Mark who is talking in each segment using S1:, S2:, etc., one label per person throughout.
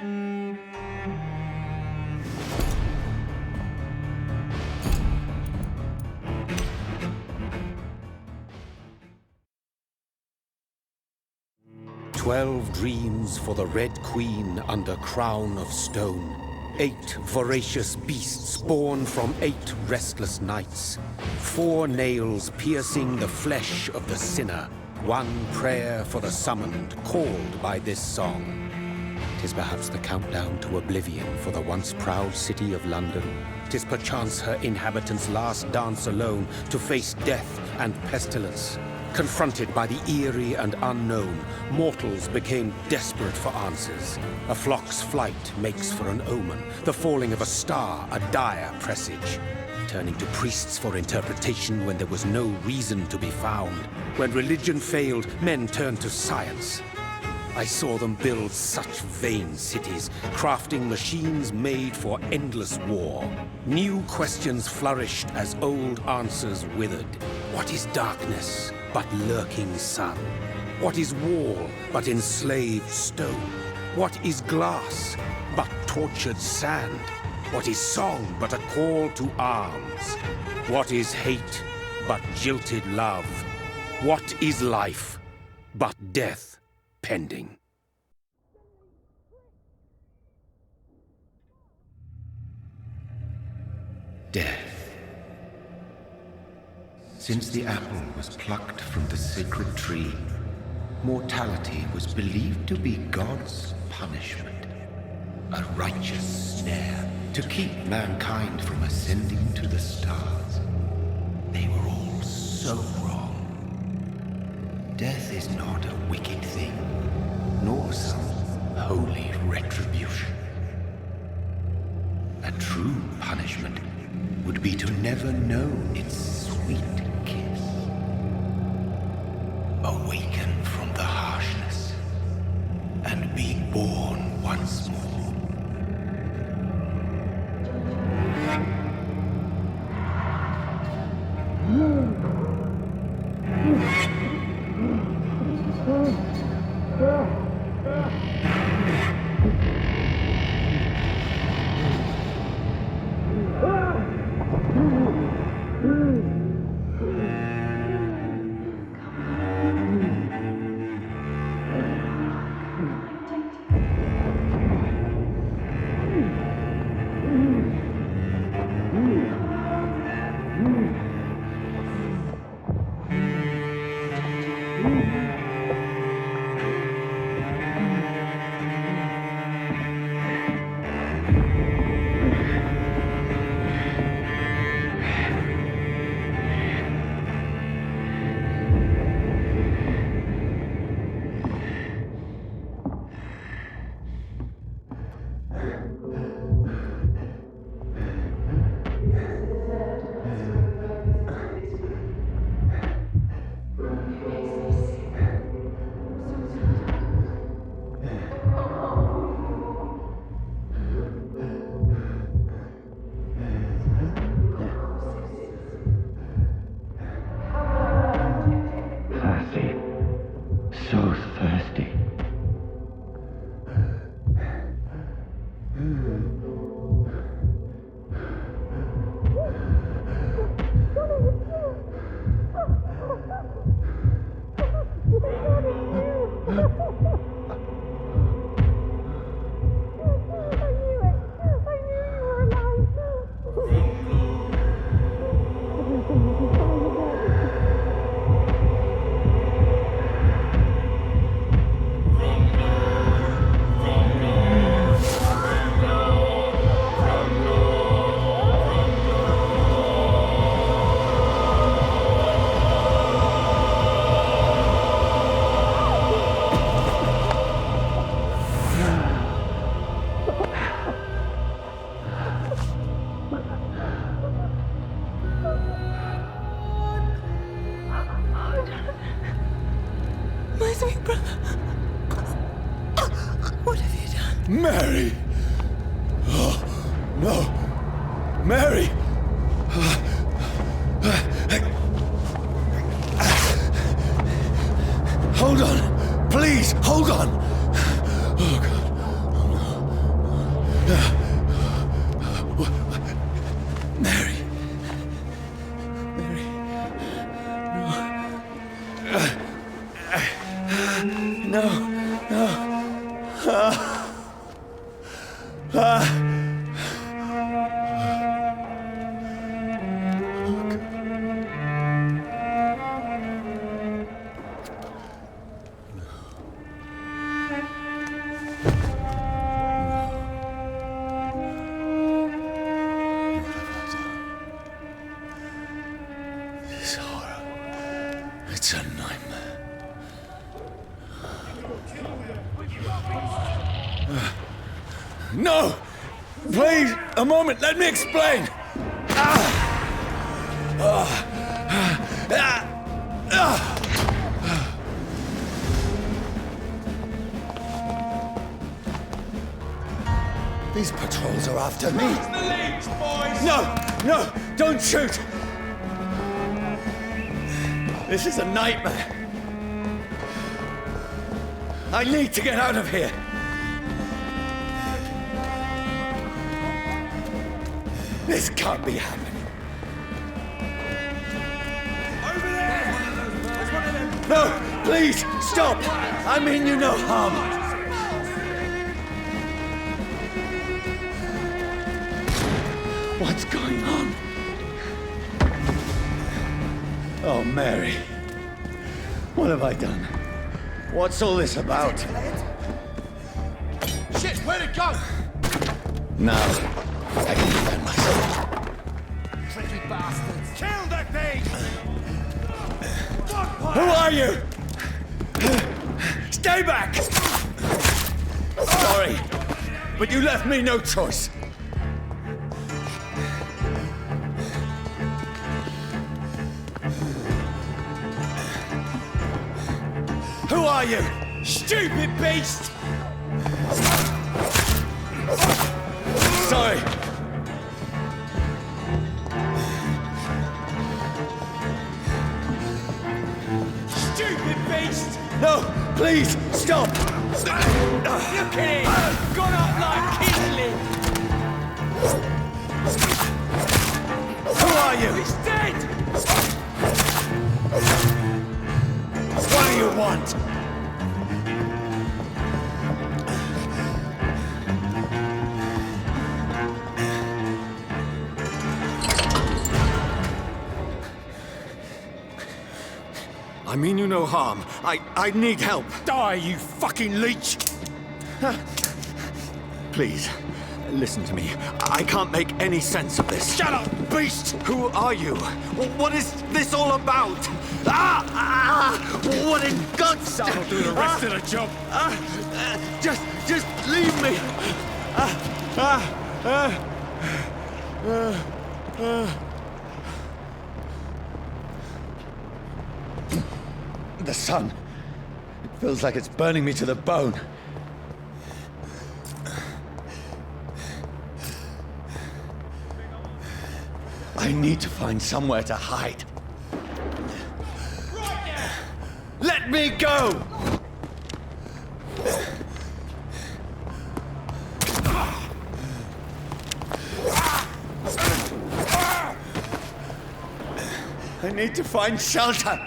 S1: "12 dreams for the Red Queen under crown of stone. 8 voracious beasts born from 8 restless nights. 4 nails piercing the flesh of the sinner. 1 prayer for the summoned, called by this song. 'Tis perhaps the countdown to oblivion for the once proud city of London. 'Tis perchance her inhabitants' last dance alone to face death and pestilence. Confronted by the eerie and unknown, mortals became desperate for answers. A flock's flight makes for an omen, the falling of a star a dire presage. Turning to priests for interpretation when there was no reason to be found. When religion failed, men turned to science. I saw them build such vain cities, crafting machines made for endless war. New questions flourished as old answers withered. What is darkness but lurking sun? What is wall but enslaved stone? What is glass but tortured sand? What is song but a call to arms? What is hate but jilted love? What is life but death pending?
S2: Death. Since the apple was plucked from the sacred tree, mortality was believed to be God's punishment, a righteous snare to keep mankind from ascending to the stars. They were all so wrong. Death is not a wicked thing, nor some holy retribution. A true punishment would be to never know its sweet kiss. Awaken from the harshness and be born once more.
S3: Mary! Oh, no! Mary! Hold on! Please, hold on! Oh, God. Oh, no. Mary. Mary. No. No. This horror. It's a nightmare. No! Please, a moment, let me explain! These patrols are after me. No! No! Don't shoot! This is a nightmare. I need to get out of here. This can't be happening. Over there! No! Please! Stop! I mean you no harm. What's going on? Oh, Mary. What have I done? What's all this about?
S4: Shit, where'd it go?
S3: Now, I can defend myself.
S4: Tricky bastards. Kill that thing!
S3: Who are you? Stay back! Sorry, but you left me no choice. Who are you? Stupid beast! Sorry. Stupid beast! No, please, stop!
S4: Look at him! Gone up like Kinley!
S3: Who are you?
S4: He's dead!
S3: What do you want? I mean you no harm. I need help.
S4: Die, you fucking leech!
S3: Please, listen to me. I can't make any sense of this.
S4: Shut up, beast!
S3: Who are you? What is this all about? What in God's name?
S4: I'll do the rest of the job.
S3: Just leave me. The sun. It feels like it's burning me to the bone. I need to find somewhere to hide. Let me go! I need to find shelter.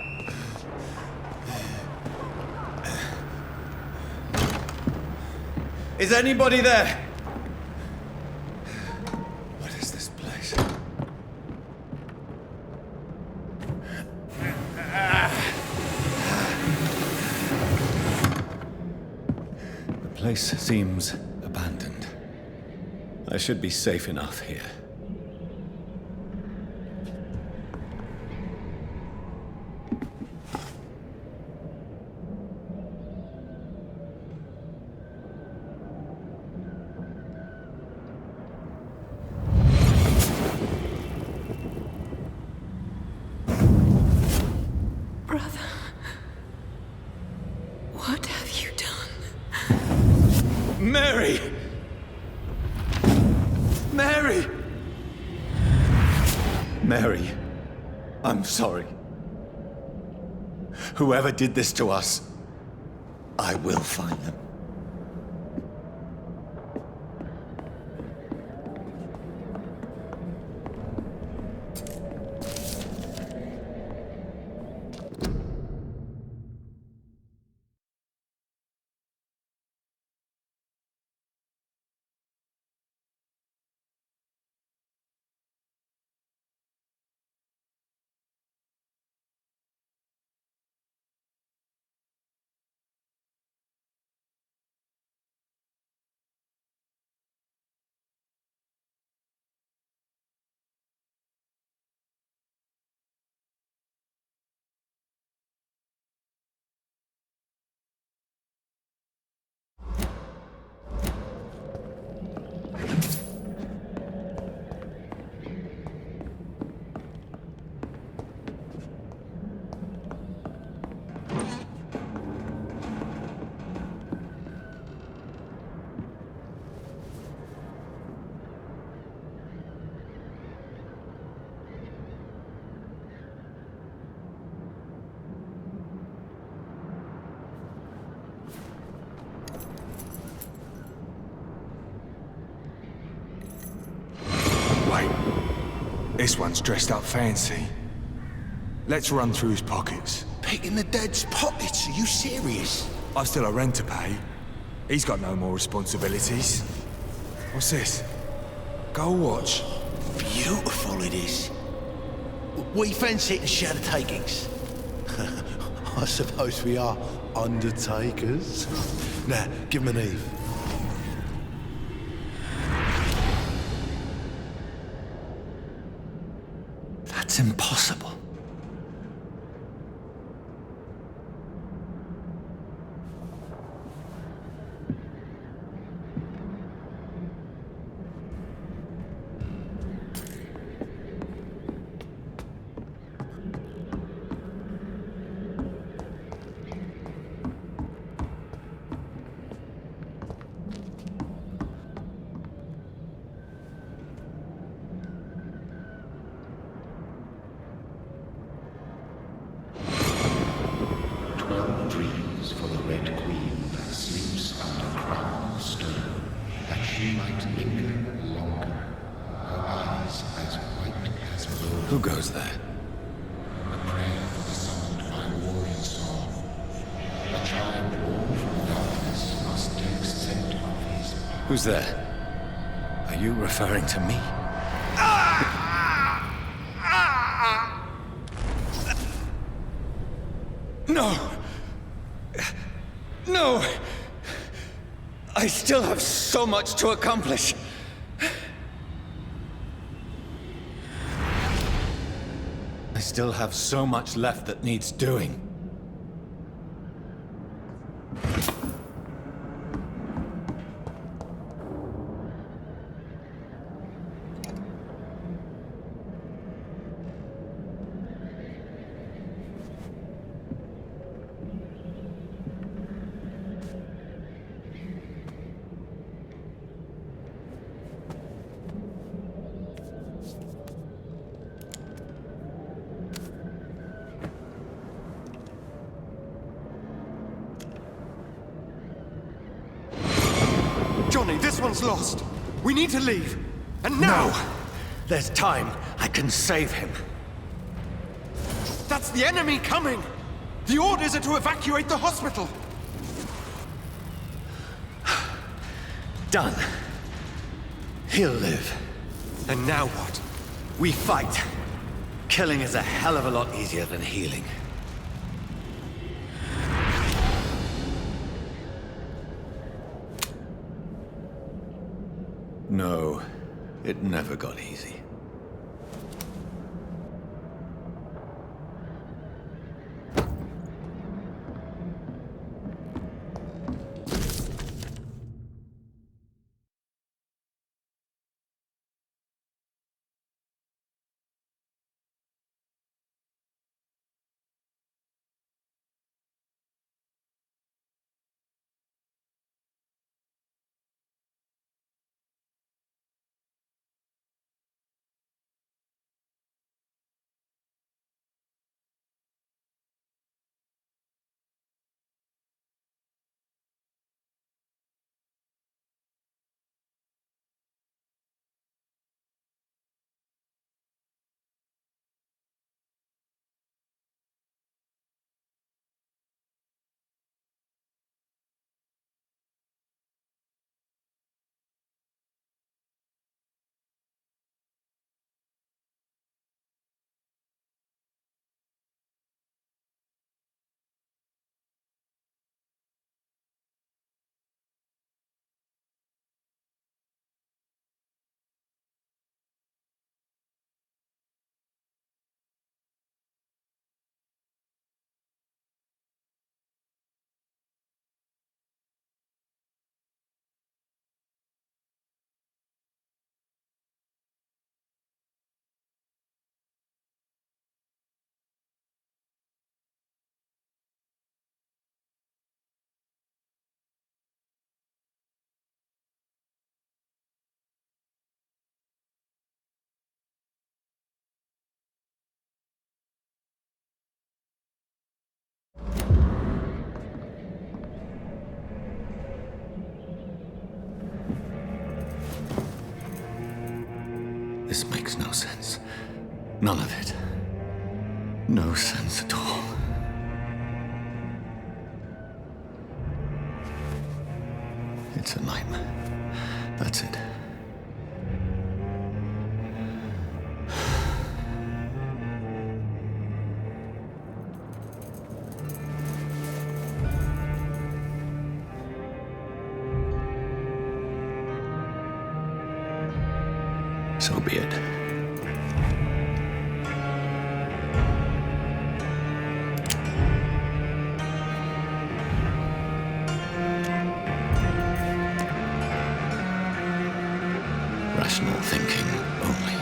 S3: Is anybody there? What is this place? The place seems abandoned. I should be safe enough here.
S5: Brother, what have you done?
S3: Mary! Mary! Mary, I'm sorry. Whoever did this to us, I will find them.
S6: This one's dressed up fancy. Let's run through his pockets.
S7: Picking the dead's pockets? Are you serious?
S6: I've still a rent to pay. He's got no more responsibilities. What's this? Gold watch.
S7: Beautiful it is. We fancy it in shadow takings. I suppose we are undertakers. Now, give him an Eve.
S3: That's impossible.
S2: Dreams for the Red Queen that sleeps under crown of stone, that she might linger longer, her eyes as white as gold.
S3: Who goes there?
S2: A prayer for the summoned by warrior song. A child born from darkness must take scent of his path.
S3: Who's there? Are you referring to me? No! No! I still have so much to accomplish. I still have so much left that needs doing.
S4: Johnny, this one's lost. We need to leave. And now!
S3: No! There's time. I can save him.
S4: That's the enemy coming! The orders are to evacuate the hospital!
S3: Done. He'll live.
S4: And now what?
S3: We fight. Killing is a hell of a lot easier than healing. No, it never got easy. None of it. No sense at all. It's a nightmare. That's it. So be it. Rational thinking only.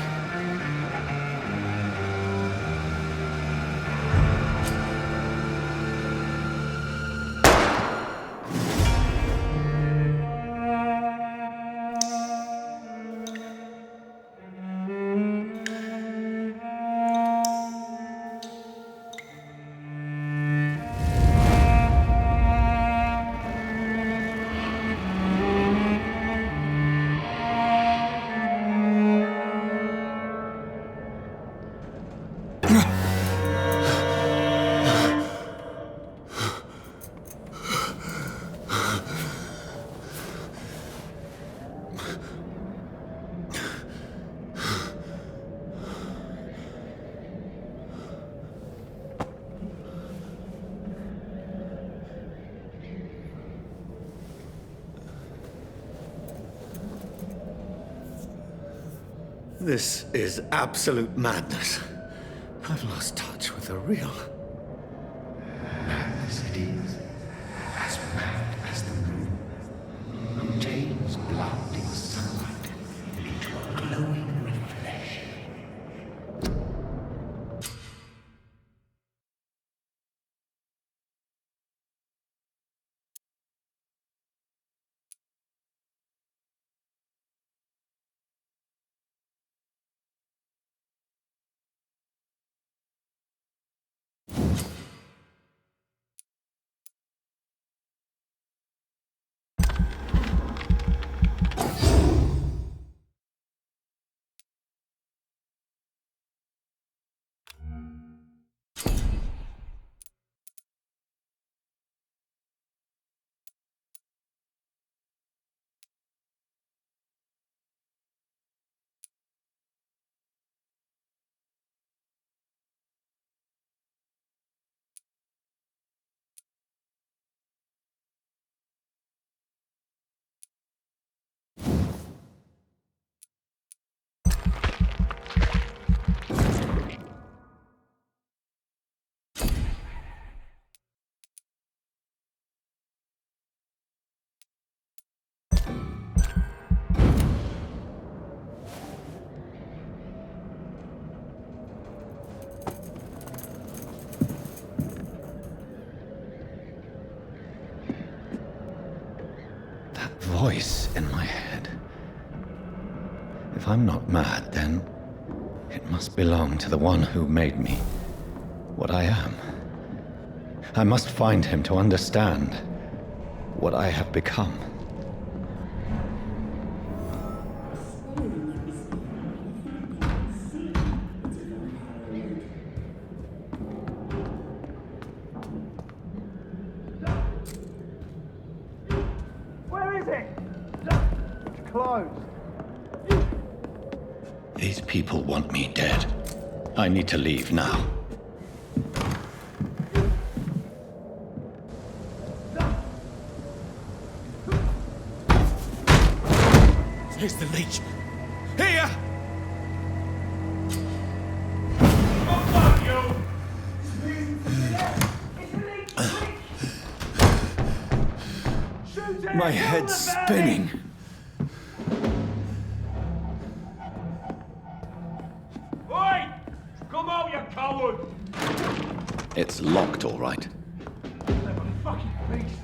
S3: This is absolute madness. I've lost touch with the real.
S2: Madness it is, as mad as the moon, who changes blinding sunlight into a glowing reflection.
S3: Voice in my head. If I'm not mad, then it must belong to the one who made me what I am. I must find him to understand what I have become. These people want me dead. I need to leave now.
S6: Here's the leech. Here!
S3: My head's spinning.
S8: Oi! Come out, you coward!
S3: It's locked, all right.
S8: Clever fucking beast!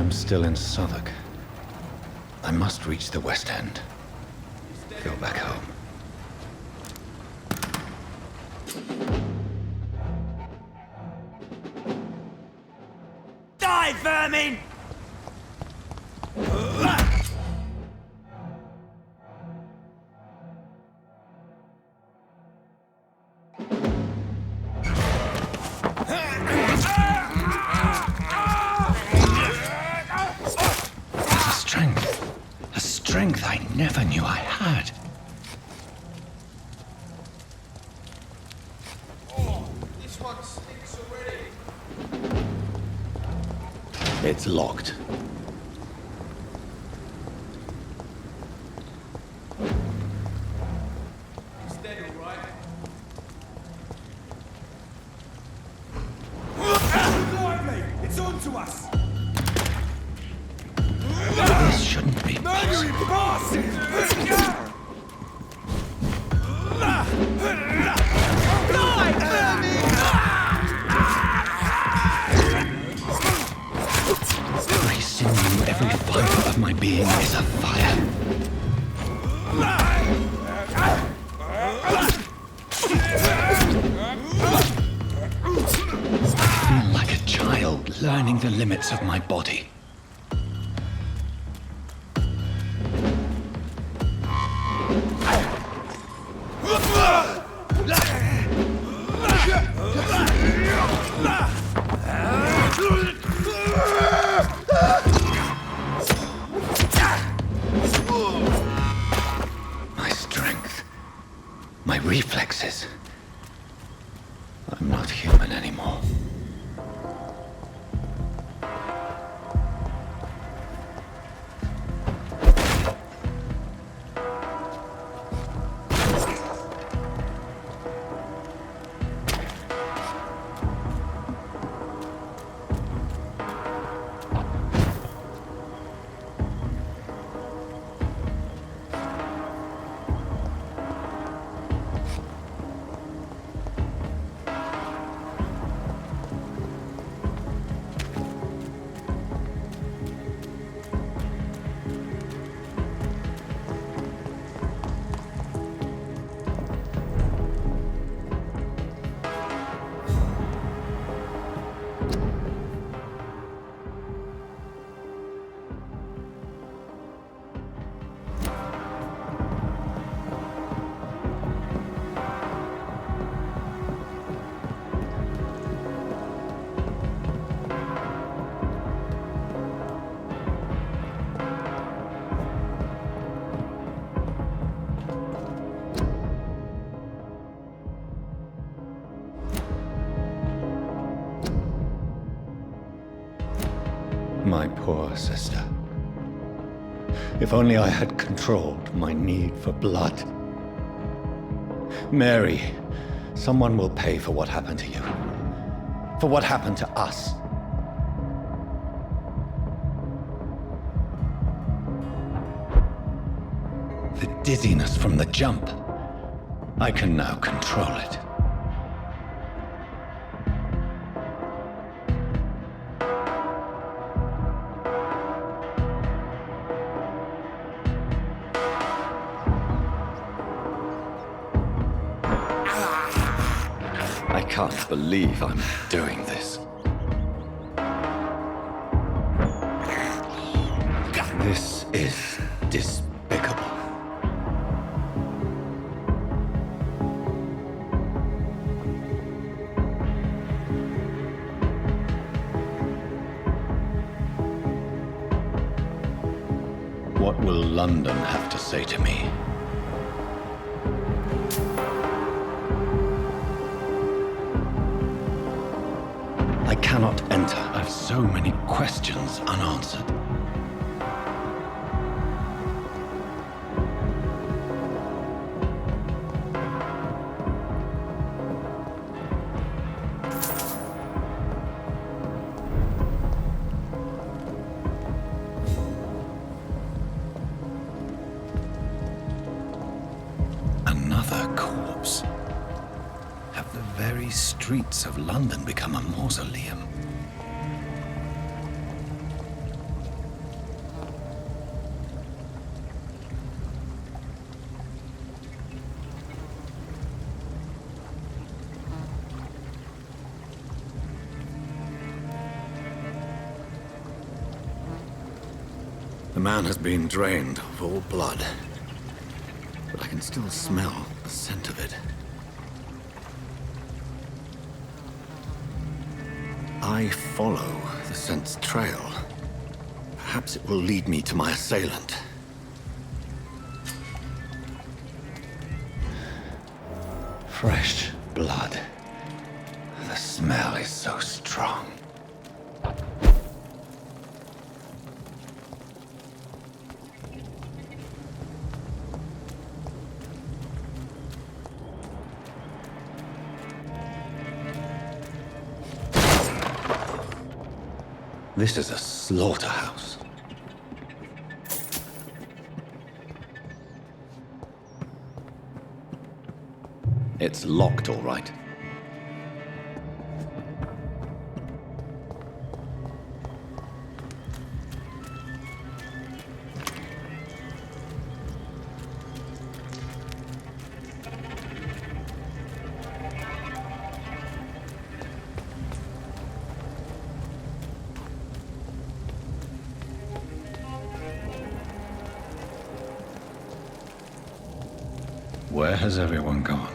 S3: I'm still in Southwark. I must reach the West End. Go back home.
S8: Die, vermin!
S3: A strength I never knew I had.
S4: Oh, this one stinks already.
S3: It's locked.
S4: He's dead, all right.
S8: Lively! It's on to us!
S3: This shouldn't be
S8: Murdering
S3: possible.
S8: bastard!
S3: Every sinew, every fiber of my being is afire. I feel like a child learning the limits of my body. My strength, my reflexes. I'm not human anymore. My poor sister. If only I had controlled my need for blood. Mary, someone will pay for what happened to you. For what happened to us. The dizziness from the jump. I can now control it. I can't believe I'm doing this. This is despicable. What will London have to say to me? I cannot enter. I have so many questions unanswered. Another corpse. Have the very streets of London become a mausoleum? The man has been drained of all blood, but I can still smell the scent of it. I follow the scent's trail. Perhaps it will lead me to my assailant. Fresh blood. The smell is so strong. This is a slaughterhouse. It's locked, all right. Where has everyone gone?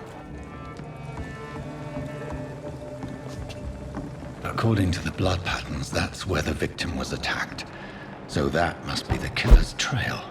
S3: According to the blood patterns, that's where the victim was attacked. So that must be the killer's trail.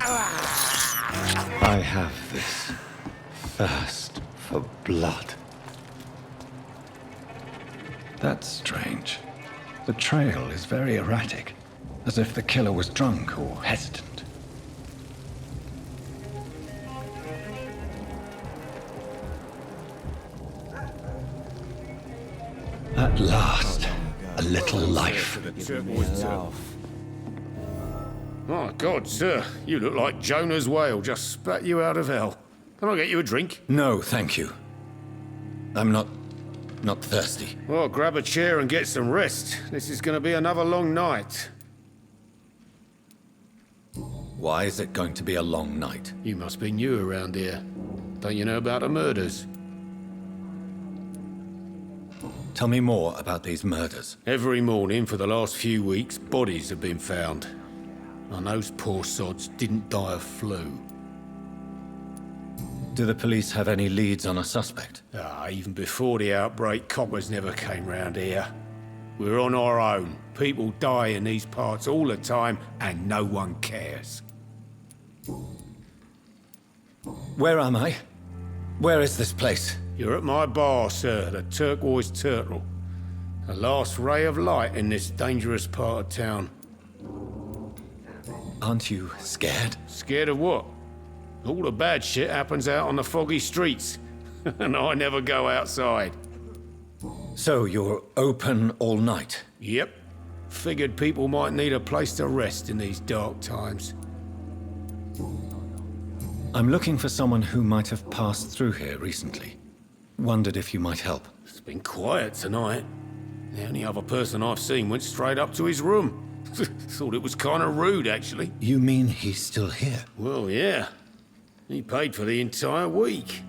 S3: I have this thirst for blood. That's strange. The trail is very erratic, as if the killer was drunk or hesitant. At last, a little life.
S8: My God, sir, you look like Jonah's whale just spat you out of hell. Can I get you a drink?
S3: No, thank you. I'm not thirsty.
S8: Well, grab a chair and get some rest. This is going to be another long night.
S3: Why is it going to be a long night?
S8: You must be new around here. Don't you know about the murders?
S3: Tell me more about these murders.
S8: Every morning for the last few weeks, bodies have been found. And those poor sods didn't die of flu.
S3: Do the police have any leads on a suspect?
S8: Even before the outbreak, coppers never came round here. We're on our own. People die in these parts all the time, and no one cares.
S3: Where am I? Where is this place?
S8: You're at my bar, sir, the Turquoise Turtle. The last ray of light in this dangerous part of town.
S3: Aren't you scared?
S8: Scared of what? All the bad shit happens out on the foggy streets, and I never go outside.
S3: So you're open all night?
S8: Yep. Figured people might need a place to rest in these dark times.
S3: I'm looking for someone who might have passed through here recently. Wondered if you might help.
S8: It's been quiet tonight. The only other person I've seen went straight up to his room. Thought it was kind of rude, actually.
S3: You mean he's still here?
S8: Well, yeah. He paid for the entire week.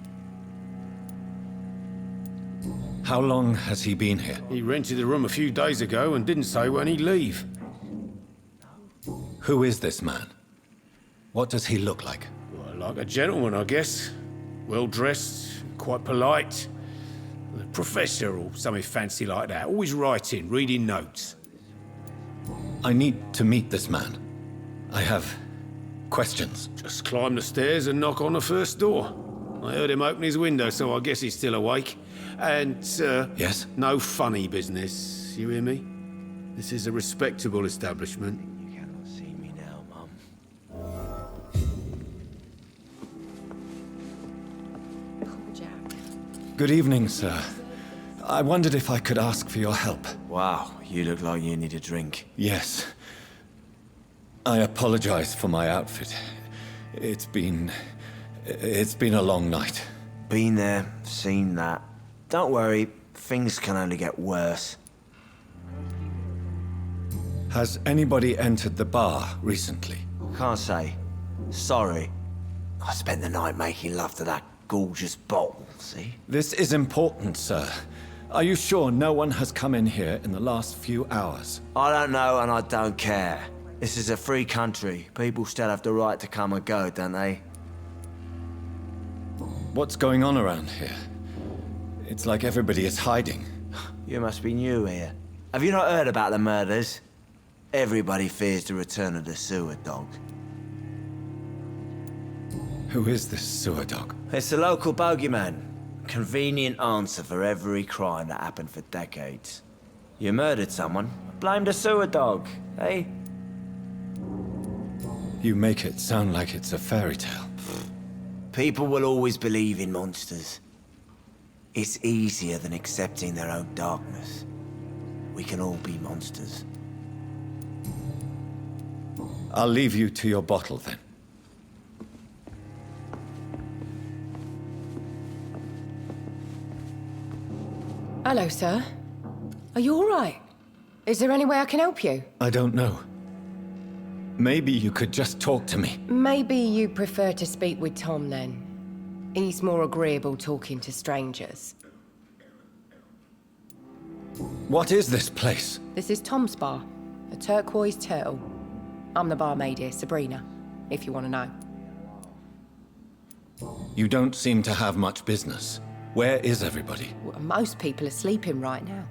S3: How long has he been here?
S8: He rented the room a few days ago and didn't say when he'd leave.
S3: Who is this man? What does he look like?
S8: Well, like a gentleman, I guess. Well-dressed, quite polite. A professor or something fancy like that. Always writing, reading notes.
S3: I need to meet this man. I have questions.
S8: Just climb the stairs and knock on the first door. I heard him open his window, so I guess he's still awake. And,
S3: Yes?
S8: no funny business. You hear me? This is a respectable establishment.
S7: You cannot see me now, Mum.
S3: Good evening, sir. I wondered if I could ask for your help.
S7: Wow, you look like you need a drink.
S3: Yes. I apologize for my outfit. It's been a long night.
S7: Been there, seen that. Don't worry, things can only get worse.
S3: Has anybody entered the bar recently?
S7: Can't say. Sorry. I spent the night making love to that gorgeous bottle, see?
S3: This is important, sir. Are you sure no one has come in here in the last few hours?
S7: I don't know and I don't care. This is a free country. People still have the right to come and go, don't they?
S3: What's going on around here? It's like everybody is hiding.
S7: You must be new here. Have you not heard about the murders? Everybody fears the return of the sewer dog.
S3: Who is this sewer dog?
S7: It's the local bogeyman. Convenient answer for every crime that happened for decades. You murdered someone, blame the sewer dog, eh?
S3: You make it sound like it's a fairy tale.
S7: People will always believe in monsters. It's easier than accepting their own darkness. We can all be monsters.
S3: I'll leave you to your bottle then.
S9: Hello, sir. Are you all right? Is there any way I can help you?
S3: I don't know. Maybe you could just talk to me.
S9: Maybe you prefer to speak with Tom, then. He's more agreeable talking to strangers.
S3: What is this place?
S9: This is Tom's bar, a Turquoise Turtle. I'm the barmaid here, Sabrina, if you want to know.
S3: You don't seem to have much business. Where is everybody?
S9: Well, most people are sleeping right now.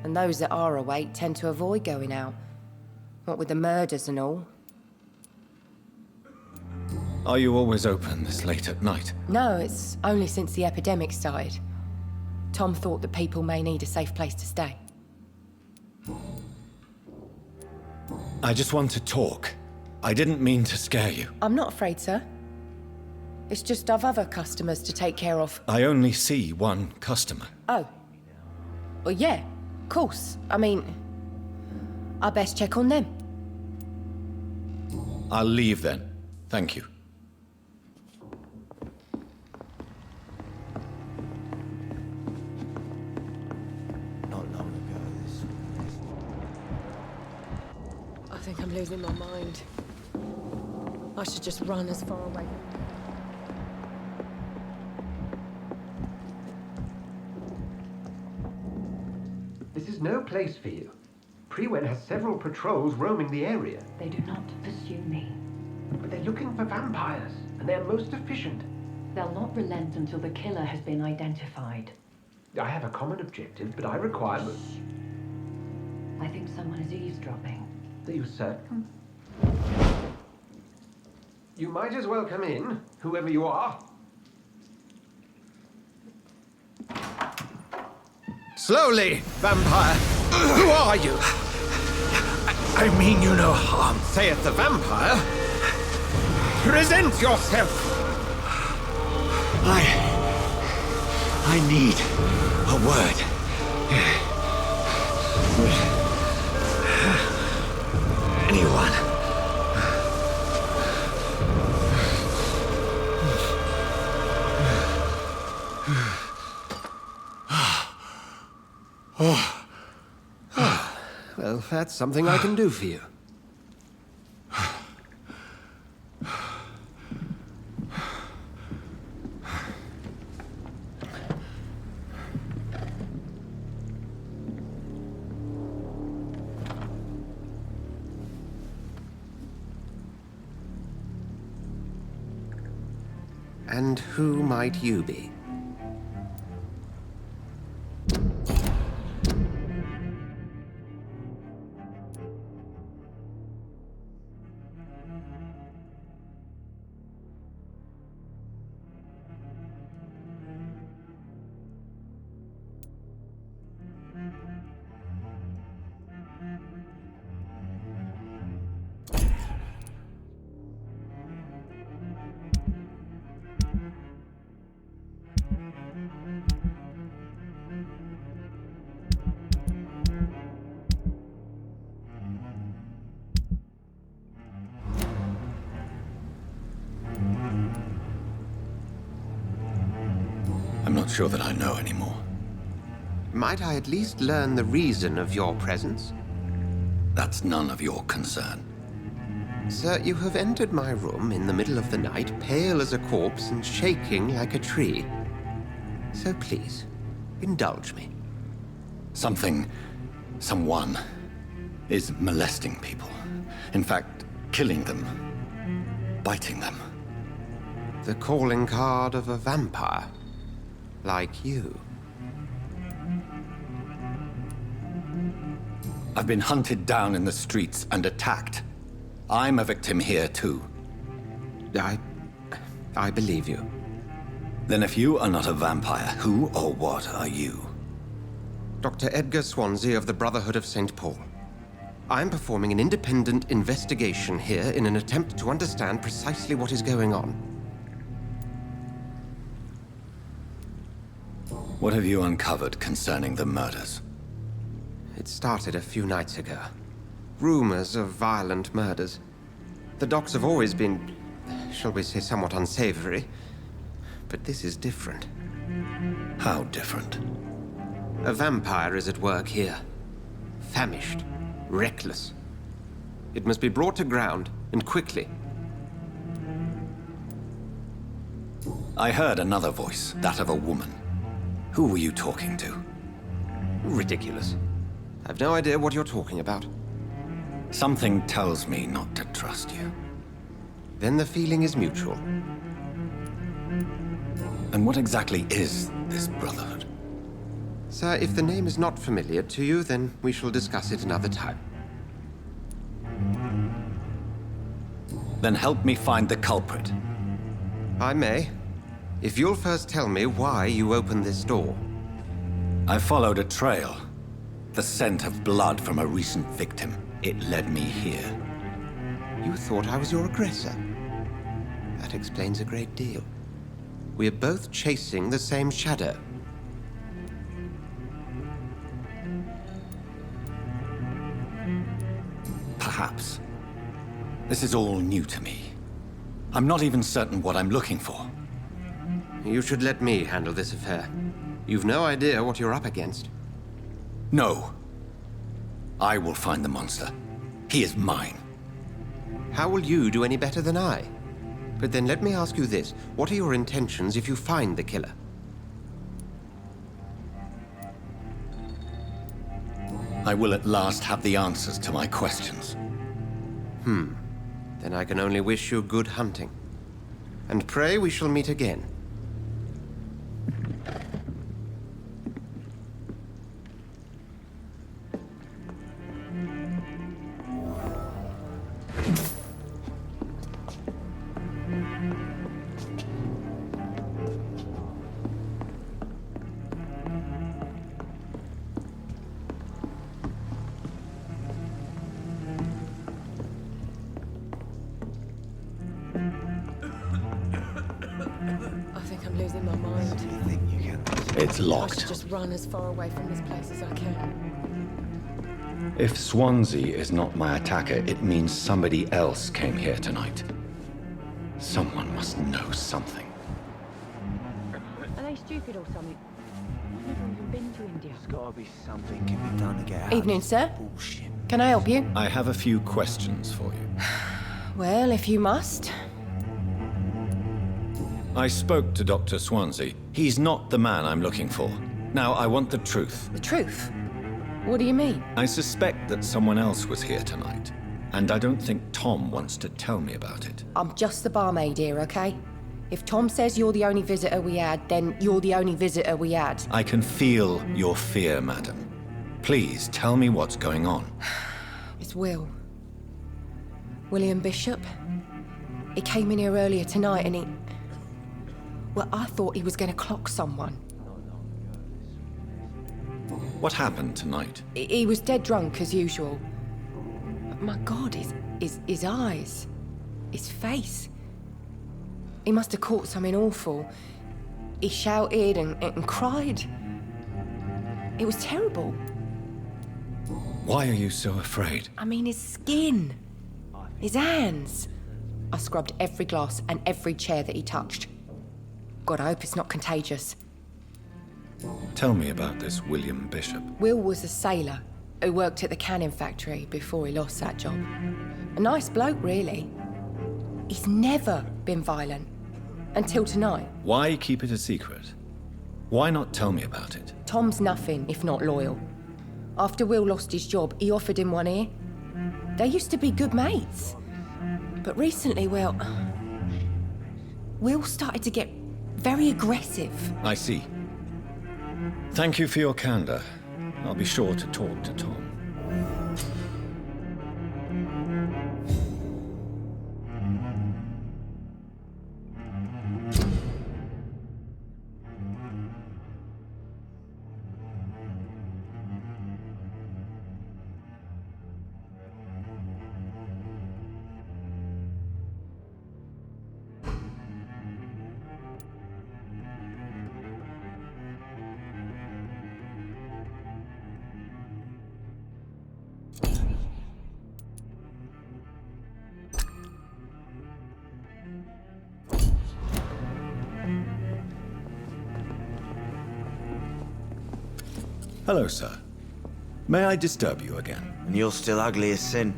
S9: And those that are awake tend to avoid going out. What with the murders and all.
S3: Are you always open this late at night?
S9: No, it's only since the epidemic started. Tom thought that people may need a safe place to stay.
S3: I just want to talk. I didn't mean to scare you.
S9: I'm not afraid, sir. It's just I've other customers to take care of.
S3: I only see one customer.
S9: Oh. Well, yeah, of course. I mean, I best check on them.
S3: I'll leave then. Thank you.
S7: Not long ago, this...
S5: I think I'm losing my mind. I should just run as far away.
S10: This is no place for you. Prewen has several patrols roaming the area.
S11: They do not pursue me.
S10: But they're looking for vampires, and they're most efficient.
S11: They'll not relent until the killer has been identified.
S10: I have a common objective, but I require...
S11: I think someone is eavesdropping.
S10: Are you certain? You might as well come in, whoever you are.
S1: Slowly, vampire! Who are you?
S8: I mean you no harm.
S1: Saith the vampire. Present yourself!
S8: I need a word. Anyone.
S10: Well, that's something I can do for you. And who might you be?
S3: I'm not sure that I know anymore.
S10: Might I at least learn the reason of your presence?
S3: That's none of your concern.
S10: Sir, you have entered my room in the middle of the night, pale as a corpse and shaking like a tree. So please, indulge me.
S3: Someone is molesting people. In fact, killing them. Biting them.
S10: The calling card of a vampire. Like you.
S3: I've been hunted down in the streets and attacked. I'm a victim here, too.
S10: I believe you.
S3: Then if you are not a vampire, who or what are you?
S10: Dr. Edgar Swansea of the Brotherhood of St. Paul. I'm performing an independent investigation here in an attempt to understand precisely what is going on.
S3: What have you uncovered concerning the murders?
S10: It started a few nights ago. Rumors of violent murders. The docs have always been, shall we say, somewhat unsavory. But this is different.
S3: How different?
S10: A vampire is at work here. Famished. Reckless. It must be brought to ground, and quickly.
S3: I heard another voice, that of a woman. Who were you talking to?
S10: Ridiculous. I've no idea what you're talking about.
S3: Something tells me not to trust you.
S10: Then the feeling is mutual.
S3: And what exactly is this Brotherhood?
S10: Sir, if the name is not familiar to you, then we shall discuss it another time.
S3: Then help me find the culprit.
S10: I may. If you'll first tell me why you opened this door.
S3: I followed a trail. The scent of blood from a recent victim. It led me here.
S10: You thought I was your aggressor. That explains a great deal. We're both chasing the same shadow.
S3: Perhaps. This is all new to me. I'm not even certain what I'm looking for.
S10: You should let me handle this affair. You've no idea what you're up against.
S3: No. I will find the monster. He is mine.
S10: How will you do any better than I? But then let me ask you this. What are your intentions if you find the killer?
S3: I will at last have the answers to my questions.
S10: Then I can only wish you good hunting. And pray we shall meet again.
S5: I think I'm losing my mind.
S3: It's
S5: I
S3: locked.
S5: should just run as far away from this place as I can.
S3: If Swansea is not my attacker, it means somebody else came here tonight. Someone must know something.
S11: Are they stupid or something? I've never even been to India.
S12: There's gotta be something can be done to get out
S9: Evening,
S12: of this
S9: sir.
S12: bullshit.
S9: Can I help you?
S3: I have a few questions for you.
S9: Well, if you must.
S3: I spoke to Dr. Swansea. He's not the man I'm looking for. Now, I want the truth.
S9: The truth? What do you mean?
S3: I suspect that someone else was here tonight, and I don't think Tom wants to tell me about it.
S9: I'm just the barmaid here, okay? If Tom says you're the only visitor we had, then you're the only visitor we had.
S3: I can feel your fear, madam. Please, tell me what's going on.
S9: It's Will. William Bishop. He came in here earlier tonight and he... Well, I thought he was going to clock someone.
S3: What happened tonight?
S9: He was dead drunk, as usual. But my God, his eyes. His face. He must have caught something awful. He shouted and cried. It was terrible.
S3: Why are you so afraid?
S9: I mean, his skin. His hands. I scrubbed every glass and every chair that he touched. God, I hope it's not contagious.
S3: Tell me about this William Bishop.
S9: Will was a sailor who worked at the canning factory before he lost that job. A nice bloke, really. He's never been violent. Until tonight.
S3: Why keep it a secret? Why not tell me about it?
S9: Tom's nothing if not loyal. After Will lost his job, he offered him one ear. They used to be good mates. But recently, well... Will started to get very aggressive.
S3: I see. Thank you for your candor. I'll be sure to talk to Tom. Hello, sir. May I disturb you again?
S12: And you're still ugly as sin.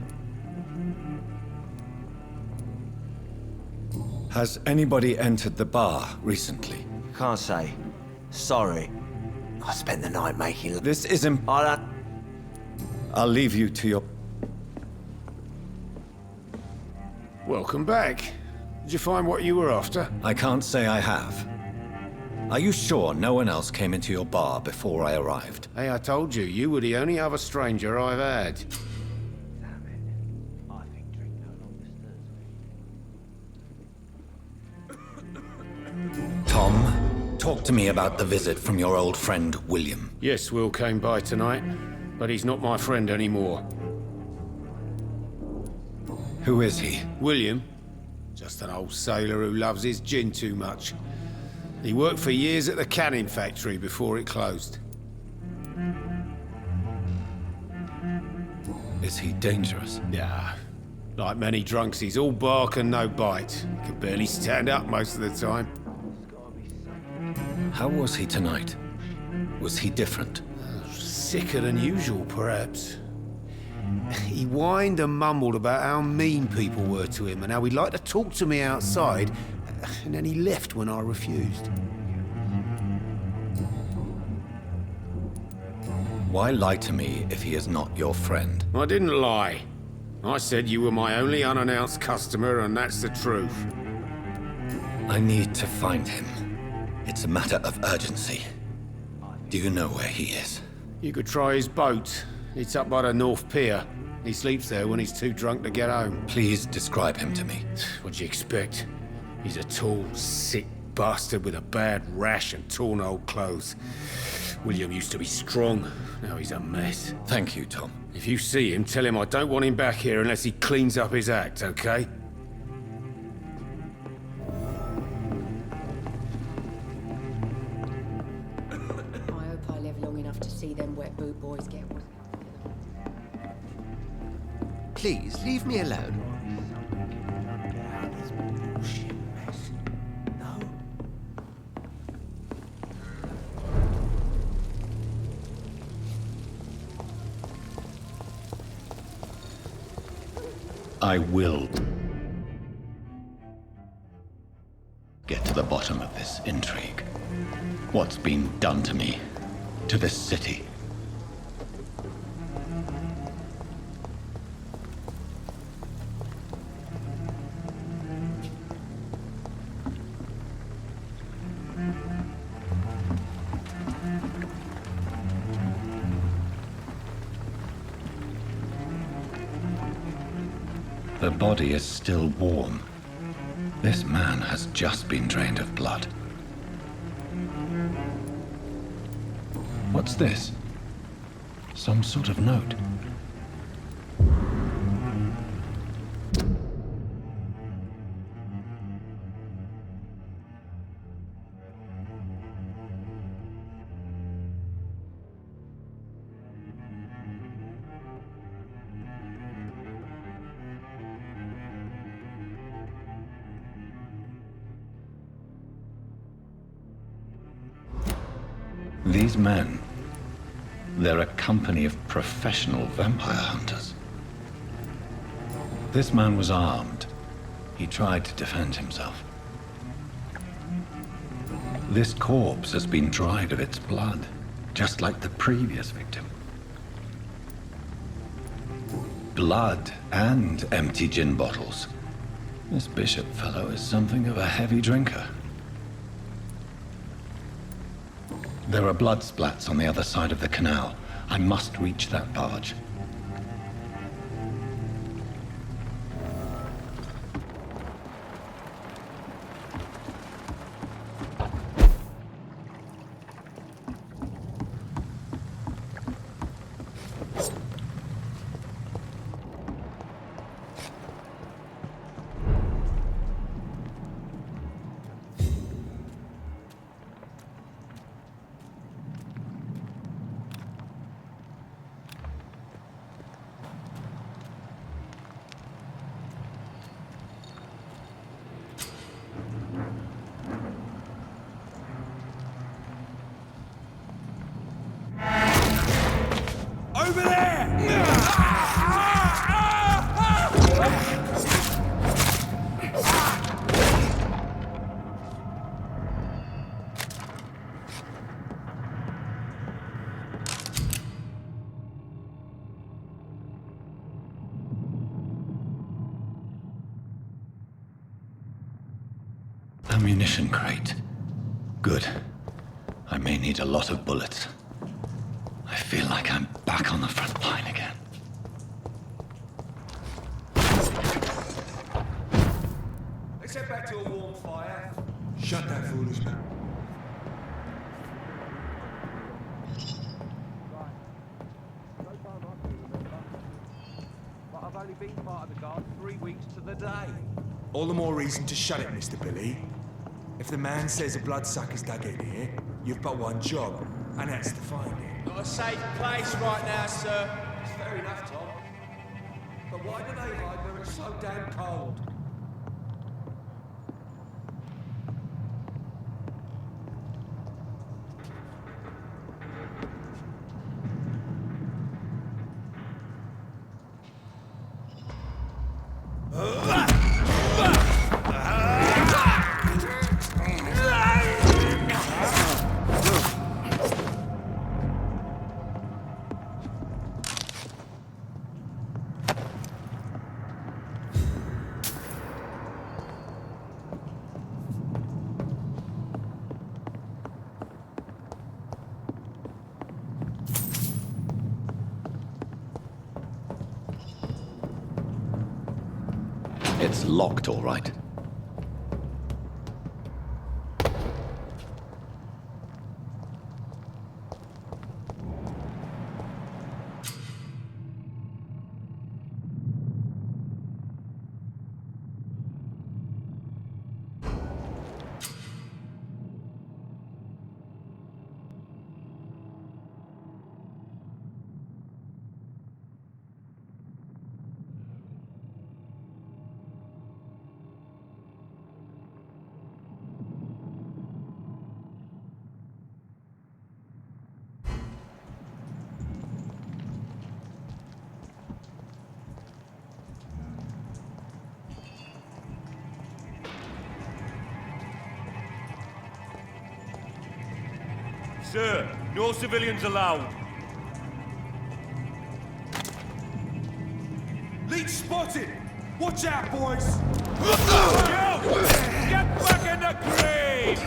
S3: Has anybody entered the bar recently?
S12: Can't say. Sorry. I spent the night making...
S3: This isn't... I'll leave you to your...
S8: Welcome back. Did you find what you were after?
S3: I can't say I have. Are you sure no one else came into your bar before I arrived?
S8: Hey, I told you, you were the only other stranger I've had.
S12: Damn it. I think drink no longer stirs me.
S3: talk to me about the visit from your old friend, William?
S8: Yes, Will came by tonight, but he's not my friend anymore.
S3: Who is he?
S8: William? Just an old sailor who loves his gin too much. He worked for years at the canning factory before it closed.
S3: Is he dangerous?
S8: Yeah. Like many drunks, he's all bark and no bite. He can barely stand up most of the time.
S3: How was he tonight? Was he different?
S8: Sicker than usual, perhaps. He whined and mumbled about how mean people were to him and how he'd like to talk to me outside, and then he left when I refused.
S3: Why lie to me if he is not your friend?
S8: I didn't lie. I said you were my only unannounced customer, and that's the truth.
S3: I need to find him. It's a matter of urgency. Do you know where he is?
S8: You could try his boat. It's up by the North Pier. He sleeps there when he's too drunk to get home.
S3: Please describe him to me.
S8: What'd you expect? He's a tall, sick bastard with a bad rash and torn old clothes. William used to be strong. Now he's a mess.
S3: Thank you, Tom.
S8: If you see him, tell him I don't want him back here unless he cleans up his act, okay?
S5: I hope I live long enough to see them wet boot boys get one.
S10: Please, leave me alone.
S3: I will get to the bottom of this intrigue. What's been done to me, to this city? The body is still warm. This man has just been drained of blood. What's this? Some sort of note. These men, they're a company of professional vampire hunters. This man was armed. He tried to defend himself. This corpse has been dried of its blood, just like the previous victim. Blood and empty gin bottles. This Bishop fellow is something of a heavy drinker. There are blood splats on the other side of the canal. I must reach that barge.
S6: Over there!
S3: Ammunition crate. Good. I may need a lot of bullets. I feel like I'm back on the front line again.
S6: Let's head back to a warm fire.
S4: Shut that foolishness.
S13: start of the guard 3 weeks to the day.
S6: All the more reason to shut it, Mr. Billy. If the man says a bloodsucker's dug in here, you've but one job, and that's to find it.
S13: Not a safe place right now, sir. It's fair enough, Tom. But why do they hide where it's so damn cold?
S3: It's locked, all right.
S14: Sir, no civilians allowed.
S6: Leech spotted! Watch out, boys!
S14: Yo! Get back in the grave!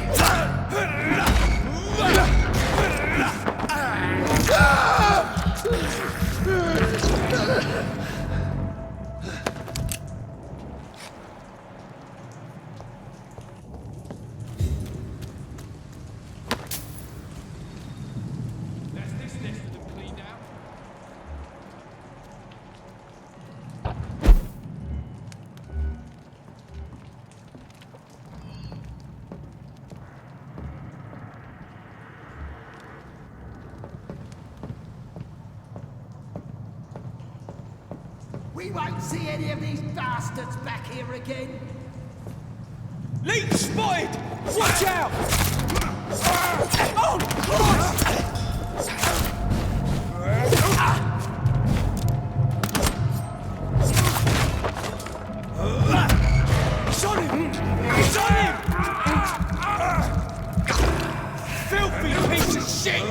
S15: We won't see any of these bastards back here again.
S6: Leech spotted! Watch out! Oh, Christ! Shot him! Shot him! Filthy piece of shit!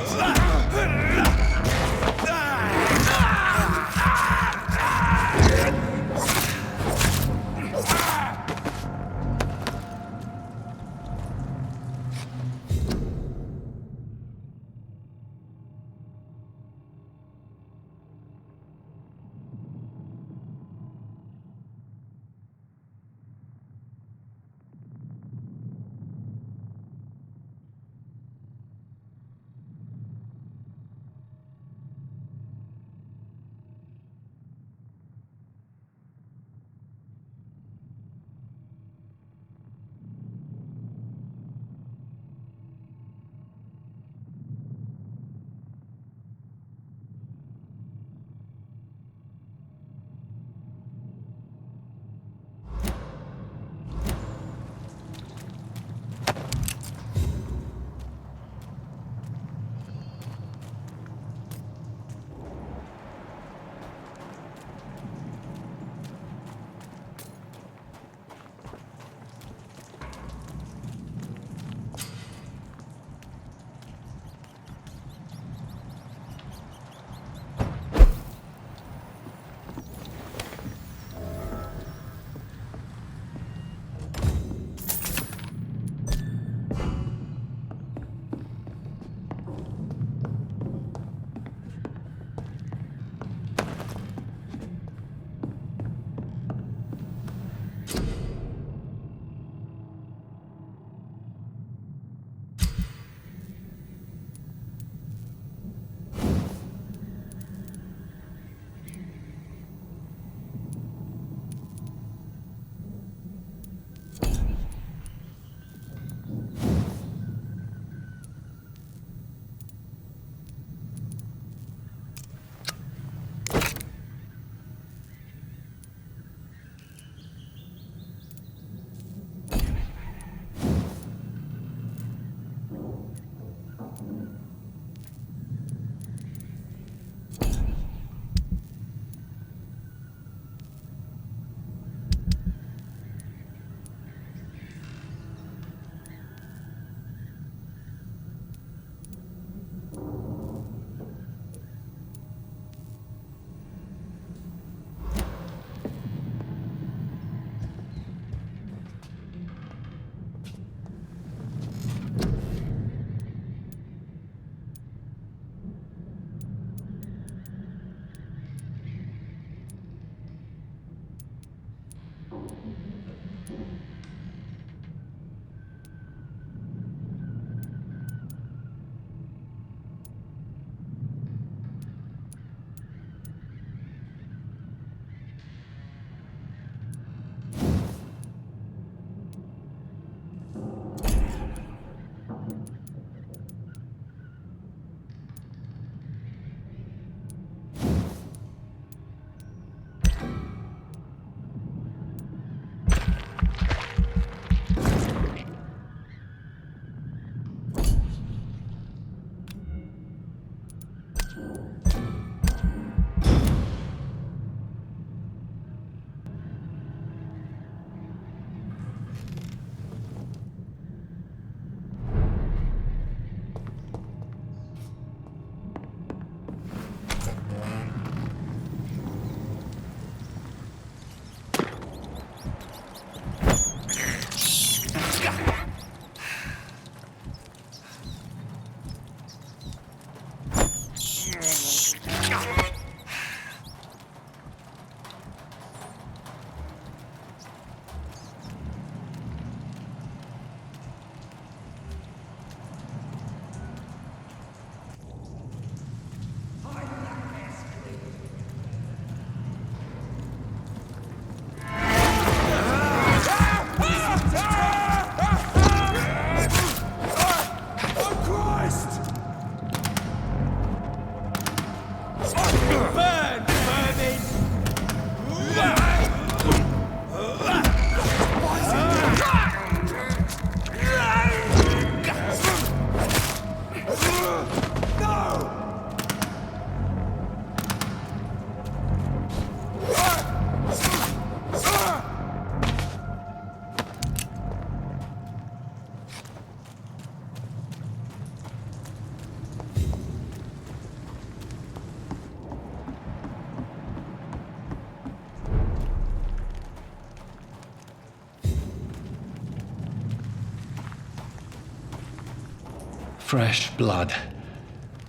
S3: fresh blood.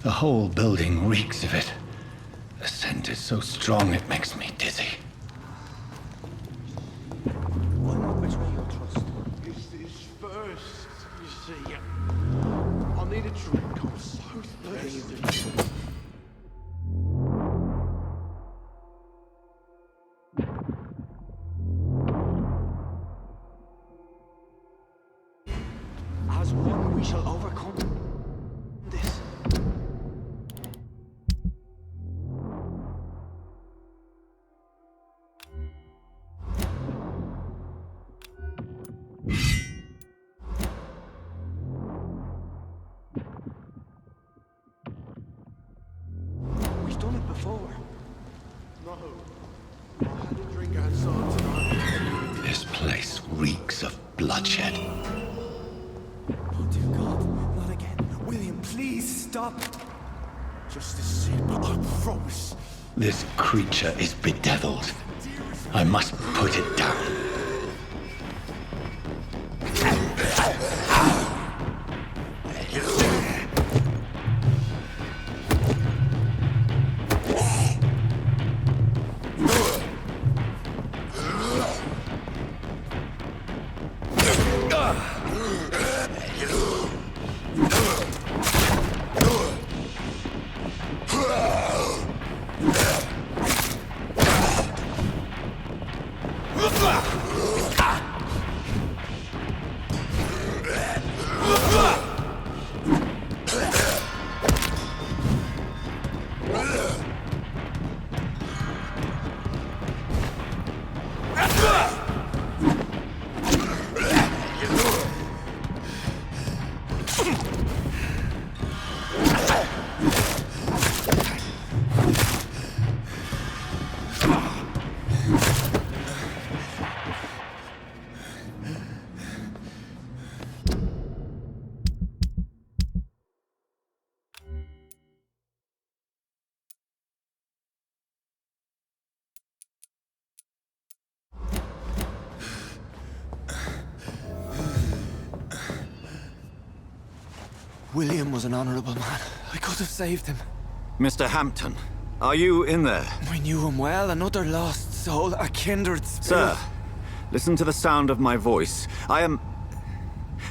S3: The whole building reeks of it. The scent is so strong it makes me dizzy.
S7: Why not betray your trust? It's this first, you see. I need a drink. I'm so thirsty. As one, we shall overcome this. We've done it before. No. I had a drink outside tonight.
S3: This place reeks of bloodshed.
S6: Oh, dear God, not again. William, please stop.
S7: Just a sip, I promise.
S3: This creature is bedeviled. I must put it down.
S6: William was an honorable man. I could have saved him.
S3: Mr. Hampton, are you in there?
S6: I knew him well, another lost soul, a kindred spirit.
S3: Sir, listen to the sound of my voice. I'm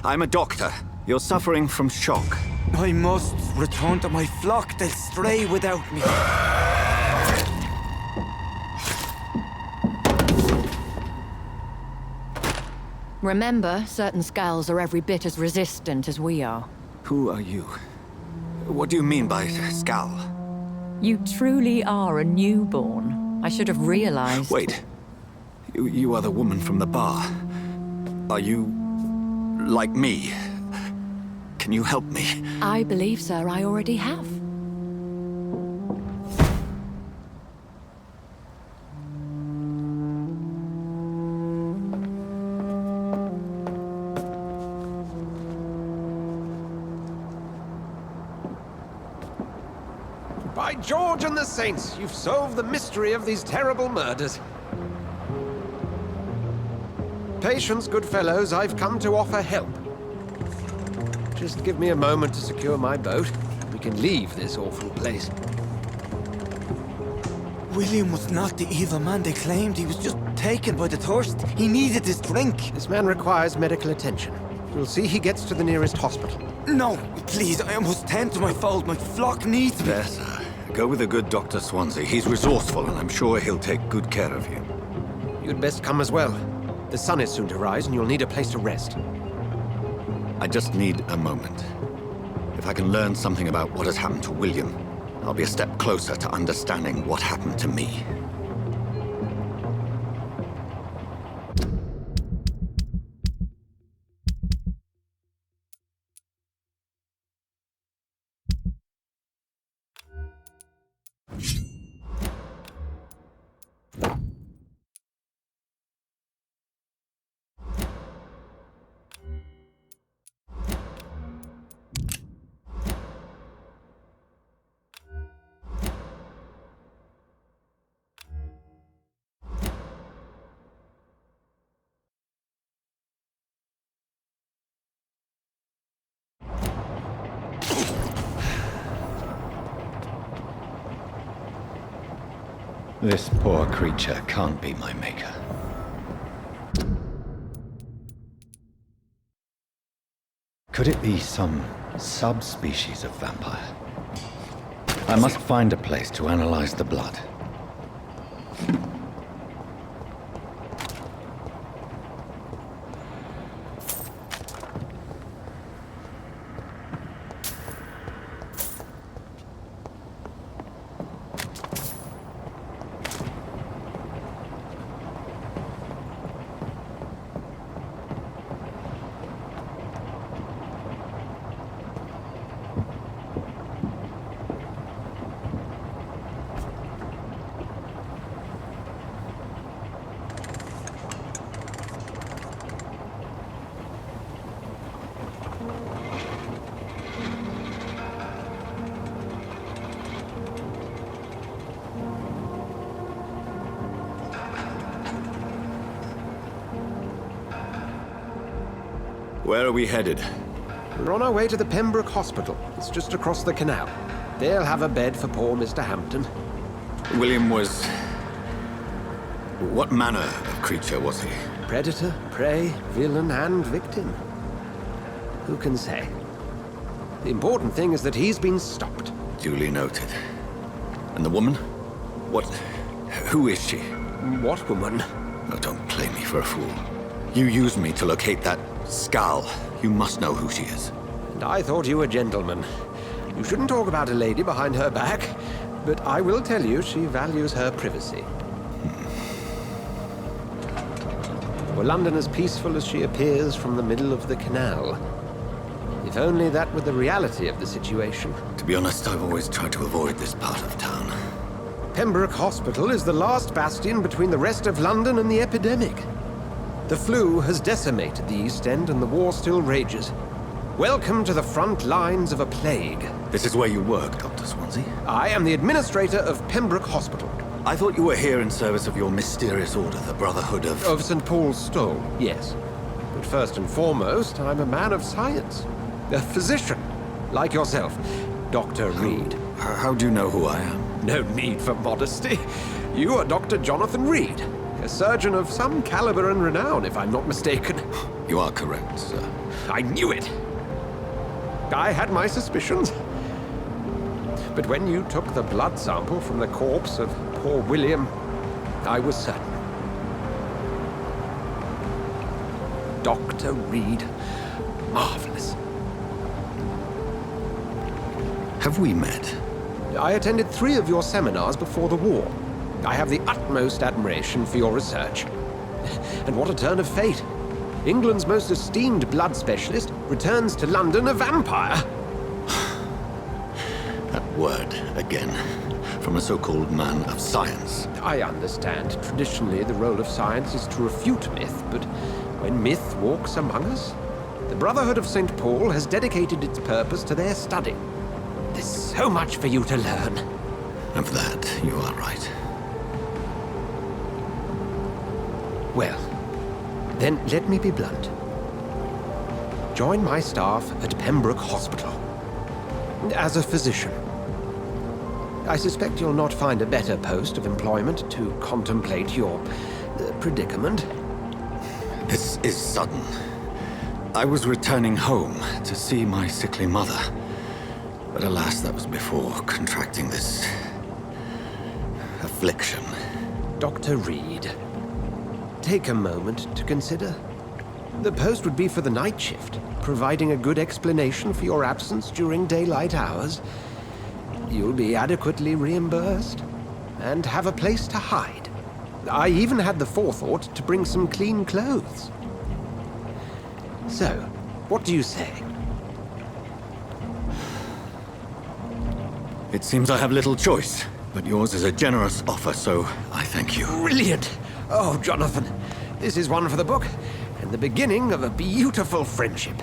S3: a doctor. You're suffering from shock.
S6: I must return to my flock. They'll stray without me.
S11: Remember, certain skulls are every bit as resistant as we are.
S3: Who are you? What do you mean by Skal?
S11: You truly are a newborn. I should have realized.
S3: Wait. You are the woman from the bar. Are you like me? Can you help me?
S11: I believe, sir, I already have.
S10: By George and the Saints, you've solved the mystery of these terrible murders. Patience, good fellows, I've come to offer help. Just give me a moment to secure my boat. We can leave this awful place.
S6: William was not the evil man they claimed. He was just taken by the thirst. He needed his drink.
S10: This man requires medical attention. You'll see he gets to the nearest hospital.
S6: No, please, I must tend to my fold. My flock needs me.
S3: There, sir. Go with the good Dr. Swansea. He's resourceful, and I'm sure he'll take good care of you.
S10: You'd best come as well. The sun is soon to rise, and you'll need a place to rest.
S3: I just need a moment. If I can learn something about what has happened to William, I'll be a step closer to understanding what happened to me. This poor creature can't be my maker. Could it be some subspecies of vampire? I must find a place to analyze the blood.
S16: Where are we headed?
S10: We're on our way to the Pembroke Hospital. It's just across the canal. They'll have a bed for poor Mr. Hampton.
S16: William was... What manner of creature was he?
S10: Predator, prey, villain, and victim. Who can say? The important thing is that he's been stopped.
S16: Duly noted. And the woman? What... Who is she?
S10: What woman?
S16: No, don't play me for a fool. You used me to locate that skull. You must know who she is.
S10: And I thought you a gentleman. You shouldn't talk about a lady behind her back, but I will tell you she values her privacy. Were London as peaceful as she appears from the middle of the canal? If only that were the reality of the situation.
S16: To be honest, I've always tried to avoid this part of town.
S10: Pembroke Hospital is the last bastion between the rest of London and the epidemic. The flu has decimated the East End and the war still rages. Welcome to the front lines of a plague.
S16: This is where you work, Dr. Swansea?
S10: I am the administrator of Pembroke Hospital.
S16: I thought you were here in service of your mysterious order, the Brotherhood of...
S10: Of St. Paul's Stole, yes. But first and foremost, I'm a man of science. A physician, like yourself, Dr. Reed.
S16: How do you know who I am?
S10: No need for modesty. You are Dr. Jonathan Reed. A surgeon of some caliber and renown, if I'm not mistaken.
S16: You are correct, sir.
S10: I knew it! I had my suspicions. But when you took the blood sample from the corpse of poor William, I was certain. Dr. Reed. Marvelous.
S16: Have we met?
S10: I attended 3 of your seminars before the war. I have the utmost admiration for your research. And what a turn of fate. England's most esteemed blood specialist returns to London a vampire.
S16: That word, again, from a so-called man of science.
S10: I understand. Traditionally, the role of science is to refute myth, but when myth walks among us, the Brotherhood of St. Paul has dedicated its purpose to their study. There's so much for you to learn.
S16: Of that, you are right.
S10: Well, then let me be blunt. Join my staff at Pembroke Hospital. As a physician. I suspect you'll not find a better post of employment to contemplate your predicament.
S16: This is sudden. I was returning home to see my sickly mother. But alas, that was before contracting this... affliction.
S10: Dr. Reed, take a moment to consider. The post would be for the night shift, providing a good explanation for your absence during daylight hours. You'll be adequately reimbursed, and have a place to hide. I even had the forethought to bring some clean clothes. So, what do you say?
S16: It seems I have little choice, but yours is a generous offer, so I thank you.
S10: Brilliant! Oh, Jonathan, this is one for the book, and the beginning of a beautiful friendship.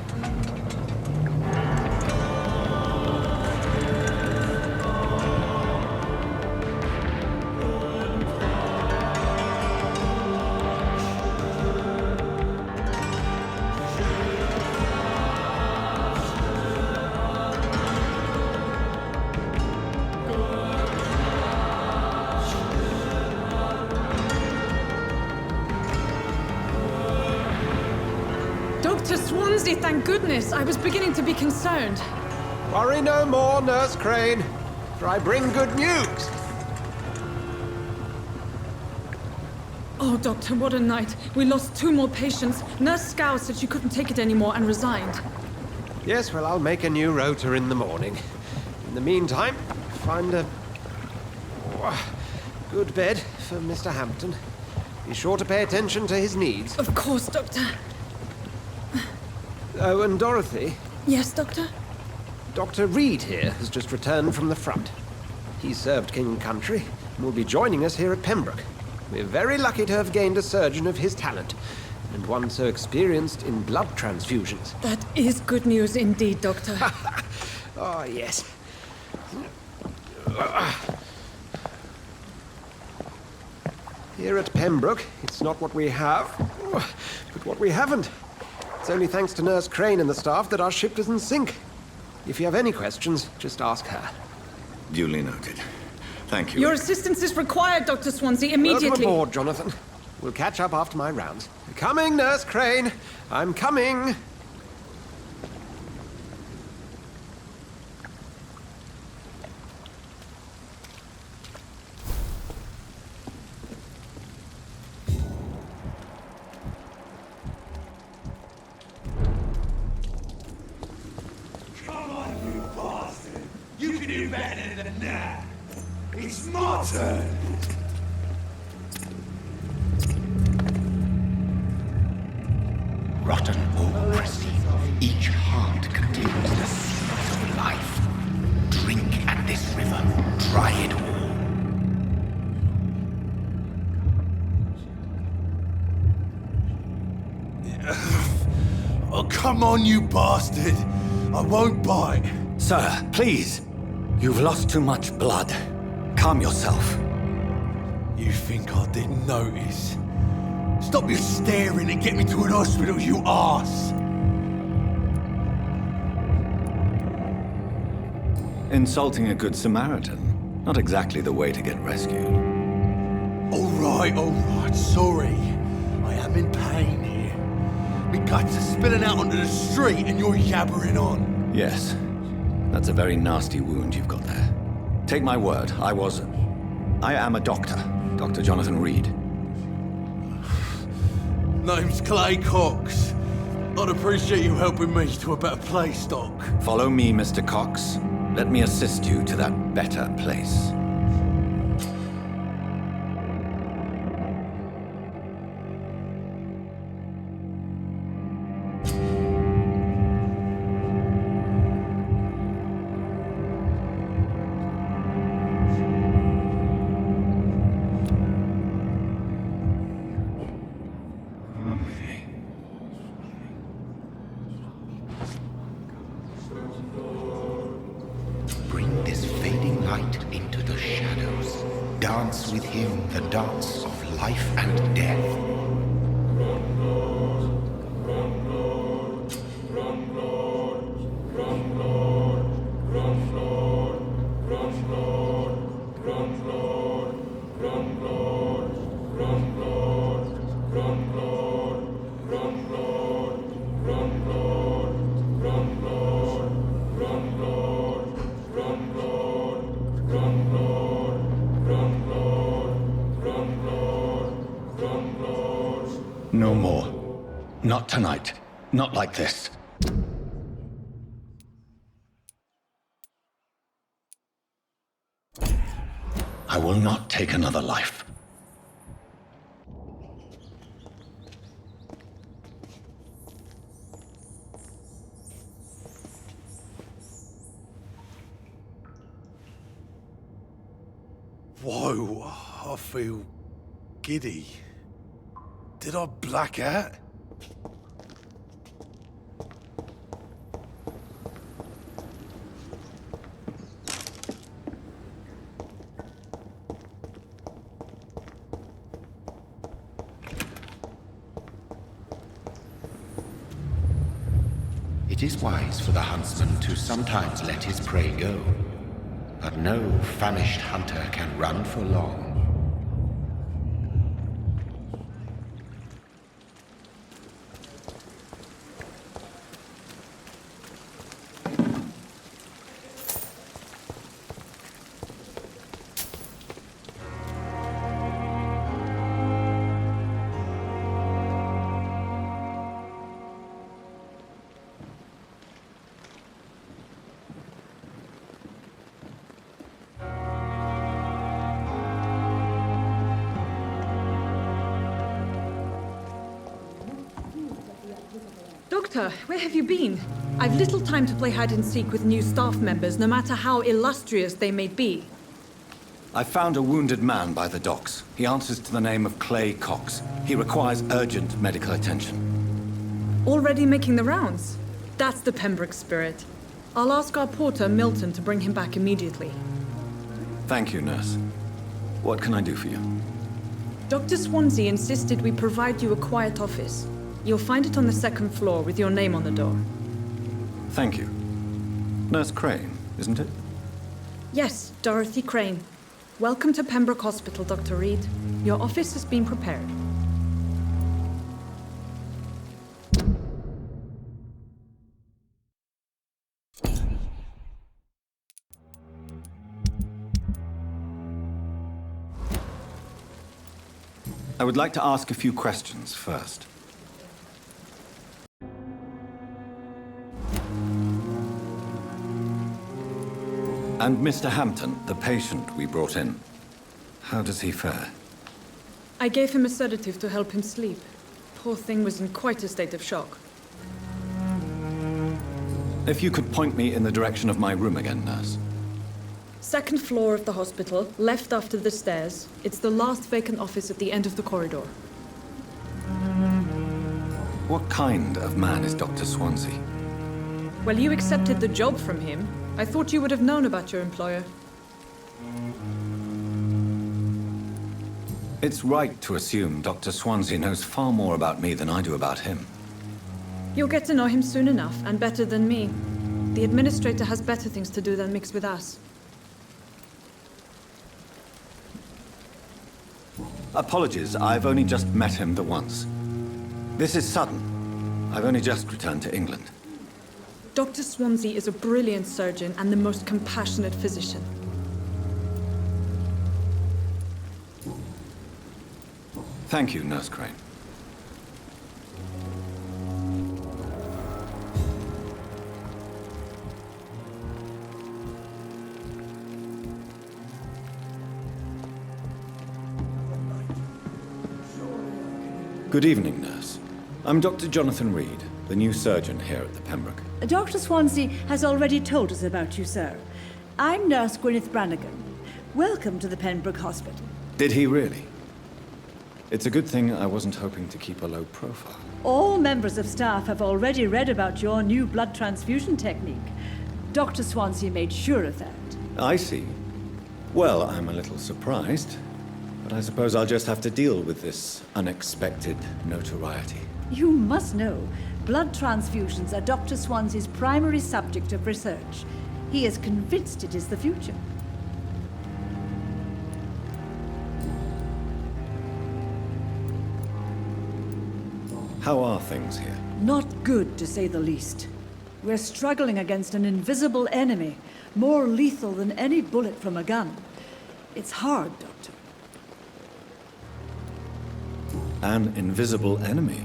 S17: Dr. Swansea, thank goodness. I was beginning to be concerned.
S10: Worry no more, Nurse Crane, for I bring good news.
S17: Oh, Doctor, what a night. We lost 2 more patients. Nurse Scow said she couldn't take it anymore and resigned.
S10: Yes, well, I'll make a new rota in the morning. In the meantime, find a good bed for Mr. Hampton. Be sure to pay attention to his needs.
S17: Of course, Doctor.
S10: Oh, and Dorothy.
S17: Yes, Doctor?
S10: Dr. Reed here has just returned from the front. He served King and Country and will be joining us here at Pembroke. We're very lucky to have gained a surgeon of his talent, and one so experienced in blood transfusions.
S17: That is good news indeed, Doctor.
S10: Oh, yes. Here at Pembroke, it's not what we have, but what we haven't. It's only thanks to Nurse Crane and the staff that our ship doesn't sink. If you have any questions, just ask her.
S16: Duly noted. Thank you.
S17: Your assistance is required, Dr. Swansea, immediately.
S10: Welcome aboard, Jonathan. We'll catch up after my rounds. Coming, Nurse Crane. I'm coming.
S15: Come on, you bastard! You can do better than that! It's my turn!
S2: Rotten or pristine, each heart contains the secret of life. Drink at this river, try it all.
S7: Oh, come on, you bastard! I won't bite.
S16: Sir, please. You've lost too much blood. Calm yourself.
S7: You think I didn't notice? Stop your staring and get me to an hospital, you arse!
S3: Insulting a good Samaritan. Not exactly the way to get rescued.
S7: All right, sorry. I am in pain here. Me guts are spilling out onto the street and you're yabbering on.
S3: Yes. That's a very nasty wound you've got there. Take my word, I am a doctor. Dr. Jonathan Reed.
S7: Name's Clay Cox. I'd appreciate you helping me to a better place, Doc.
S3: Follow me, Mr. Cox. Let me assist you to that better place.
S2: Bring this fading light into the shadows. Dance with him the dance of life and death.
S16: No more. Not tonight. Not like this. I will not take another life.
S7: Whoa, I feel giddy. Did I black out?
S2: It is wise for the huntsman to sometimes let his prey go, but no famished hunter can run for long.
S17: Doctor, where have you been? I've little time to play hide and seek with new staff members, no matter how illustrious they may be.
S3: I found a wounded man by the docks. He answers to the name of Clay Cox. He requires urgent medical attention.
S17: Already making the rounds? That's the Pembroke spirit. I'll ask our porter, Milton, to bring him back immediately.
S3: Thank you, nurse. What can I do for you?
S17: Dr. Swansea insisted we provide you a quiet office. You'll find it on the second floor with your name on the door.
S3: Thank you. Nurse Crane, isn't it?
S17: Yes, Dorothy Crane. Welcome to Pembroke Hospital, Dr. Reed. Your office has been prepared.
S3: I would like to ask a few questions first. And Mr. Hampton, the patient we brought in, how does he fare?
S17: I gave him a sedative to help him sleep. Poor thing was in quite a state of shock.
S3: If you could point me in the direction of my room again, nurse.
S17: Second floor of the hospital, left after the stairs. It's the last vacant office at the end of the corridor.
S3: What kind of man is Dr. Swansea?
S17: Well, you accepted the job from him. I thought you would have known about your employer.
S3: It's right to assume Dr. Swansea knows far more about me than I do about him.
S17: You'll get to know him soon enough, and better than me. The administrator has better things to do than mix with us.
S3: Apologies, I've only just met him the once. This is sudden. I've only just returned to England.
S17: Dr. Swansea is a brilliant surgeon and the most compassionate physician.
S3: Thank you, Nurse Crane. Good evening, nurse. I'm Dr. Jonathan Reed, the new surgeon here at the Pembroke.
S18: Dr. Swansea has already told us about you, sir. I'm Nurse Gwyneth Brannigan. Welcome to the Pembroke Hospital.
S3: Did he really? It's a good thing I wasn't hoping to keep a low profile.
S18: All members of staff have already read about your new blood transfusion technique. Dr. Swansea made sure of that.
S3: I see. Well, I'm a little surprised, but I suppose I'll just have to deal with this unexpected notoriety.
S18: You must know, blood transfusions are Dr. Swansea's primary subject of research. He is convinced it is the future.
S3: How are things here?
S18: Not good, to say the least. We're struggling against an invisible enemy, more lethal than any bullet from a gun. It's hard, Doctor.
S3: An invisible enemy?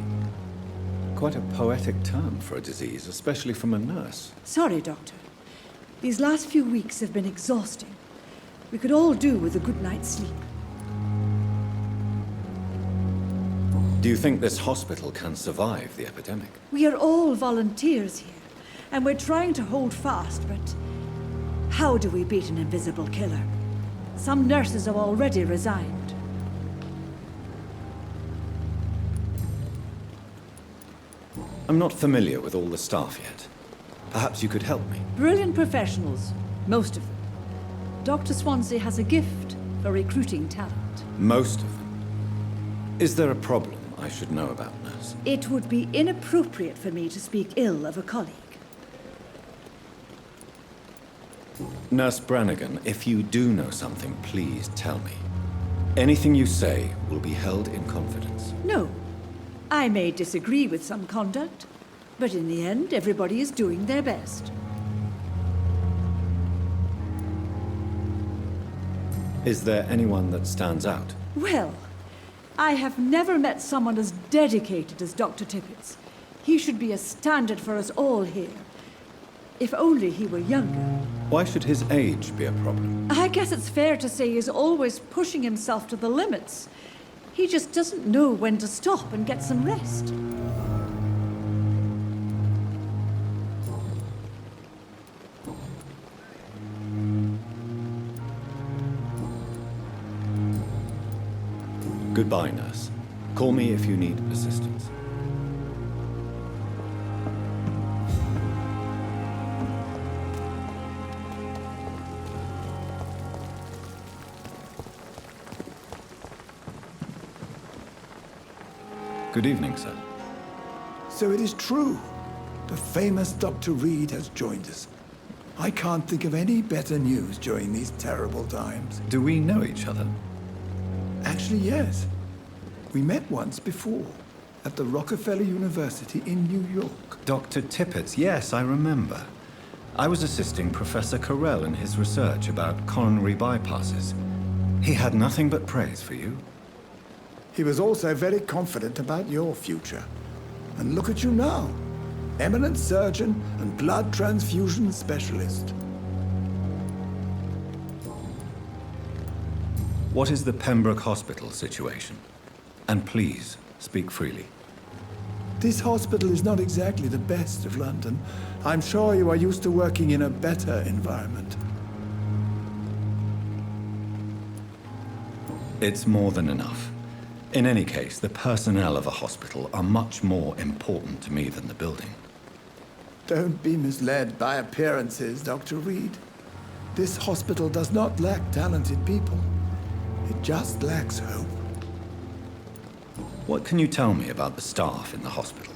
S3: Quite a poetic term for a disease, especially from a nurse.
S18: Sorry, Doctor. These last few weeks have been exhausting. We could all do with a good night's sleep.
S3: Do you think this hospital can survive the epidemic?
S18: We are all volunteers here, and we're trying to hold fast, but how do we beat an invisible killer? Some nurses have already resigned.
S3: I'm not familiar with all the staff yet. Perhaps you could help me.
S18: Brilliant professionals, most of them. Dr. Swansea has a gift for recruiting talent.
S3: Most of them. Is there a problem I should know about, nurse?
S18: It would be inappropriate for me to speak ill of a colleague.
S3: Nurse Brannigan, if you do know something, please tell me. Anything you say will be held in confidence.
S18: No. I may disagree with some conduct, but in the end, everybody is doing their best.
S3: Is there anyone that stands out?
S18: Well, I have never met someone as dedicated as Dr. Tippett's. He should be a standard for us all here. If only he were younger.
S3: Why should his age be a problem?
S18: I guess it's fair to say he's always pushing himself to the limits. He just doesn't know when to stop and get some rest.
S3: Goodbye, nurse. Call me if you need assistance. Good evening, sir.
S15: So it is true. The famous Dr. Reed has joined us. I can't think of any better news during these terrible times.
S3: Do we know each other?
S15: Actually, yes. We met once before, at the Rockefeller University in New York.
S3: Dr. Tippett, yes, I remember. I was assisting Professor Carell in his research about coronary bypasses. He had nothing but praise for you.
S15: He was also very confident about your future. And look at you now. Eminent surgeon and blood transfusion specialist.
S3: What is the Pembroke Hospital situation? And please, speak freely.
S15: This hospital is not exactly the best of London. I'm sure you are used to working in a better environment.
S3: It's more than enough. In any case, the personnel of a hospital are much more important to me than the building.
S15: Don't be misled by appearances, Dr. Reed. This hospital does not lack talented people. It just lacks hope.
S3: What can you tell me about the staff in the hospital?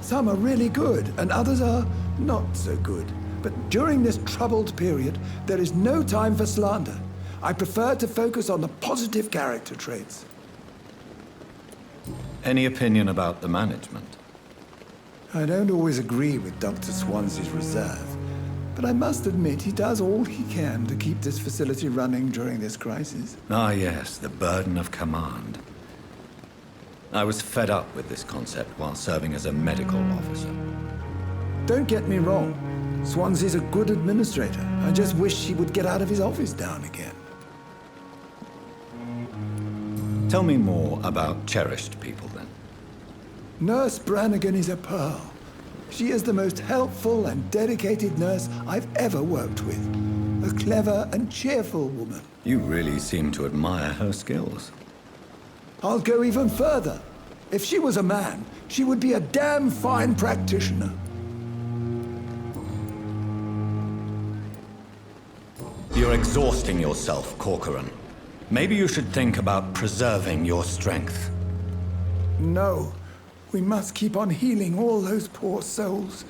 S15: Some are really good, and others are not so good. But during this troubled period, there is no time for slander. I prefer to focus on the positive character traits.
S3: Any opinion about the management?
S15: I don't always agree with Dr. Swansea's reserve, but I must admit he does all he can to keep this facility running during this crisis.
S3: Ah, yes, the burden of command. I was fed up with this concept while serving as a medical officer.
S15: Don't get me wrong. Swansea's a good administrator. I just wish he would get out of his office now and again.
S3: Tell me more about cherished people, then.
S15: Nurse Brannigan is a pearl. She is the most helpful and dedicated nurse I've ever worked with. A clever and cheerful woman.
S3: You really seem to admire her skills.
S15: I'll go even further. If she was a man, she would be a damn fine practitioner.
S3: You're exhausting yourself, Corcoran. Maybe you should think about preserving your strength.
S15: No. We must keep on healing all those poor souls.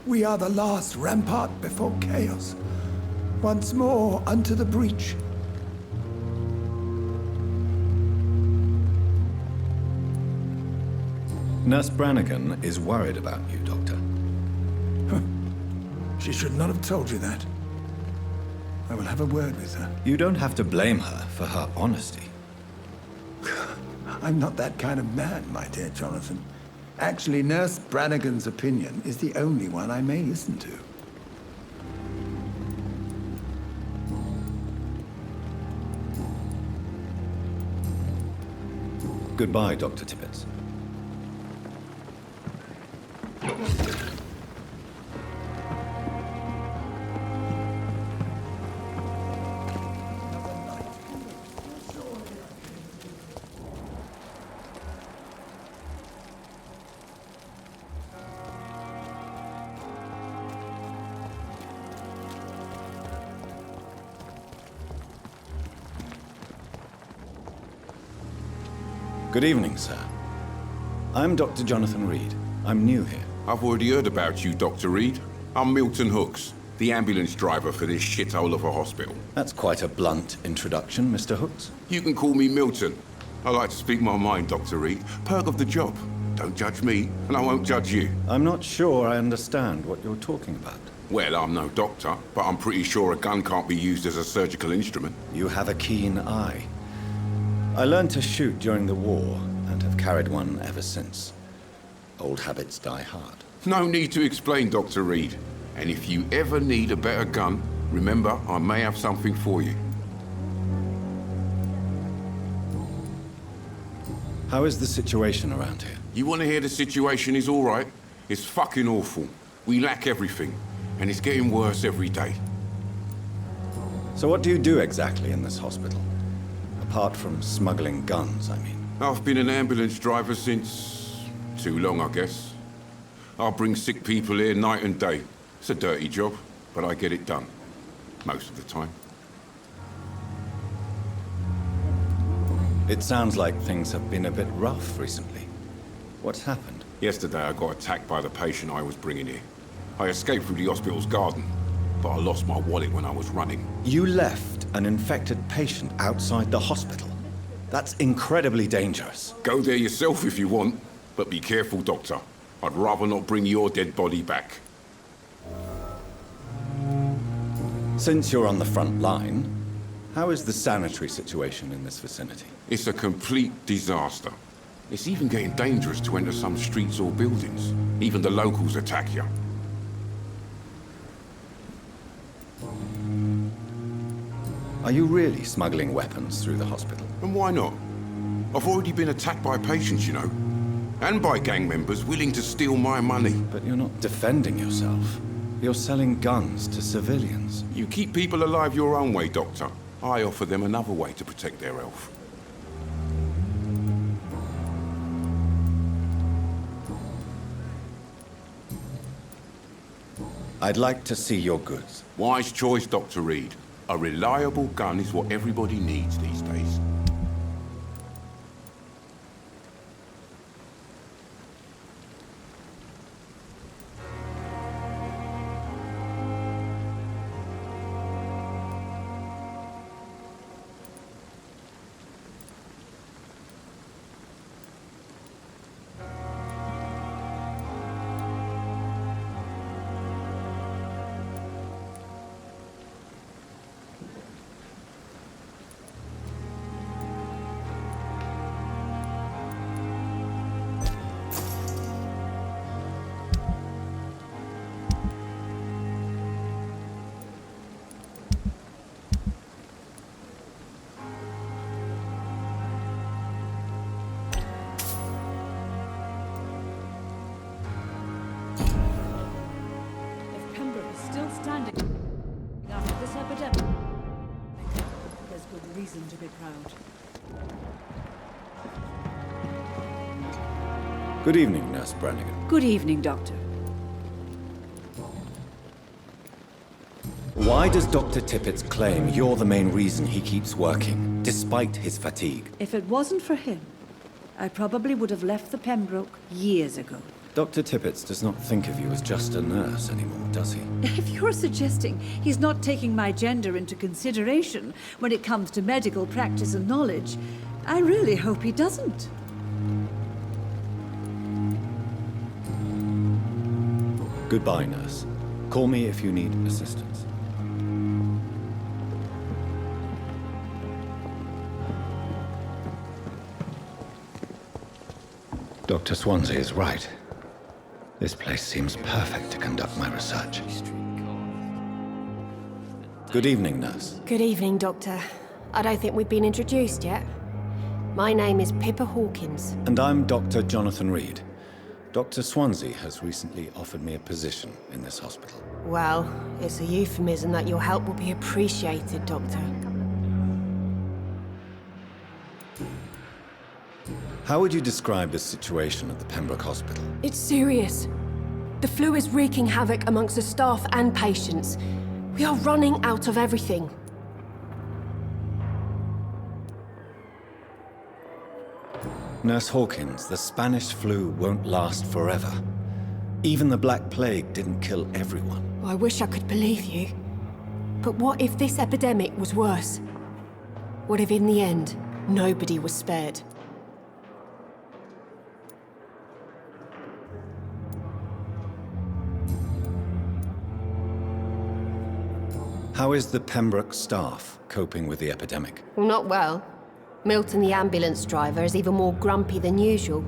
S15: We are the last rampart before chaos. Once more unto the breach.
S3: Nurse Brannigan is worried about you, Doctor.
S15: She should not have told you that. I will have a word with her.
S3: You don't have to blame her for her honesty.
S15: I'm not that kind of man, my dear Jonathan. Actually, Nurse Brannigan's opinion is the only one I may listen to.
S3: Goodbye, Dr. Tippett. Good evening, sir. I'm Dr. Jonathan Reed. I'm new here.
S19: I've already heard about you, Dr. Reed. I'm Milton Hooks, the ambulance driver for this shithole of a hospital.
S3: That's quite a blunt introduction, Mr. Hooks.
S19: You can call me Milton. I like to speak my mind, Dr. Reed. Perk of the job. Don't judge me, and I won't judge you.
S3: I'm not sure I understand what you're talking about.
S19: Well, I'm no doctor, but I'm pretty sure a gun can't be used as a surgical instrument.
S3: You have a keen eye. I learned to shoot during the war, and have carried one ever since. Old habits die hard.
S19: No need to explain, Dr. Reed. And if you ever need a better gun, remember, I may have something for you.
S3: How is the situation around here?
S19: You want to hear the situation is all right? It's fucking awful. We lack everything, and it's getting worse every day.
S3: So what do you do exactly in this hospital? A
S16: Apart from smuggling guns, I mean.
S19: I've been an ambulance driver since... too long, I guess. I bring sick people here night and day. It's a dirty job, but I get it done. Most of the time.
S16: It sounds like things have been a bit rough recently. What's happened?
S19: Yesterday I got attacked by the patient I was bringing here. I escaped through the hospital's garden, but I lost my wallet when I was running.
S16: You left an infected patient outside the hospital? That's incredibly dangerous.
S19: Go there yourself if you want, but be careful, Doctor. I'd rather not bring your dead body back.
S16: Since you're on the front line, how is the sanitary situation in this vicinity?
S19: It's a complete disaster. It's even getting dangerous to enter some streets or buildings. Even the locals attack you.
S16: Are you really smuggling weapons through the hospital?
S19: And why not? I've already been attacked by patients, you know. And by gang members willing to steal my money.
S16: But you're not defending yourself. You're selling guns to civilians.
S19: You keep people alive your own way, Doctor. I offer them another way to protect their health.
S16: I'd like to see your goods.
S19: Wise choice, Dr. Reed. A reliable gun is what everybody needs these days.
S18: Standing after this epidemic, there's good reason to be proud.
S16: Good evening, Nurse Brannigan.
S18: Good evening, Doctor.
S16: Why does Dr. Tippett's claim you're the main reason he keeps working, despite his fatigue?
S18: If it wasn't for him, I probably would have left the Pembroke years ago.
S16: Dr. Tippett does not think of you as just a nurse anymore, does he?
S18: If you're suggesting he's not taking my gender into consideration when it comes to medical practice and knowledge, I really hope he doesn't.
S16: Goodbye, nurse. Call me if you need assistance. Dr. Swansea is right. This place seems perfect to conduct my research. Good evening, nurse.
S20: Good evening, Doctor. I don't think we've been introduced yet. My name is Pippa Hawkins.
S16: And I'm Dr. Jonathan Reed. Dr. Swansea has recently offered me a position in this hospital.
S20: Well, it's a euphemism that your help will be appreciated, Doctor.
S16: How would you describe the situation at the Pembroke Hospital?
S20: It's serious. The flu is wreaking havoc amongst the staff and patients. We are running out of everything.
S16: Nurse Hawkins, the Spanish flu won't last forever. Even the Black Plague didn't kill everyone.
S20: I wish I could believe you. But what if this epidemic was worse? What if in the end, nobody was spared?
S16: How is the Pembroke staff coping with the epidemic?
S20: Well, not well. Milton, the ambulance driver, is even more grumpy than usual,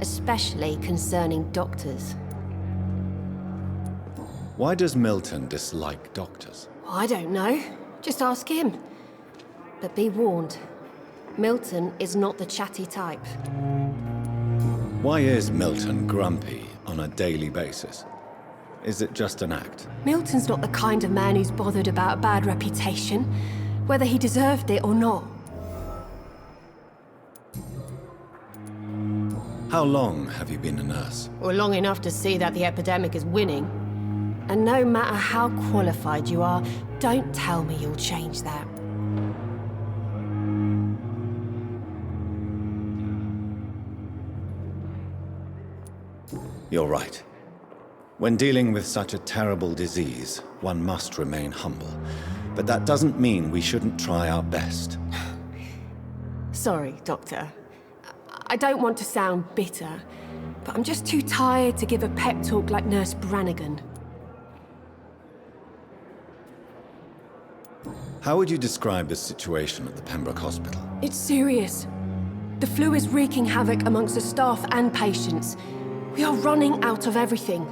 S20: especially concerning doctors.
S16: Why does Milton dislike doctors?
S20: I don't know. Just ask him. But be warned, Milton is not the chatty type.
S16: Why is Milton grumpy on a daily basis? Is it just an act?
S20: Milton's not the kind of man who's bothered about a bad reputation, whether he deserved it or not.
S3: How long have you been a nurse?
S20: Well, long enough to see that the epidemic is winning. And no matter how qualified you are, don't tell me you'll change that.
S3: You're right. When dealing with such a terrible disease, one must remain humble. But that doesn't mean we shouldn't try our best.
S20: Sorry, Doctor. I don't want to sound bitter, but I'm just too tired to give a pep talk like Nurse Brannigan.
S3: How would you describe the situation at the Pembroke Hospital?
S20: It's serious. The flu is wreaking havoc amongst the staff and patients. We are running out of everything.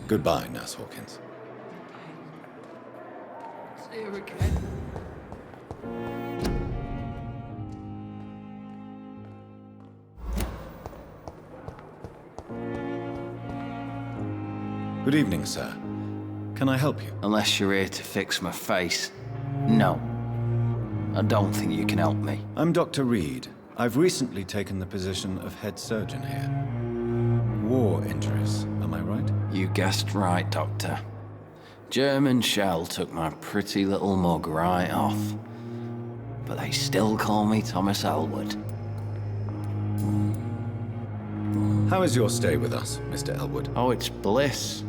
S3: Goodbye, Nurse Hawkins.
S21: See you again.
S3: Good evening, sir. Can I help you?
S12: Unless you're here to fix my face. No. I don't think you can help me.
S3: I'm Dr. Reed. I've recently taken the position of head surgeon here. War injuries, am I right?
S12: You guessed right, Doctor. German shell took my pretty little mug right off. But they still call me Thomas Elwood.
S3: How is your stay with us, Mr. Elwood?
S12: Oh, it's bliss.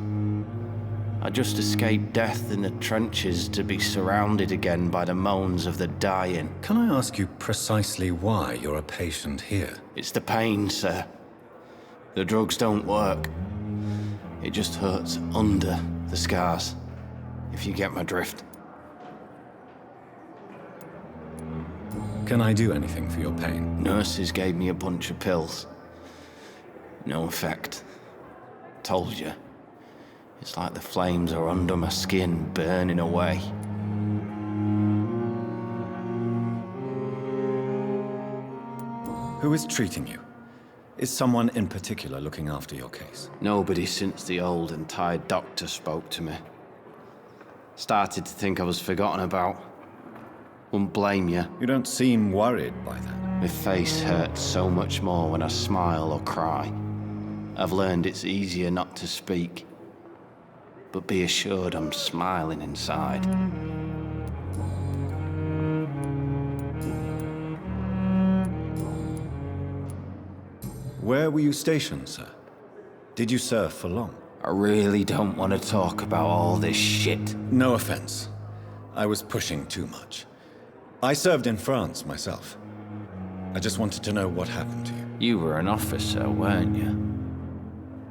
S12: I just escaped death in the trenches to be surrounded again by the moans of the dying.
S3: Can I ask you precisely why you're a patient here?
S12: It's the pain, sir. The drugs don't work. It just hurts under the scars, if you get my drift.
S3: Can I do anything for your pain?
S12: Nurses gave me a bunch of pills. No effect. Told you. It's like the flames are under my skin, burning away.
S3: Who is treating you? Is someone in particular looking after your case?
S12: Nobody since the old and tired doctor spoke to me. Started to think I was forgotten about. Wouldn't blame you.
S3: You don't seem worried by that.
S12: My face hurts so much more when I smile or cry. I've learned it's easier not to speak. But be assured I'm smiling inside.
S3: Where were you stationed, sir? Did you serve for long?
S12: I really don't want to talk about all this shit.
S3: No offense. I was pushing too much. I served in France myself. I just wanted to know what happened to you.
S12: You were an officer, weren't you?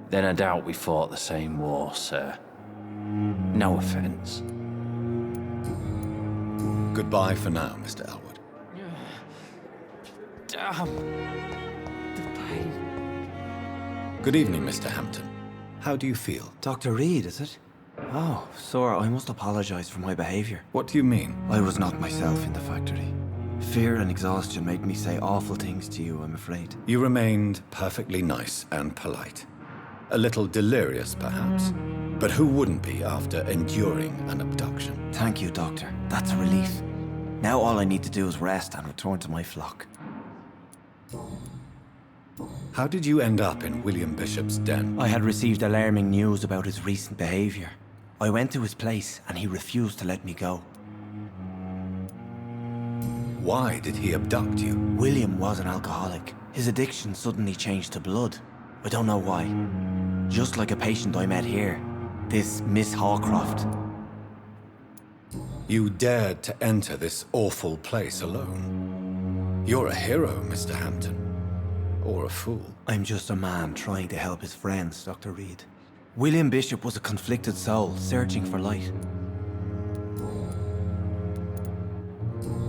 S12: Then I doubt we fought the same war, sir. No offense.
S3: Goodbye for now, Mr. Elwood.
S12: Damn. The pain.
S3: Good evening, Mr. Hampton. How do you feel?
S22: Dr. Reed, is it? Oh, sir, I must apologize for my behavior.
S3: What do you mean?
S22: I was not myself in the factory. Fear and exhaustion made me say awful things to you, I'm afraid.
S3: You remained perfectly nice and polite. A little delirious, perhaps. But who wouldn't be after enduring an abduction?
S22: Thank you, Doctor. That's a relief. Now all I need to do is rest and return to my flock.
S3: How did you end up in William Bishop's den?
S22: I had received alarming news about his recent behavior. I went to his place and he refused to let me go.
S3: Why did he abduct you?
S22: William was an alcoholic. His addiction suddenly changed to blood. I don't know why. Just like a patient I met here. This Miss Hawcroft.
S3: You dared to enter this awful place alone. You're a hero, Mr. Hampton. Or a fool.
S22: I'm just a man trying to help his friends, Dr. Reed. William Bishop was a conflicted soul, searching for light.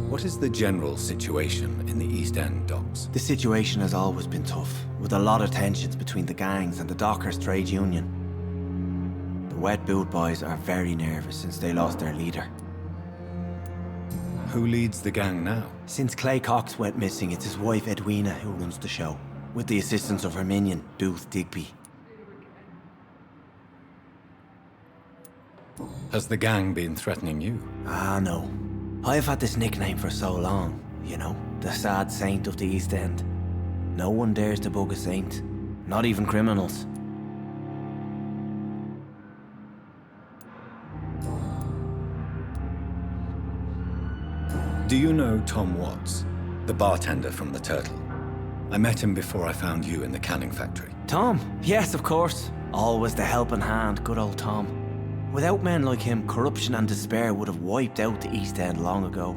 S3: What is the general situation in the East End docks?
S22: The situation has always been tough, with a lot of tensions between the gangs and the Dockers Trade Union. The Wet Boot Boys are very nervous since they lost their leader.
S3: Who leads the gang now?
S22: Since Clay Cox went missing, it's his wife Edwina who runs the show, with the assistance of her minion, Booth Digby.
S3: Has the gang been threatening you?
S22: Ah, no. I've had this nickname for so long, you know, the sad saint of the East End. No one dares to bug a saint, not even criminals.
S3: Do you know Tom Watts, the bartender from the Turtle? I met him before I found you in the canning factory.
S22: Tom? Yes, of course. Always the helping hand, good old Tom. Without men like him, corruption and despair would have wiped out the East End long ago.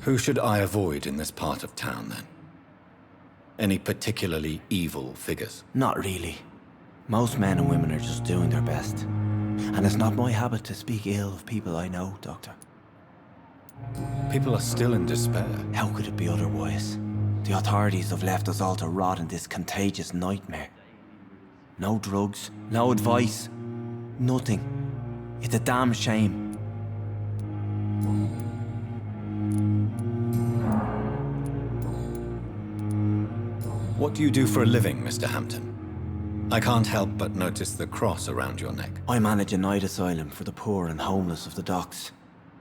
S3: Who should I avoid in this part of town, then? Any particularly evil figures?
S22: Not really. Most men and women are just doing their best. And it's not my habit to speak ill of people I know, Doctor.
S3: People are still in despair.
S22: How could it be otherwise? The authorities have left us all to rot in this contagious nightmare. No drugs, no advice, nothing. It's a damn shame.
S3: What do you do for a living, Mr. Hampton? I can't help but notice the cross around your neck.
S22: I manage a night asylum for the poor and homeless of the docks.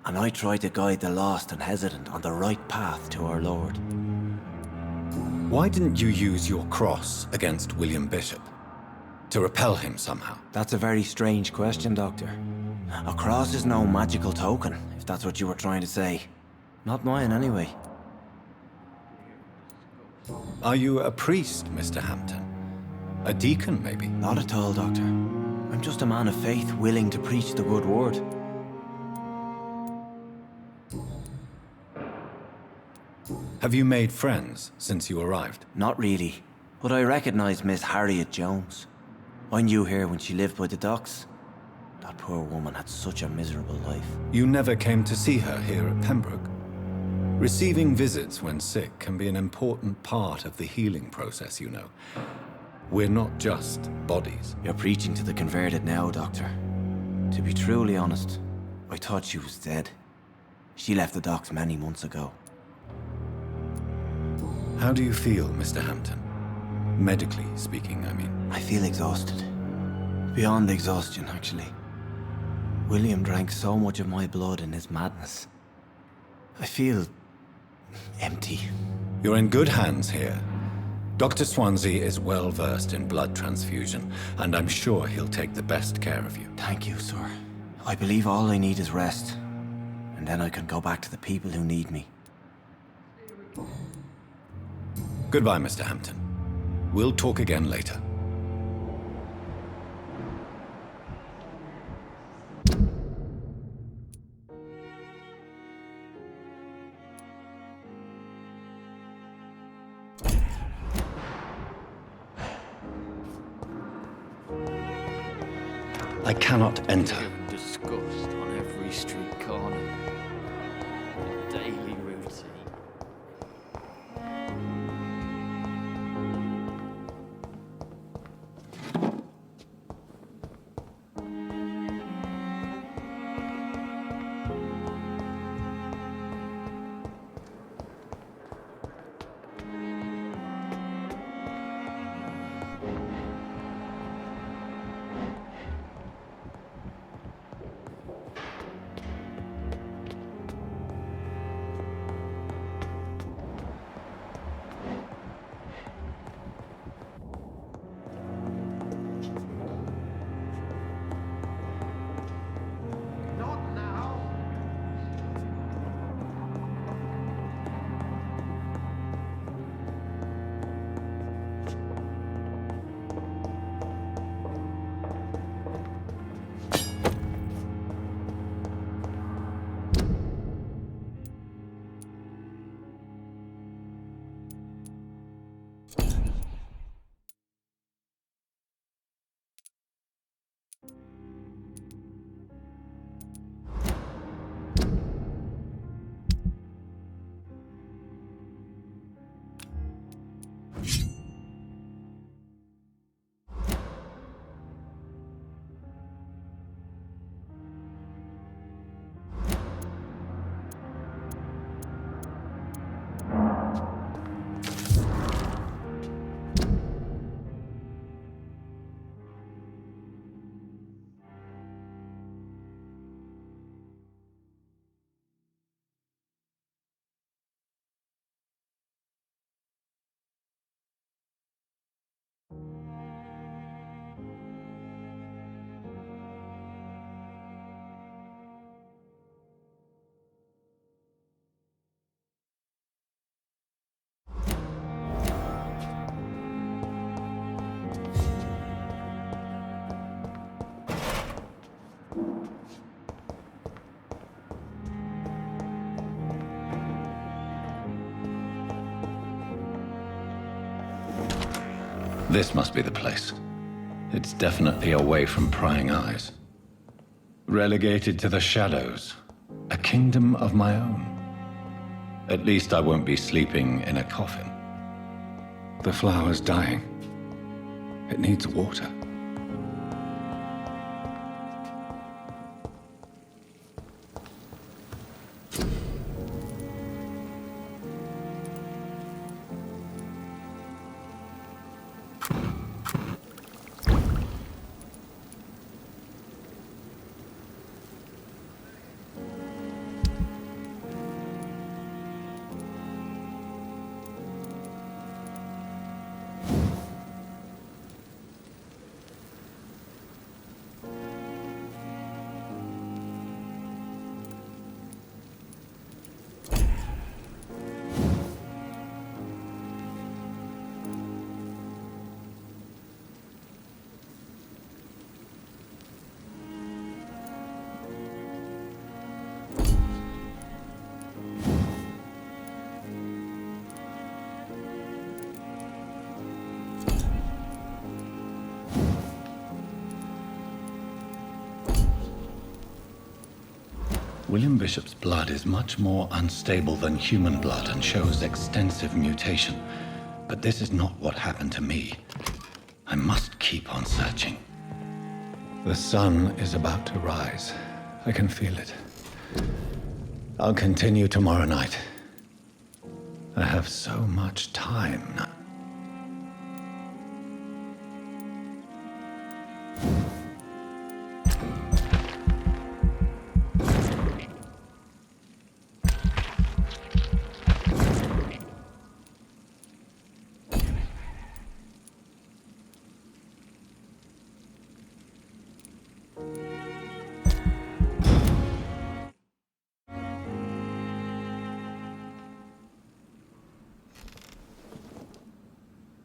S22: And I try to guide the lost and hesitant on the right path to our Lord.
S3: Why didn't you use your cross against William Bishop? To repel him somehow?
S22: That's a very strange question, Doctor. A cross is no magical token, if that's what you were trying to say. Not mine, anyway.
S3: Are you a priest, Mr. Hampton? A deacon, maybe?
S22: Not at all, Doctor. I'm just a man of faith, willing to preach the good word.
S3: Have you made friends since you arrived?
S22: Not really, but I recognize Miss Harriet Jones. I knew her when she lived by the docks. That poor woman had such a miserable life.
S3: You never came to see her here at Pembroke? Receiving visits when sick can be an important part of the healing process, you know. We're not just bodies.
S22: You're preaching to the converted now, Doctor. To be truly honest, I thought she was dead. She left the docks many months ago.
S3: How do you feel, Mr. Hampton? Medically speaking, I mean.
S22: I feel exhausted. Beyond exhaustion, actually. William drank so much of my blood in his madness. I feel empty.
S3: You're in good hands here. Dr. Swansea is well versed in blood transfusion, and I'm sure he'll take the best care of you.
S22: Thank you, sir. I believe all I need is rest. And then I can go back to the people who need me.
S3: Goodbye, Mr. Hampton. We'll talk again later. I cannot enter.
S12: Disgust on every street corner. A daily routine.
S3: This must be the place. It's definitely away from prying eyes. Relegated to the shadows. A kingdom of my own. At least I won't be sleeping in a coffin. The flower's dying. It needs water. William Bishop's blood is much more unstable than human blood and shows extensive mutation. But this is not what happened to me. I must keep on searching. The sun is about to rise. I can feel it. I'll continue tomorrow night. I have so much time now.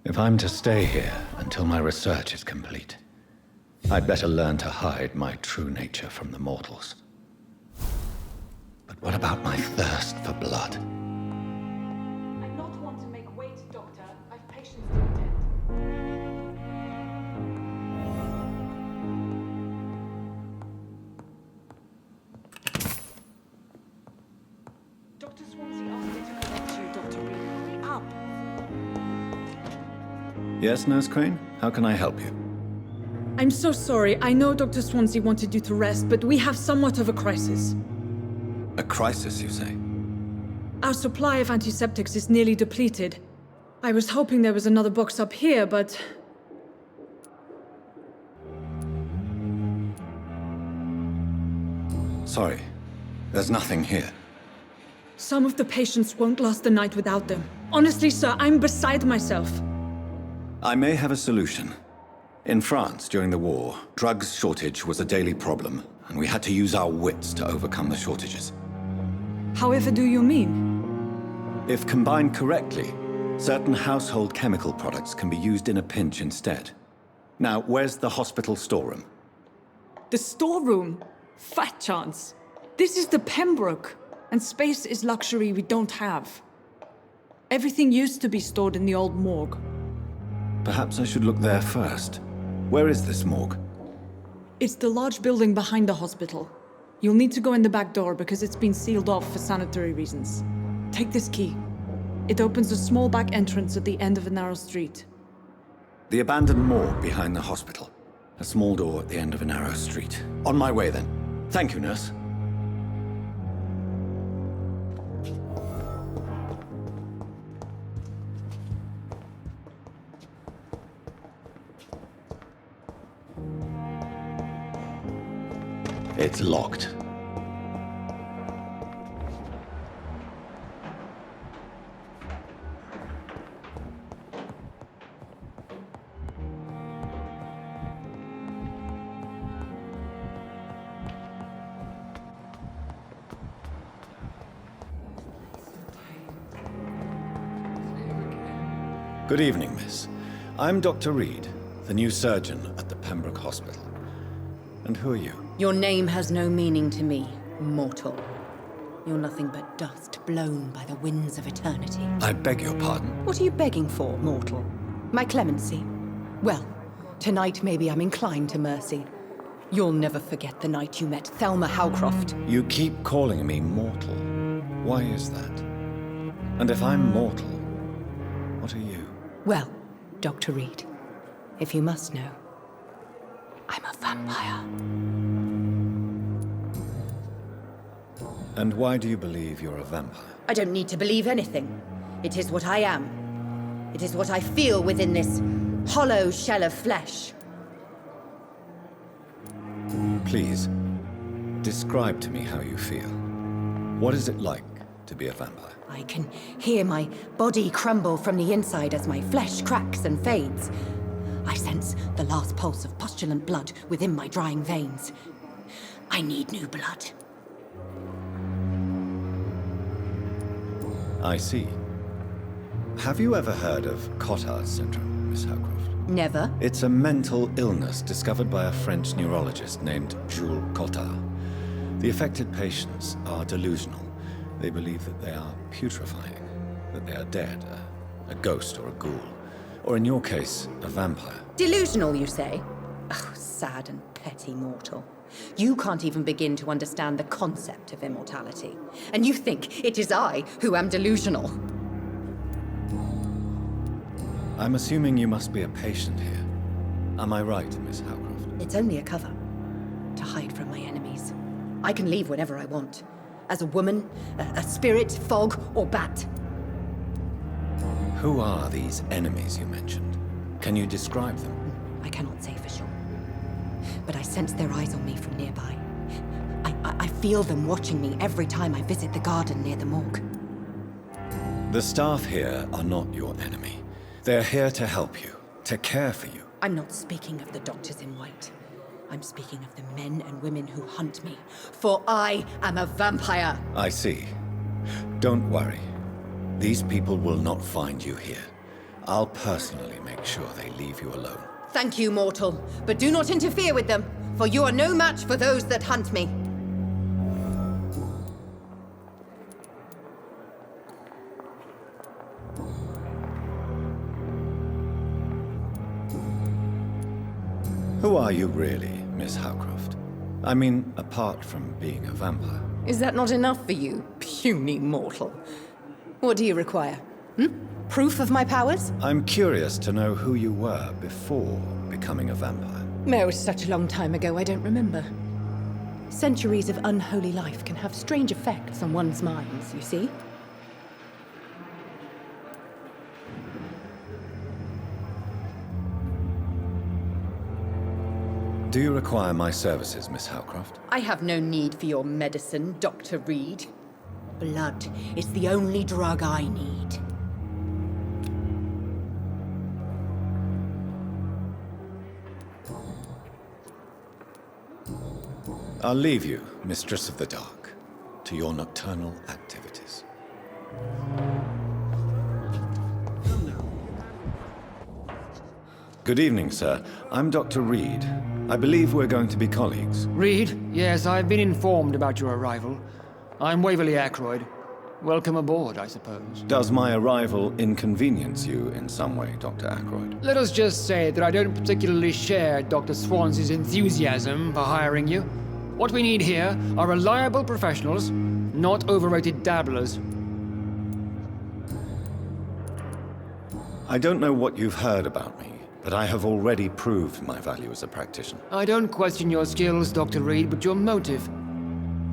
S3: If I'm to stay here until my research is complete, I'd better learn to hide my true nature from the mortals. But what about my thirst for blood?
S18: I not want to make wait, Doctor. I've patients to attend. Dr. Swansea asked me to collect you, Dr. Reed. Hurry up.
S3: Yes, Nurse Crane? How can I help you?
S17: I'm so sorry. I know Dr. Swansea wanted you to rest, but we have somewhat of a crisis.
S3: A crisis, you say?
S17: Our supply of antiseptics is nearly depleted. I was hoping there was another box up here, but...
S3: Sorry. There's nothing here.
S17: Some of the patients won't last the night without them. Honestly, sir, I'm beside myself.
S3: I may have a solution. In France, during the war, drugs shortage was a daily problem, and we had to use our wits to overcome the shortages.
S17: However do you mean?
S3: If combined correctly, certain household chemical products can be used in a pinch instead. Now, where's the hospital storeroom?
S17: The storeroom? Fat chance. This is the Pembroke, and space is luxury we don't have. Everything used to be stored in the old morgue.
S3: Perhaps I should look there first. Where is this morgue?
S17: It's the large building behind the hospital. You'll need to go in the back door because it's been sealed off for sanitary reasons. Take this key. It opens a small back entrance at the end of a narrow street.
S3: The abandoned morgue behind the hospital. A small door at the end of a narrow street. On my way then. Thank you, nurse. It's locked. Good evening, miss. I'm Dr. Reed, the new surgeon at the Pembroke Hospital. And who are you?
S1: Your name has no meaning to me, mortal. You're nothing but dust blown by the winds of eternity.
S3: I beg your pardon?
S1: What are you begging for, mortal? My clemency? Well, tonight maybe I'm inclined to mercy. You'll never forget the night you met Thelma Howcroft.
S3: You keep calling me mortal. Why is that? And if I'm mortal, what are you?
S1: Well, Dr. Reed, if you must know, I'm a vampire.
S3: And why do you believe you're a vampire?
S1: I don't need to believe anything. It is what I am. It is what I feel within this hollow shell of flesh.
S3: Please, describe to me how you feel. What is it like to be a vampire?
S1: I can hear my body crumble from the inside as my flesh cracks and fades. I sense the last pulse of postulant blood within my drying veins. I need new blood.
S3: I see. Have you ever heard of Cotard syndrome, Miss Howcroft?
S1: Never.
S3: It's a mental illness discovered by a French neurologist named Jules Cotard. The affected patients are delusional. They believe that they are putrefying, that they are dead, a ghost or a ghoul, or in your case, a vampire.
S1: Delusional, you say? Oh, sad and petty mortal. You can't even begin to understand the concept of immortality. And you think it is I who am delusional.
S3: I'm assuming you must be a patient here. Am I right, Miss Howcroft?
S1: It's only a cover. To hide from my enemies. I can leave whenever I want. As a woman, a spirit, fog, or bat.
S3: Who are these enemies you mentioned? Can you describe them?
S1: I cannot say for sure. But I sense their eyes on me from nearby. I feel them watching me every time I visit the garden near the morgue.
S3: The staff here are not your enemy. They're here to help you, to care for you.
S1: I'm not speaking of the doctors in white. I'm speaking of the men and women who hunt me. For I am a vampire!
S3: I see. Don't worry. These people will not find you here. I'll personally make sure they leave you alone.
S1: Thank you, mortal. But do not interfere with them, for you are no match for those that hunt me.
S3: Who are you really, Miss Howcroft? I mean, apart from being a vampire.
S1: Is that not enough for you, puny mortal? What do you require? Proof of my powers?
S3: I'm curious to know who you were before becoming a vampire.
S1: No, it's such a long time ago, I don't remember. Centuries of unholy life can have strange effects on one's minds, you see?
S3: Do you require my services, Miss Howcroft?
S1: I have no need for your medicine, Dr. Reed. Blood is the only drug I need.
S3: I'll leave you, Mistress of the Dark, to your nocturnal activities. Good evening, sir. I'm Dr. Reed. I believe we're going to be colleagues.
S9: Reed? Yes, I've been informed about your arrival. I'm Waverly Ackroyd. Welcome aboard, I suppose.
S3: Does my arrival inconvenience you in some way, Dr. Ackroyd?
S9: Let us just say that I don't particularly share Dr. Swans's enthusiasm for hiring you. What we need here are reliable professionals, not overrated dabblers.
S3: I don't know what you've heard about me, but I have already proved my value as a practitioner.
S9: I don't question your skills, Dr. Reed, but your motive.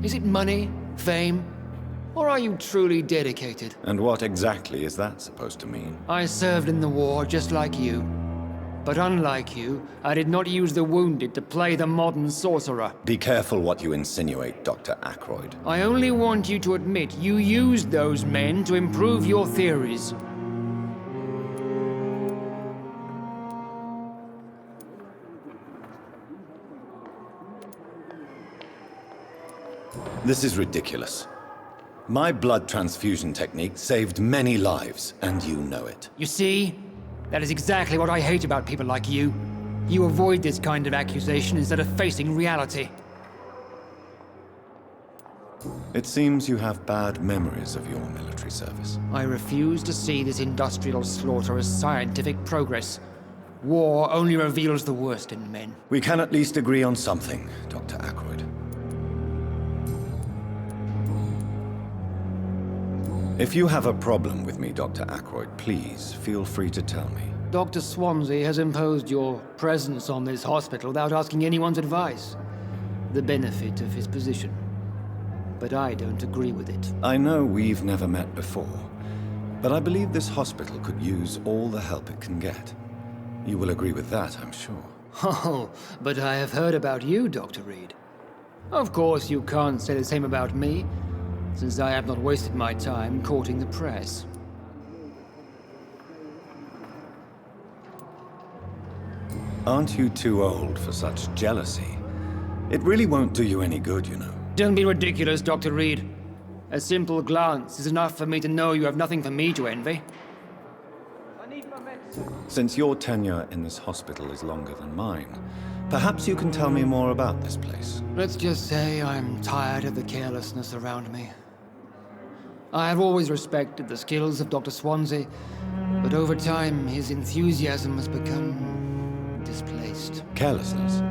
S9: Is it money, fame, or are you truly dedicated?
S3: And what exactly is that supposed to mean?
S9: I served in the war just like you. But unlike you, I did not use the wounded to play the modern sorcerer.
S3: Be careful what you insinuate, Dr. Ackroyd.
S9: I only want you to admit you used those men to improve your theories.
S3: This is ridiculous. My blood transfusion technique saved many lives, and you know it.
S9: You see? That is exactly what I hate about people like you. You avoid this kind of accusation instead of facing reality.
S3: It seems you have bad memories of your military service.
S9: I refuse to see this industrial slaughter as scientific progress. War only reveals the worst in men.
S3: We can at least agree on something, Dr. Ackroyd. If you have a problem with me, Dr. Ackroyd, please feel free to tell me.
S9: Dr. Swansea has imposed your presence on this hospital without asking anyone's advice. The benefit of his position. But I don't agree with it.
S3: I know we've never met before, but I believe this hospital could use all the help it can get. You will agree with that, I'm sure.
S9: Oh, but I have heard about you, Dr. Reed. Of course, you can't say the same about me, since I have not wasted my time courting the press.
S3: Aren't you too old for such jealousy? It really won't do you any good, you know.
S9: Don't be ridiculous, Dr. Reed. A simple glance is enough for me to know you have nothing for me to envy.
S3: Since your tenure in this hospital is longer than mine, perhaps you can tell me more about this place.
S9: Let's just say I'm tired of the carelessness around me. I have always respected the skills of Dr. Swansea, but over time his enthusiasm has become displaced.
S3: Carelessness?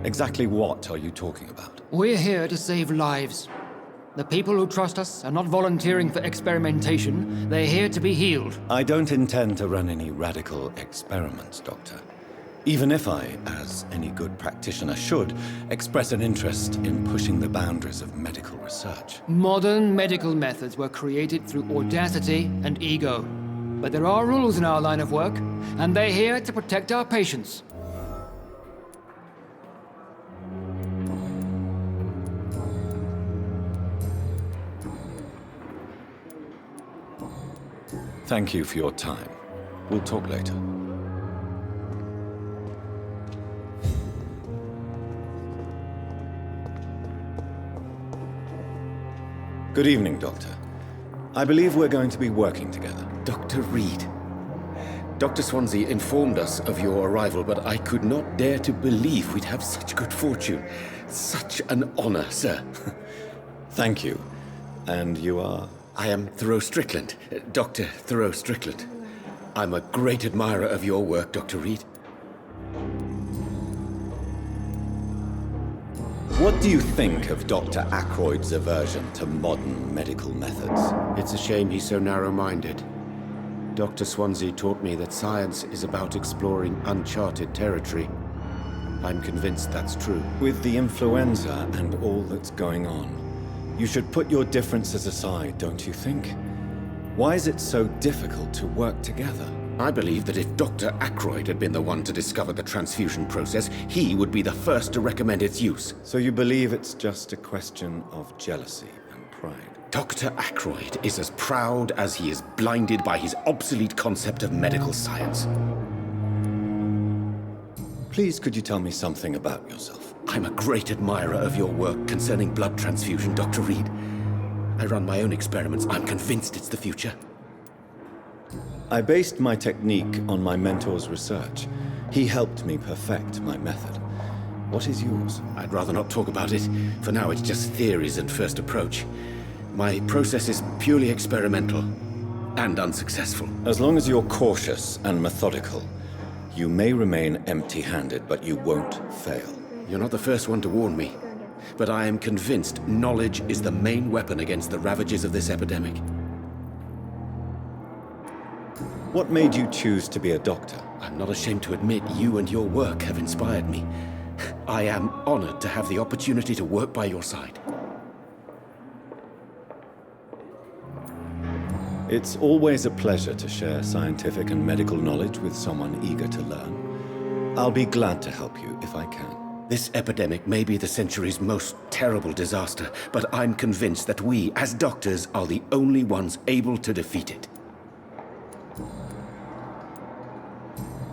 S3: Exactly what are you talking about?
S9: We're here to save lives. The people who trust us are not volunteering for experimentation. They're here to be healed.
S3: I don't intend to run any radical experiments, Doctor. Even if I, as any good practitioner should, express an interest in pushing the boundaries of medical research.
S9: Modern medical methods were created through audacity and ego. But there are rules in our line of work, and they're here to protect our patients.
S3: Thank you for your time. We'll talk later. Good evening, Doctor. I believe we're going to be working together.
S2: Dr. Reed. Dr. Swansea informed us of your arrival, but I could not dare to believe we'd have such good fortune. Such an honor, sir.
S3: Thank you. And you are?
S2: I am Thoreau Strickland, Dr. Thoreau Strickland. I'm a great admirer of your work, Dr. Reed.
S3: What do you think of Dr. Ackroyd's aversion to modern medical methods?
S2: It's a shame he's so narrow-minded. Dr. Swansea taught me that science is about exploring uncharted territory. I'm convinced that's true.
S3: With the influenza and all that's going on, you should put your differences aside, don't you think? Why is it so difficult to work together?
S2: I believe that if Dr. Ackroyd had been the one to discover the transfusion process, he would be the first to recommend its use.
S3: So you believe it's just a question of jealousy and pride?
S2: Dr. Ackroyd is as proud as he is blinded by his obsolete concept of medical science.
S3: Please, could you tell me something about yourself?
S2: I'm a great admirer of your work concerning blood transfusion, Dr. Reed. I run my own experiments. I'm convinced it's the future.
S3: I based my technique on my mentor's research. He helped me perfect my method. What is yours?
S2: I'd rather not talk about it. For now, it's just theories and first approach. My process is purely experimental and unsuccessful.
S3: As long as you're cautious and methodical, you may remain empty-handed, but you won't fail.
S2: You're not the first one to warn me, but I am convinced knowledge is the main weapon against the ravages of this epidemic.
S3: What made you choose to be a doctor?
S2: I'm not ashamed to admit you and your work have inspired me. I am honored to have the opportunity to work by your side.
S3: It's always a pleasure to share scientific and medical knowledge with someone eager to learn. I'll be glad to help you if I can.
S2: This epidemic may be the century's most terrible disaster, but I'm convinced that we, as doctors, are the only ones able to defeat it.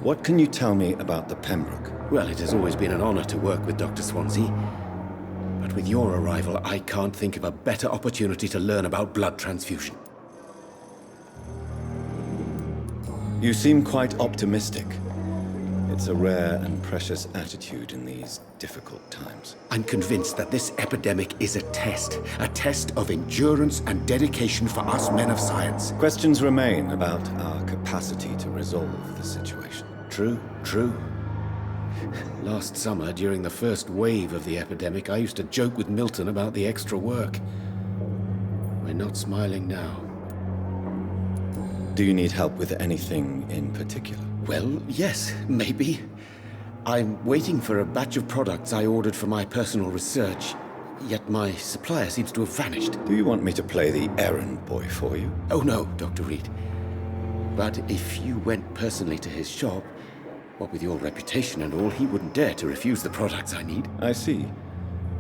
S3: What can you tell me about the Pembroke?
S2: Well, it has always been an honor to work with Dr. Swansea. But with your arrival, I can't think of a better opportunity to learn about blood transfusion.
S3: You seem quite optimistic. It's a rare and precious attitude in these difficult times.
S2: I'm convinced that this epidemic is a test of endurance and dedication for us men of science.
S3: Questions remain about our capacity to resolve the situation.
S2: True. Last summer, during the first wave of the epidemic, I used to joke with Milton about the extra work. We're not smiling now.
S3: Do you need help with anything in particular?
S2: Well, yes, maybe. I'm waiting for a batch of products I ordered for my personal research, yet my supplier seems to have vanished.
S3: Do you want me to play the errand boy for you?
S2: Oh no, Dr. Reed. But if you went personally to his shop, what with your reputation and all, he wouldn't dare to refuse the products I need.
S3: I see.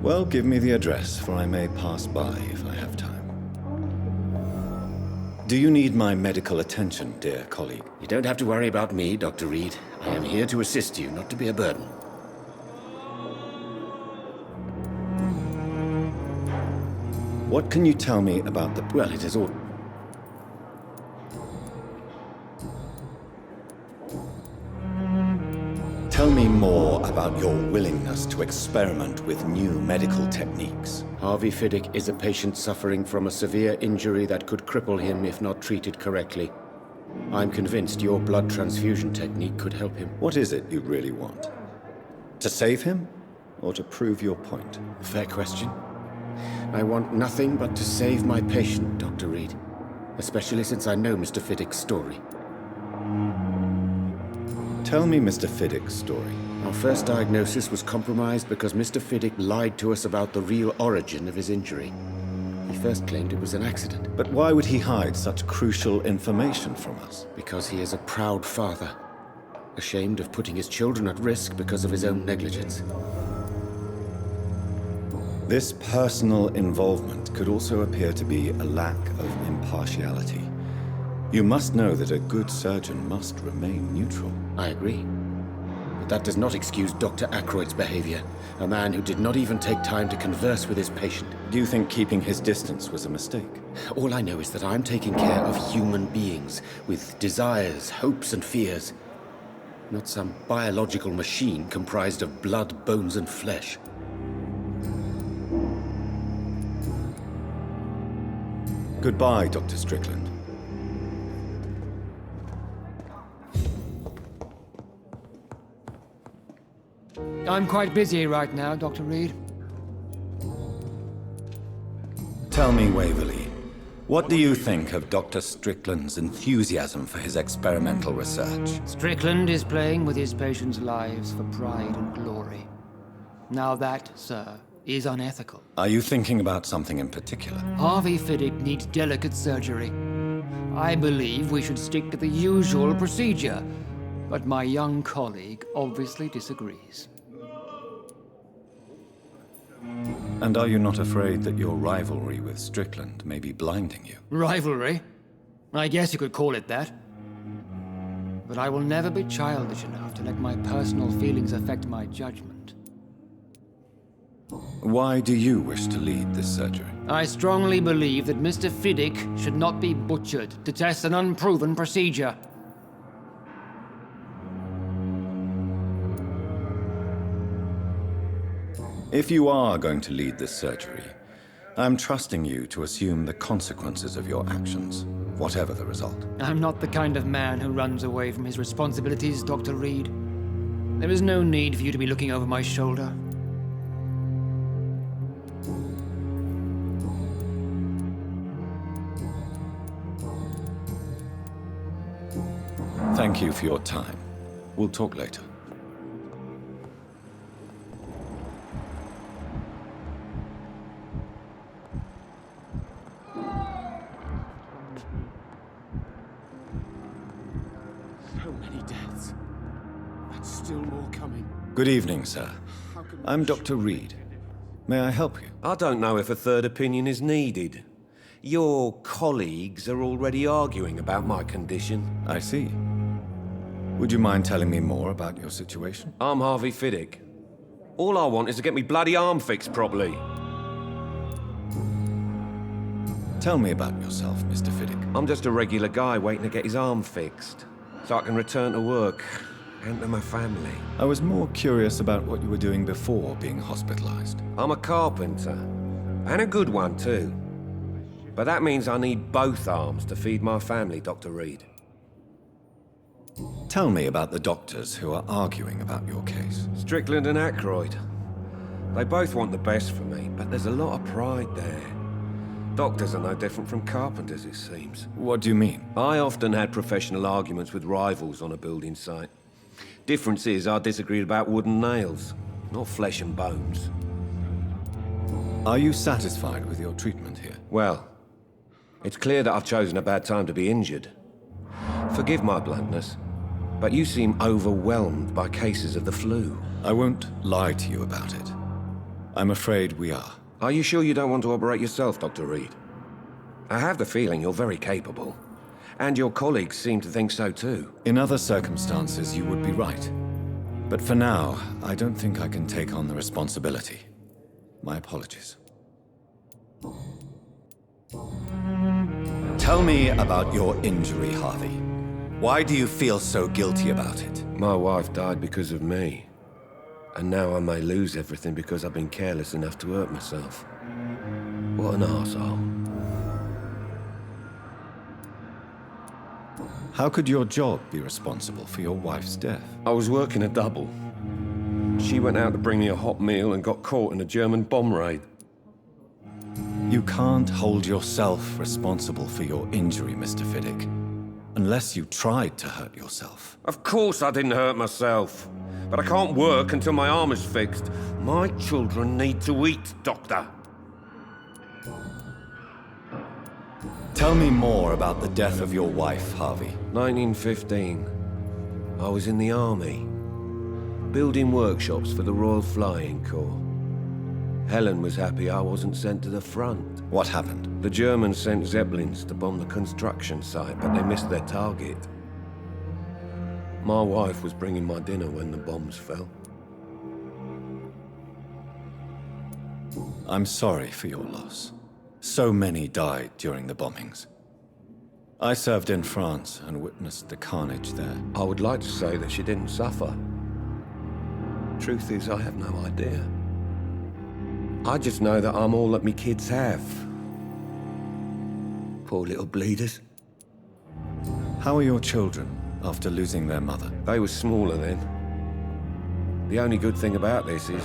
S3: Well, give me the address, for I may pass by if I have time. Do you need my medical attention, dear colleague?
S2: You don't have to worry about me, Dr. Reed. I am here to assist you, not to be a burden.
S3: What can you tell me about the...
S2: Well, it is all...
S3: Tell me more about your willingness to experiment with new medical techniques.
S2: Harvey Fiddick is a patient suffering from a severe injury that could cripple him if not treated correctly. I'm convinced your blood transfusion technique could help him.
S3: What is it you really want? To save him, or to prove your point?
S2: Fair question. I want nothing but to save my patient, Dr. Reed. Especially since I know Mr. Fiddick's story.
S3: Tell me Mr. Fiddick's story.
S2: Our first diagnosis was compromised because Mr. Fiddick lied to us about the real origin of his injury. He first claimed it was an accident.
S3: But why would he hide such crucial information from us?
S2: Because he is a proud father, ashamed of putting his children at risk because of his own negligence.
S3: This personal involvement could also appear to be a lack of impartiality. You must know that a good surgeon must remain neutral.
S2: I agree. But that does not excuse Dr. Ackroyd's behavior, a man who did not even take time to converse with his patient.
S3: Do you think keeping his distance was a mistake?
S2: All I know is that I'm taking care of human beings with desires, hopes, and fears. Not some biological machine comprised of blood, bones, and flesh.
S3: Goodbye, Dr. Strickland.
S9: I'm quite busy right now, Dr. Reed.
S3: Tell me, Waverly, what do you think of Dr. Strickland's enthusiasm for his experimental research?
S9: Strickland is playing with his patients' lives for pride and glory. Now that, sir, is unethical.
S3: Are you thinking about something in particular?
S9: Harvey Fiddick needs delicate surgery. I believe we should stick to the usual procedure, but my young colleague obviously disagrees.
S3: And are you not afraid that your rivalry with Strickland may be blinding you?
S9: Rivalry? I guess you could call it that. But I will never be childish enough to let my personal feelings affect my judgment.
S3: Why do you wish to lead this surgery?
S9: I strongly believe that Mr. Fiddick should not be butchered to test an unproven procedure.
S3: If you are going to lead this surgery, I'm trusting you to assume the consequences of your actions, whatever the result.
S9: I'm not the kind of man who runs away from his responsibilities, Dr. Reed. There is no need for you to be looking over my shoulder.
S3: Thank you for your time. We'll talk later.
S2: So many deaths. And still more coming.
S3: Good evening, sir. I'm Dr. Reed. May I help you?
S8: I don't know if a third opinion is needed. Your colleagues are already arguing about my condition.
S3: I see. Would you mind telling me more about your situation?
S8: I'm Harvey Fiddick. All I want is to get me bloody arm fixed properly.
S3: Tell me about yourself, Mr. Fiddick.
S8: I'm just a regular guy waiting to get his arm fixed, so I can return to work and to my family.
S3: I was more curious about what you were doing before being hospitalized.
S8: I'm a carpenter, and a good one too. But that means I need both arms to feed my family, Dr. Reed.
S3: Tell me about the doctors who are arguing about your case.
S8: Strickland and Aykroyd. They both want the best for me, but there's a lot of pride there. Doctors are no different from carpenters, it seems.
S3: What do you mean?
S8: I often had professional arguments with rivals on a building site. Difference is, I disagreed about wooden nails, not flesh and bones.
S3: Are you satisfied with your treatment here?
S8: Well, it's clear that I've chosen a bad time to be injured. Forgive my bluntness, but you seem overwhelmed by cases of the flu.
S3: I won't lie to you about it. I'm afraid we are.
S8: Are you sure you don't want to operate yourself, Dr. Reed? I have the feeling you're very capable. And your colleagues seem to think so too.
S3: In other circumstances, you would be right. But for now, I don't think I can take on the responsibility. My apologies. Tell me about your injury, Harvey. Why do you feel so guilty about it?
S8: My wife died because of me. And now I may lose everything because I've been careless enough to hurt myself. What an arsehole.
S3: How could your job be responsible for your wife's death?
S8: I was working a double. She went out to bring me a hot meal and got caught in a German bomb raid.
S3: You can't hold yourself responsible for your injury, Mr. Fiddick. Unless you tried to hurt yourself.
S8: Of course I didn't hurt myself. But I can't work until my arm is fixed. My children need to eat, Doctor.
S3: Tell me more about the death of your wife, Harvey.
S8: 1915. I was in the army, building workshops for the Royal Flying Corps. Helen was happy I wasn't sent to the front.
S3: What happened?
S8: The Germans sent Zeppelins to bomb the construction site, but they missed their target. My wife was bringing my dinner when the bombs fell.
S3: I'm sorry for your loss. So many died during the bombings. I served in France and witnessed the carnage there.
S8: I would like to say that she didn't suffer. Truth is, I have no idea. I just know that I'm all that me kids have. Poor little bleeders.
S3: How are your children after losing their mother?
S8: They were smaller then. The only good thing about this is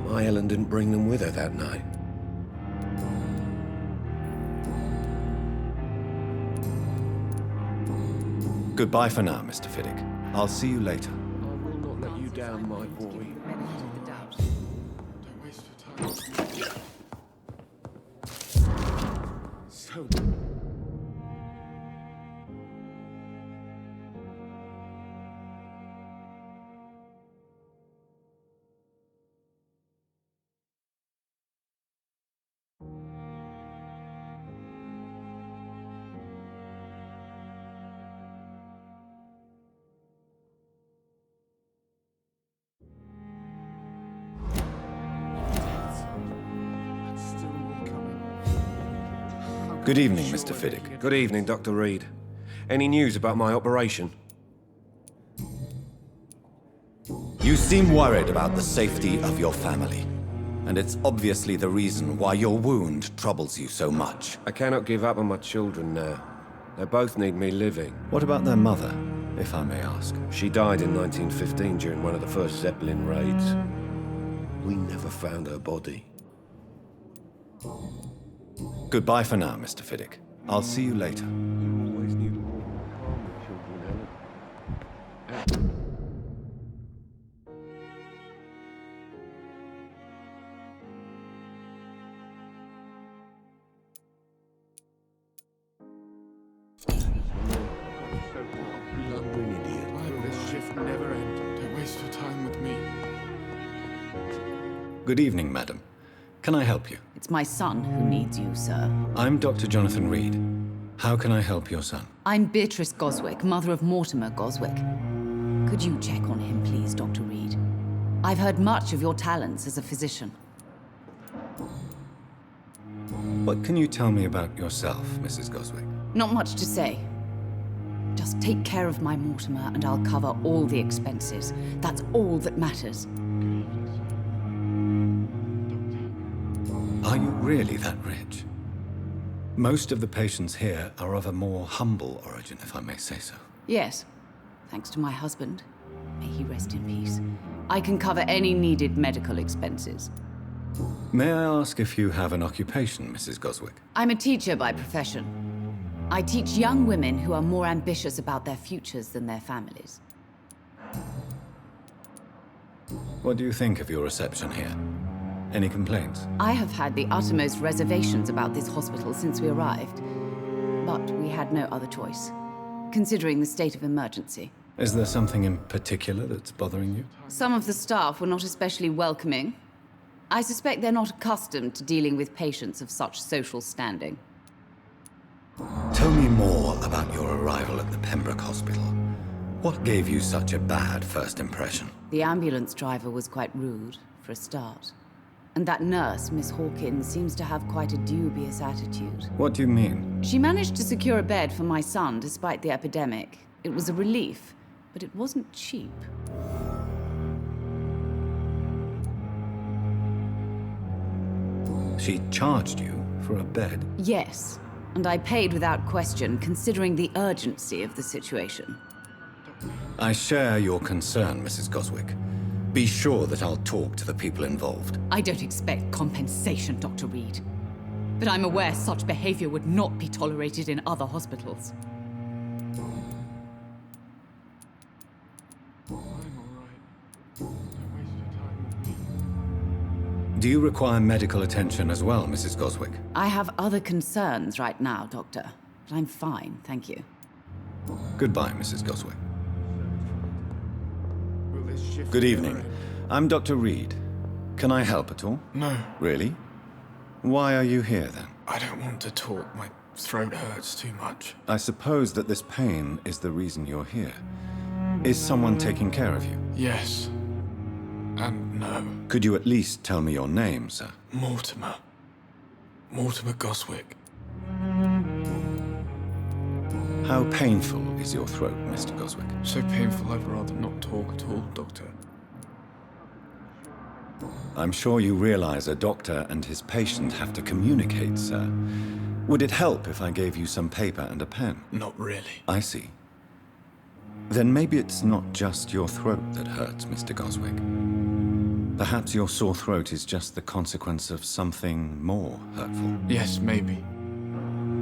S8: my Helen didn't bring them with her that night.
S3: Goodbye for now, Mr. Fiddick. I'll see you later.
S8: I will not let you down, my boy.
S14: Don't waste your time. So...
S3: Good evening, Mr. Fiddick.
S8: Good evening, Dr. Reed. Any news about my operation?
S3: You seem worried about the safety of your family. And it's obviously the reason why your wound troubles you so much.
S8: I cannot give up on my children now. They both need me living.
S3: What about their mother, if I may ask?
S8: She died in 1915 during one of the first Zeppelin raids. We never found her body.
S3: Goodbye for now, Mr. Fiddick. I'll see you later.
S8: You always knew more children, Helen.
S14: Why will this shift never end? Don't waste your time with me.
S3: Good evening, madam. Can I help you?
S5: It's my son who needs you, sir.
S3: I'm Dr. Jonathan Reed. How can I help your son?
S5: I'm Beatrice Goswick, mother of Mortimer Goswick. Could you check on him, please, Dr. Reed? I've heard much of your talents as a physician.
S3: What can you tell me about yourself, Mrs. Goswick?
S5: Not much to say. Just take care of my Mortimer and I'll cover all the expenses. That's all that matters.
S3: Are you really that rich? Most of the patients here are of a more humble origin, if I may say so.
S5: Yes. thanks to my husband. May he rest in peace. I can cover any needed medical expenses.
S3: May I ask if you have an occupation, Mrs. Goswick?
S5: I'm a teacher by profession. I teach young women who are more ambitious about their futures than their families.
S3: What do you think of your reception here? Any complaints?
S5: I have had the uttermost reservations about this hospital since we arrived. But we had no other choice, considering the state of emergency.
S3: Is there something in particular that's bothering you?
S5: Some of the staff were not especially welcoming. I suspect they're not accustomed to dealing with patients of such social standing.
S3: Tell me more about your arrival at the Pembroke Hospital. What gave you such a bad first impression?
S5: The ambulance driver was quite rude, for a start. And that nurse, Miss Hawkins, seems to have quite a dubious attitude.
S3: What do you mean?
S5: She managed to secure a bed for my son despite the epidemic. It was a relief, but it wasn't cheap.
S3: She charged you for a bed?
S5: Yes, and I paid without question, considering the urgency of the situation.
S3: I share your concern, Mrs. Goswick. Be sure that I'll talk to the people involved.
S5: I don't expect compensation, Dr. Reed. But I'm aware such behavior would not be tolerated in other hospitals.
S3: Do you require medical attention as well, Mrs. Goswick?
S5: I have other concerns right now, Doctor. But I'm fine, thank you.
S3: Goodbye, Mrs. Goswick. Good evening. I'm Dr. Reed. Can I help at all?
S4: No.
S3: Really? Why are you here, then?
S4: I don't want to talk. My throat hurts too much.
S3: I suppose that this pain is the reason you're here. Is someone taking care of you?
S4: Yes. And no.
S3: Could you at least tell me your name, sir?
S4: Mortimer. Mortimer Goswick.
S3: How painful is your throat, Mr. Goswick?
S4: So painful I'd rather not talk at all, Doctor.
S3: I'm sure you realize a doctor and his patient have to communicate, sir. Would it help if I gave you some paper and a pen?
S4: Not really.
S3: I see. Then maybe it's not just your throat that hurts, Mr. Goswick. Perhaps your sore throat is just the consequence of something more hurtful.
S4: Yes, maybe.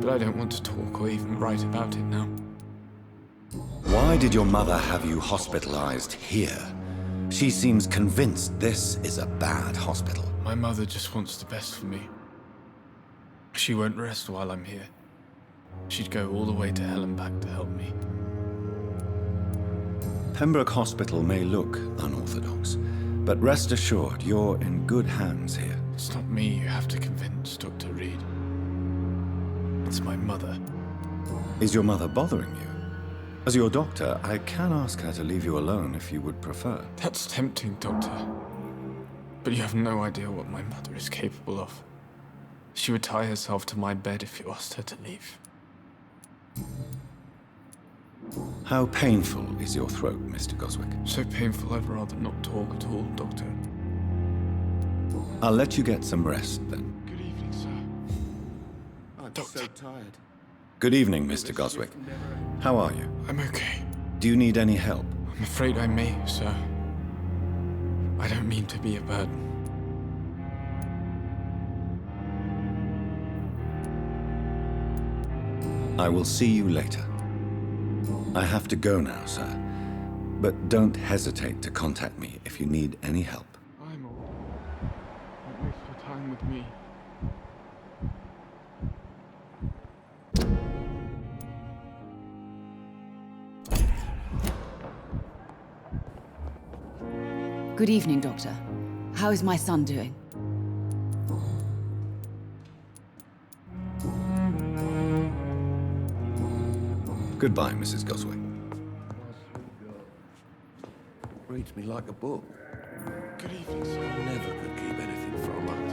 S4: But I don't want to talk or even write about it now.
S3: Why did your mother have you hospitalized here? She seems convinced this is a bad hospital.
S4: My mother just wants the best for me. She won't rest while I'm here. She'd go all the way to hell and back to help me.
S3: Pembroke Hospital may look unorthodox, but rest assured you're in good hands here.
S4: It's not me you have to convince, Dr. Reed. It's my mother.
S3: Is your mother bothering you? As your doctor, I can ask her to leave you alone if you would prefer.
S4: That's tempting, Doctor. But you have no idea what my mother is capable of. She would tie herself to my bed if you asked her to leave.
S3: How painful is your throat, Mr. Goswick?
S4: So painful I'd rather not talk at all, Doctor.
S3: I'll let you get some rest, then.
S4: Good evening, sir.
S2: I'm so tired.
S3: Good evening, Mr. Goswick. How are you?
S4: I'm okay.
S3: Do you need any help?
S4: I'm afraid I may, sir. I don't mean to be a burden.
S3: I will see you later. I have to go now, sir. But don't hesitate to contact me if you need any help.
S4: I'm all right. Don't waste your time with me.
S5: Good evening, Doctor. How is my son doing?
S3: Goodbye, Mrs. Goswick.
S8: Reads me like a book.
S4: Good evening, sir.
S8: Never could keep anything from her.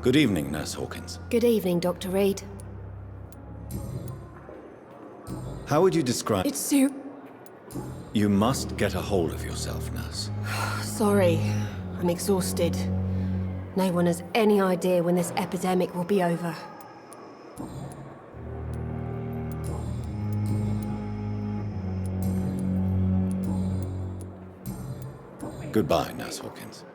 S3: Good evening, Nurse Hawkins.
S13: Good evening, Dr. Reed.
S3: How would you describe...
S13: It's Sue.
S3: You must get a hold of yourself, Nurse.
S13: Sorry, I'm exhausted. No one has any idea when this epidemic will be over.
S3: Goodbye, Nurse Hawkins.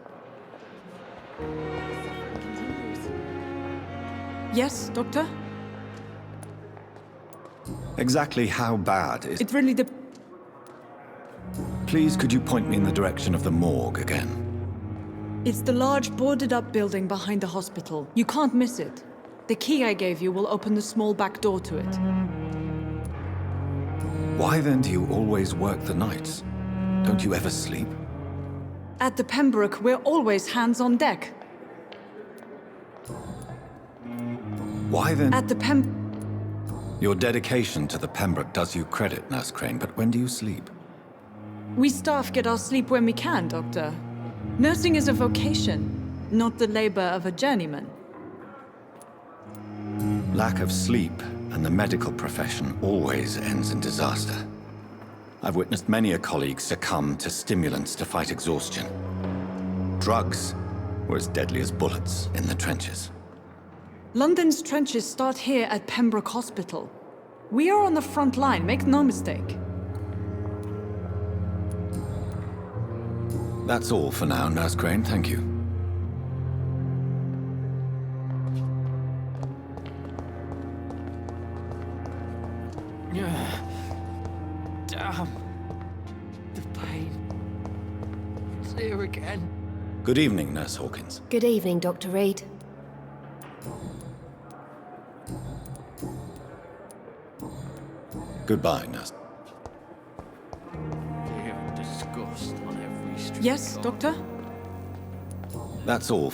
S17: Yes, Doctor?
S3: Exactly how bad is...
S17: It really
S3: Please, could you point me in the direction of the morgue again?
S17: It's the large boarded-up building behind the hospital. You can't miss it. The key I gave you will open the small back door to it.
S3: Why then do you always work the nights? Don't you ever sleep?
S17: At the Pembroke, we're always hands on deck.
S3: Why then...
S17: At the
S3: Your dedication to the Pembroke does you credit, Nurse Crane, but when do you sleep?
S17: We staff get our sleep when we can, Doctor. Nursing is a vocation, not the labor of a journeyman.
S3: Lack of sleep and the medical profession always ends in disaster. I've witnessed many a colleague succumb to stimulants to fight exhaustion. Drugs were as deadly as bullets in the trenches.
S17: London's trenches start here at Pembroke Hospital. We are on the front line, make no mistake.
S3: That's all for now, Nurse Crane, thank you.
S22: Damn. The pain. It's here again.
S3: Good evening, Nurse Hawkins.
S13: Good evening, Dr. Reed.
S3: Goodbye, Nurse.
S22: Fear and disgust on every street.
S17: Yes, Doctor?
S3: That's all.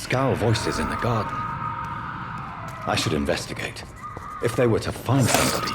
S3: Scowl voices in the garden. I should investigate. If they were to find somebody...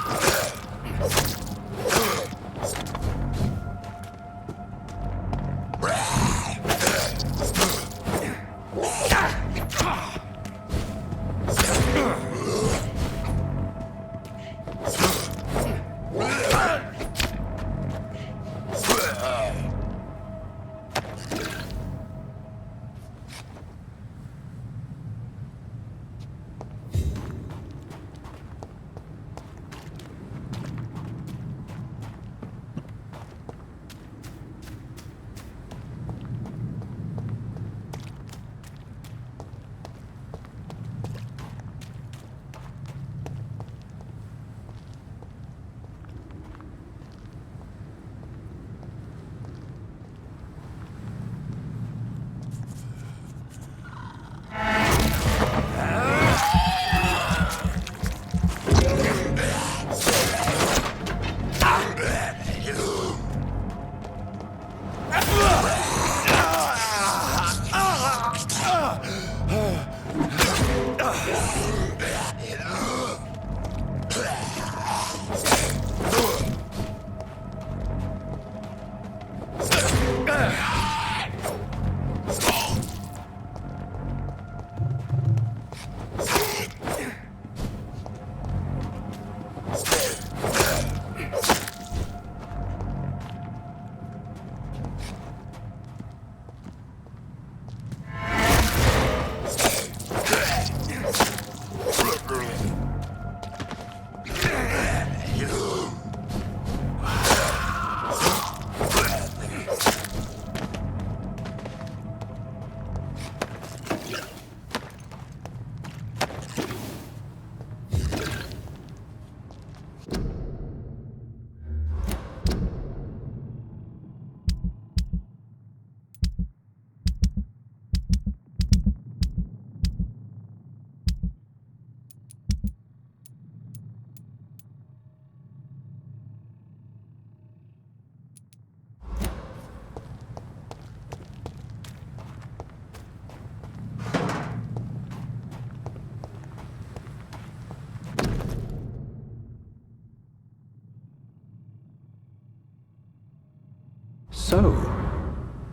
S3: So,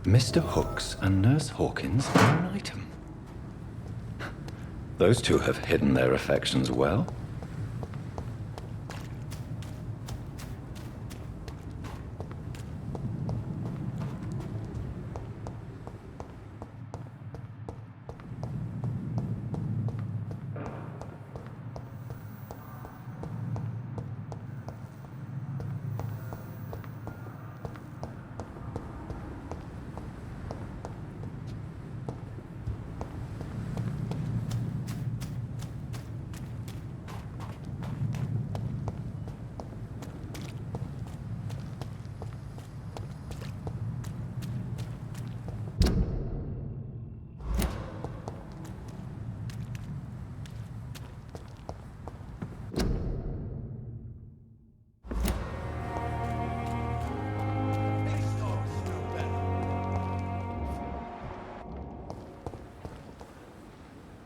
S3: Mr. Hooks and Nurse Hawkins are an item. Those two have hidden their affections well.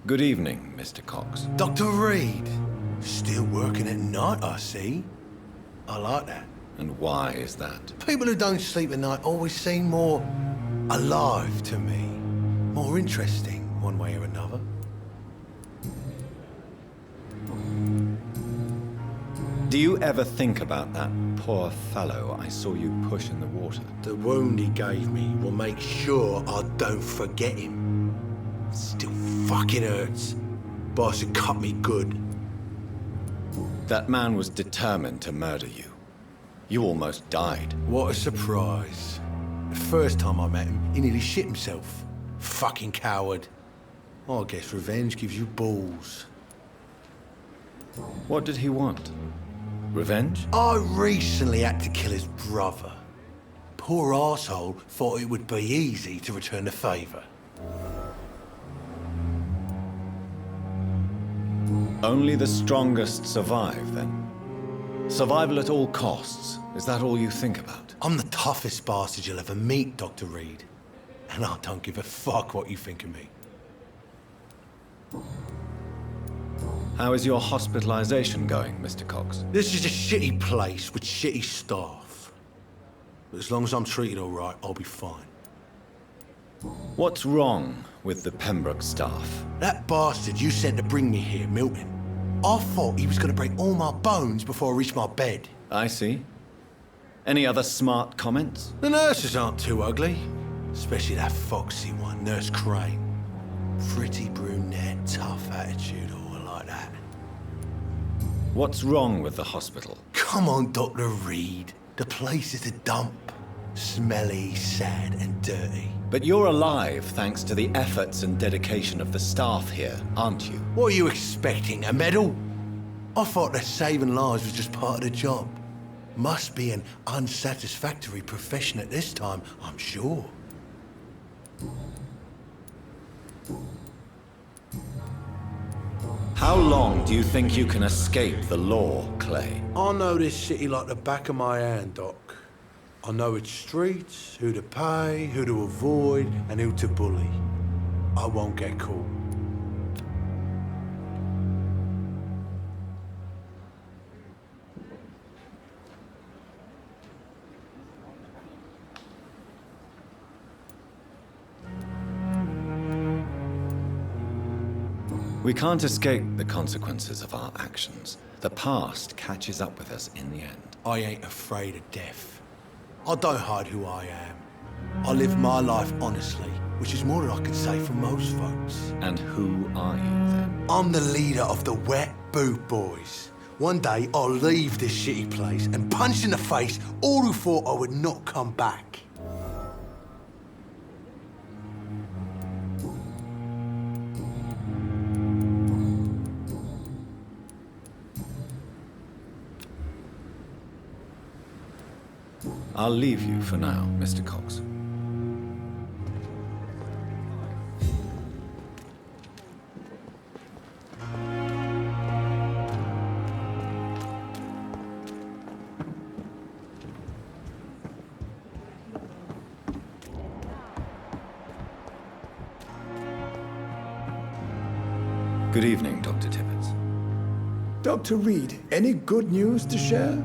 S3: Good evening, Mr. Cox.
S7: Dr. Reed. Still working at night, I see. I like that.
S3: And why is that?
S7: People who don't sleep at night always seem more alive to me. More interesting, one way or another.
S3: Do you ever think about that poor fellow I saw you push in the water?
S7: The wound he gave me will make sure I don't forget him. Still fucking hurts. Boss had cut me good.
S3: That man was determined to murder you. You almost died.
S7: What a surprise. The first time I met him, he nearly shit himself. Fucking coward. I guess revenge gives you balls.
S3: What did he want? Revenge?
S7: I recently had to kill his brother. Poor arsehole thought it would be easy to return the favour.
S3: Only the strongest survive, then? Survival at all costs. Is that all you think about?
S7: I'm the toughest bastard you'll ever meet, Dr. Reed. And I don't give a fuck what you think of me.
S3: How is your hospitalization going, Mr. Cox?
S7: This is a shitty place with shitty staff. But as long as I'm treated all right, I'll be fine.
S3: What's wrong with the Pembroke staff?
S7: That bastard you sent to bring me here, Milton. I thought he was going to break all my bones before I reached my bed.
S3: I see. Any other smart comments?
S7: The nurses aren't too ugly. Especially that foxy one, Nurse Crane. Pretty brunette, tough attitude, all like that.
S3: What's wrong with the hospital?
S7: Come on, Dr. Reed. The place is a dump. Smelly, sad, and dirty.
S3: But you're alive thanks to the efforts and dedication of the staff here, aren't you?
S7: What are you expecting, a medal? I thought that saving lives was just part of the job. Must be an unsatisfactory profession at this time, I'm sure.
S3: How long do you think you can escape the law, Clay?
S7: I know this city like the back of my hand, Doc. I know its streets, who to pay, who to avoid, and who to bully. I won't get caught.
S3: We can't escape the consequences of our actions. The past catches up with us in the end.
S7: I ain't afraid of death. I don't hide who I am. I live my life honestly, which is more than I can say for most folks.
S3: And who are you, then?
S7: I'm the leader of the Wet Boot Boys. One day, I'll leave this shitty place and punch in the face all who thought I would not come back.
S3: I'll leave you for now, Mr. Cox. Good evening, Dr. Tippett.
S15: Dr. Reed, any good news to share?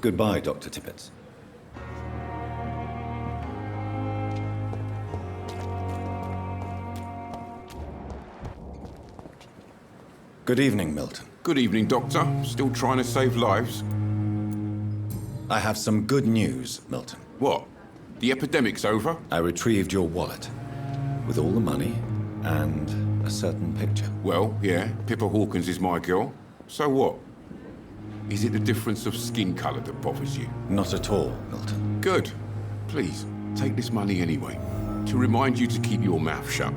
S3: Goodbye, Dr. Tippett. Good evening, Milton.
S19: Good evening, Doctor. Still trying to save lives?
S3: I have some good news, Milton.
S19: What? The epidemic's over?
S3: I retrieved your wallet with all the money and a certain picture.
S19: Well, yeah, Pippa Hawkins is my girl. So what? Is it the difference of skin colour that bothers you?
S3: Not at all, Milton.
S19: Good. Please, take this money anyway. To remind you to keep your mouth shut.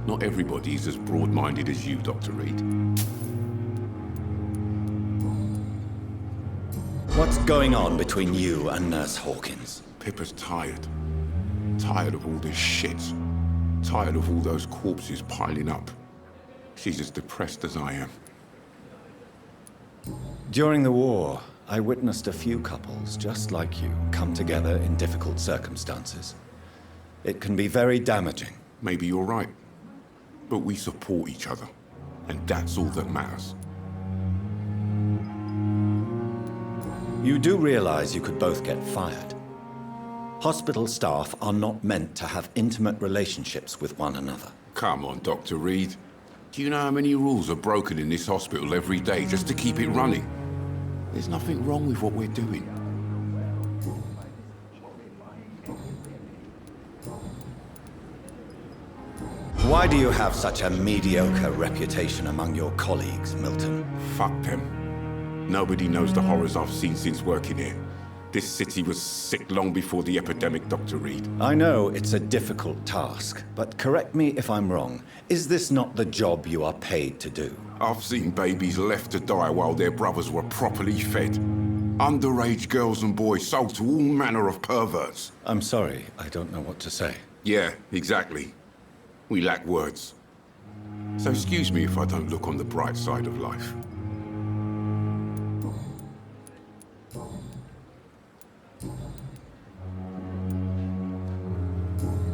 S19: Not everybody is as broad-minded as you, Dr. Reed.
S3: What's going on between you and Nurse Hawkins?
S19: Pippa's tired. Tired of all this shit. Tired of all those corpses piling up. She's as depressed as I am.
S3: During the war, I witnessed a few couples just like you come together in difficult circumstances. It can be very damaging.
S19: Maybe you're right. But we support each other. And that's all that matters.
S3: You do realize you could both get fired. Hospital staff are not meant to have intimate relationships with one another.
S19: Come on, Dr. Reed. Do you know how many rules are broken in this hospital every day just to keep it running? There's nothing wrong with what we're doing.
S3: Why do you have such a mediocre reputation among your colleagues, Milton?
S19: Fuck them. Nobody knows the horrors I've seen since working here. This city was sick long before the epidemic, Dr. Reed.
S3: I know it's a difficult task, but correct me if I'm wrong. Is this not the job you are paid to do?
S19: I've seen babies left to die while their brothers were properly fed. Underage girls and boys sold to all manner of perverts.
S3: I'm sorry, I don't know what to say.
S19: Yeah, exactly. We lack words. So excuse me if I don't look on the bright side of life.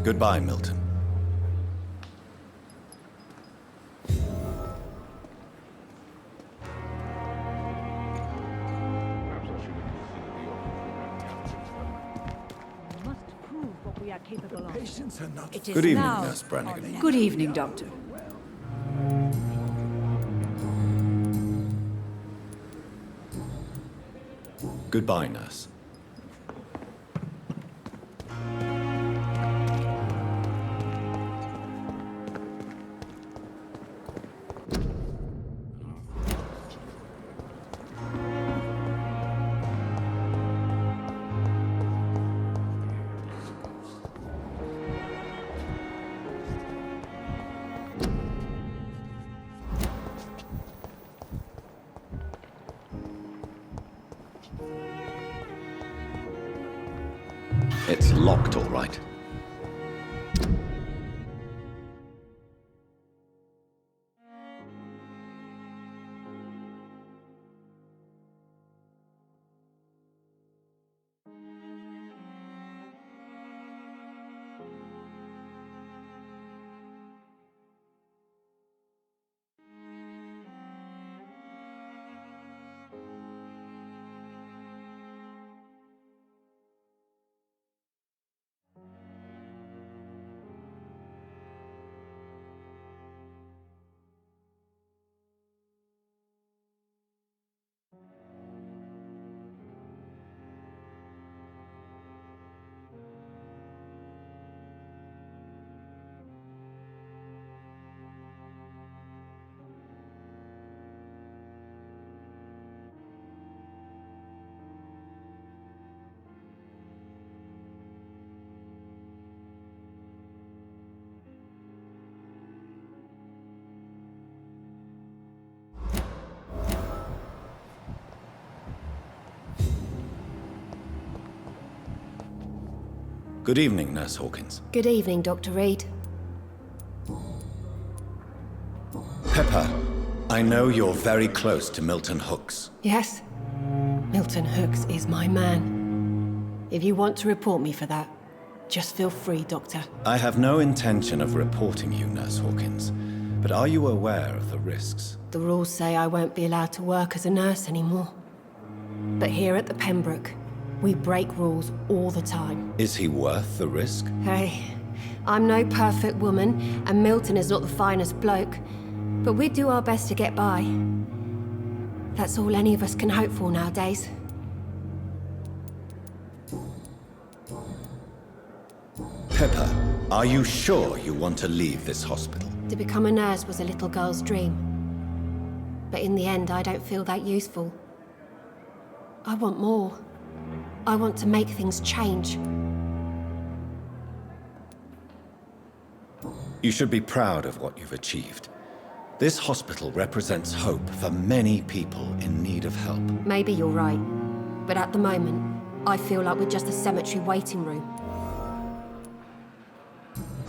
S3: Goodbye, Milton.
S15: Patients are not.
S18: It is
S3: Good evening,
S18: now
S3: Nurse Brannigan.
S18: Good evening, Doctor.
S3: Goodbye, Nurse. It's locked, all right. Good evening, Nurse Hawkins.
S13: Good evening, Dr. Reed.
S3: Pepper, I know you're very close to Milton Hooks.
S13: Yes? Milton Hooks is my man. If you want to report me for that, just feel free, Doctor.
S3: I have no intention of reporting you, Nurse Hawkins. But are you aware of the risks?
S13: The rules say I won't be allowed to work as a nurse anymore. But here at the Pembroke, we break rules all the time.
S3: Is he worth the risk?
S13: Hey, I'm no perfect woman, and Milton is not the finest bloke. But we do our best to get by. That's all any of us can hope for nowadays.
S3: Pepper, are you sure you want to leave this hospital?
S13: To become a nurse was a little girl's dream. But in the end, I don't feel that useful. I want more. I want to make things change.
S3: You should be proud of what you've achieved. This hospital represents hope for many people in need of help.
S13: Maybe you're right. But at the moment, I feel like we're just a cemetery waiting room.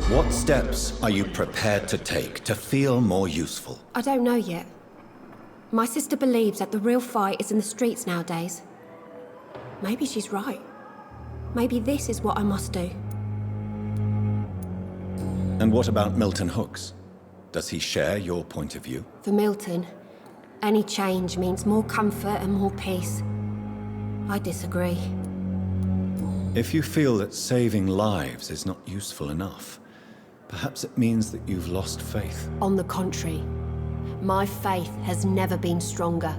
S3: What steps are you prepared to take to feel more useful?
S13: I don't know yet. My sister believes that the real fight is in the streets nowadays. Maybe she's right. Maybe this is what I must do.
S3: And what about Milton Hooks? Does he share your point of view?
S13: For Milton, any change means more comfort and more peace. I disagree.
S3: If you feel that saving lives is not useful enough, perhaps it means that you've lost faith.
S13: On the contrary, my faith has never been stronger.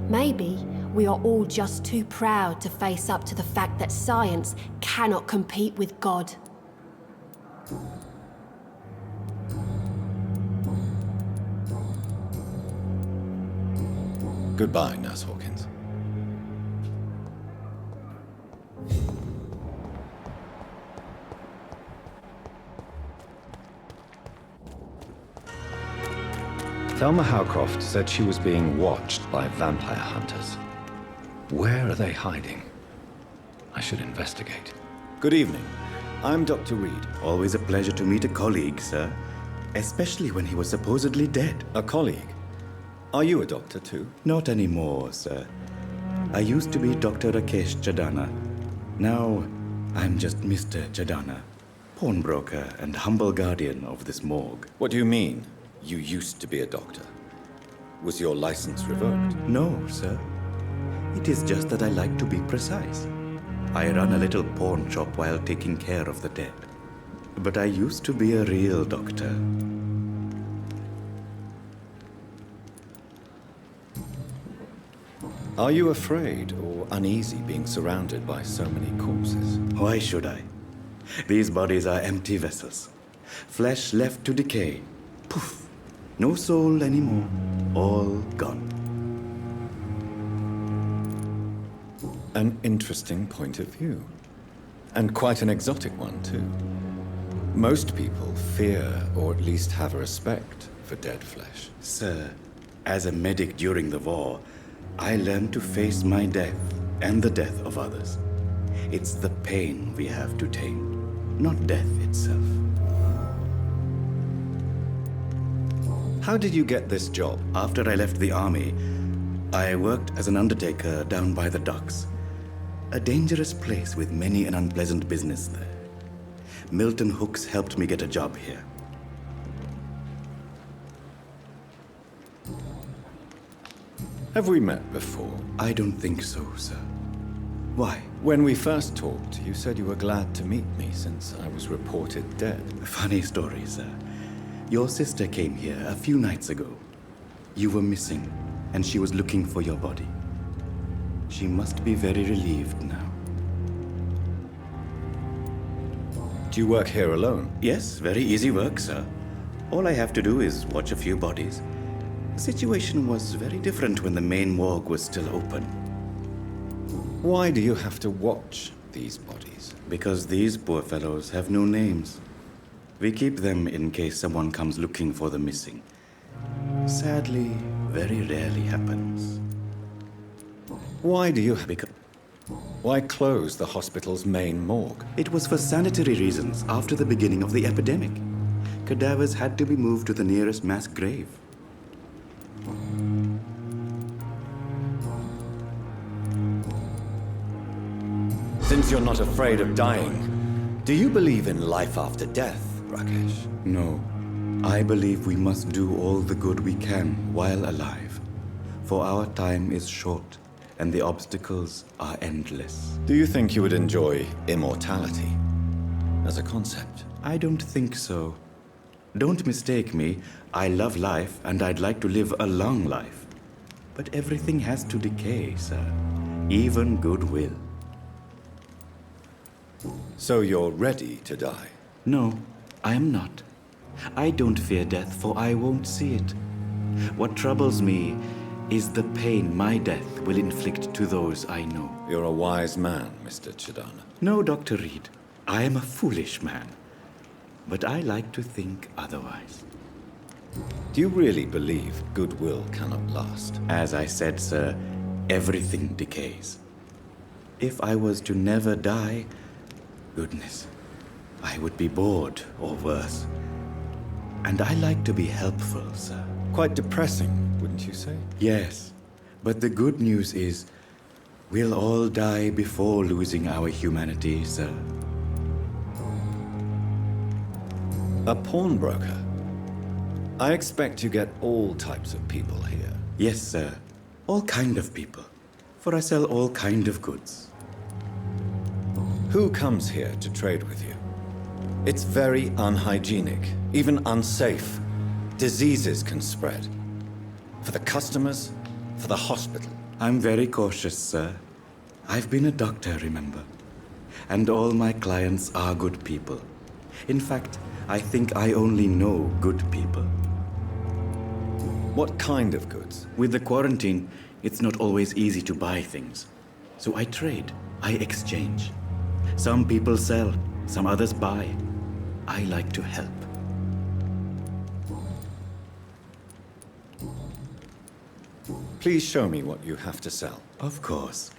S13: Maybe we are all just too proud to face up to the fact that science cannot compete with God.
S3: Goodbye, Nurse Hawkins. Thelma Howcroft said she was being watched by vampire hunters. Where are they hiding? I should investigate. Good evening. I'm Dr. Reed.
S11: Always a pleasure to meet a colleague, sir. Especially when he was supposedly dead.
S3: A colleague? Are you a doctor too?
S11: Not anymore, sir. I used to be Dr. Rakesh Chadana. Now, I'm just Mr. Chadana, pawnbroker and humble guardian of this morgue.
S3: What do you mean? You used to be a doctor. Was your license revoked?
S11: No, sir. It is just that I like to be precise. I run a little pawn shop while taking care of the dead. But I used to be a real doctor.
S3: Are you afraid or uneasy being surrounded by so many corpses?
S11: Why should I? These bodies are empty vessels. Flesh left to decay. Poof. No soul anymore. All gone.
S3: An interesting point of view. And quite an exotic one, too. Most people fear, or at least have a respect, for dead flesh.
S11: Sir, as a medic during the war, I learned to face my death and the death of others. It's the pain we have to tame, not death itself.
S3: How did you get this job?
S11: After I left the army, I worked as an undertaker down by the docks. A dangerous place with many an unpleasant business there. Milton Hooks helped me get a job here.
S3: Have we met before?
S11: I don't think so, sir. Why?
S3: When we first talked, you said you were glad to meet me since I was reported dead.
S11: Funny story, sir. Your sister came here a few nights ago. You were missing, and she was looking for your body. She must be very relieved now.
S3: Do you work here alone?
S11: Yes, very easy work, sir. All I have to do is watch a few bodies. The situation was very different when the main morgue was still open.
S3: Why do you have to watch these bodies?
S11: Because these poor fellows have no names. We keep them in case someone comes looking for the missing. Sadly, very rarely happens.
S3: Why do you...
S16: Why close the hospital's main morgue?
S11: It was for sanitary reasons after the beginning of the epidemic. Cadavers had to be moved to the nearest mass grave.
S16: Since you're not afraid of dying, do you believe in life after death, Rakesh?
S11: No. I believe we must do all the good we can while alive. For our time is short, and the obstacles are endless.
S16: Do you think you would enjoy immortality as a concept?
S11: I don't think so. Don't mistake me. I love life, and I'd like to live a long life. But everything has to decay, sir. Even goodwill.
S16: So you're ready to die?
S11: No, I am not. I don't fear death, for I won't see it. What troubles me is the pain my death will inflict to those I know.
S16: You're a wise man, Mr. Chidana.
S11: No, Dr. Reed. I am a foolish man. But I like to think otherwise.
S16: Do you really believe goodwill cannot last?
S11: As I said, sir, everything decays. If I was to never die, goodness, I would be bored or worse. And I like to be helpful, sir.
S16: Quite depressing, wouldn't you say?
S11: Yes, but the good news is we'll all die before losing our humanity, sir.
S16: A pawnbroker? I expect you get all types of people here.
S11: Yes, sir. All kind of people. For I sell all kind of goods.
S16: Who comes here to trade with you? It's very unhygienic, even unsafe. Diseases can spread. For the customers, for the hospital.
S11: I'm very cautious, sir. I've been a doctor, remember? And all my clients are good people. In fact, I think I only know good people.
S16: What kind of goods?
S11: With the quarantine, it's not always easy to buy things. So I trade, I exchange. Some people sell, some others buy. I like to help.
S16: Please show me what you have to sell.
S11: Of course.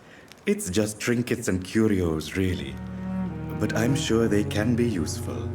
S11: It's just trinkets and curios, really. But I'm sure they can be useful.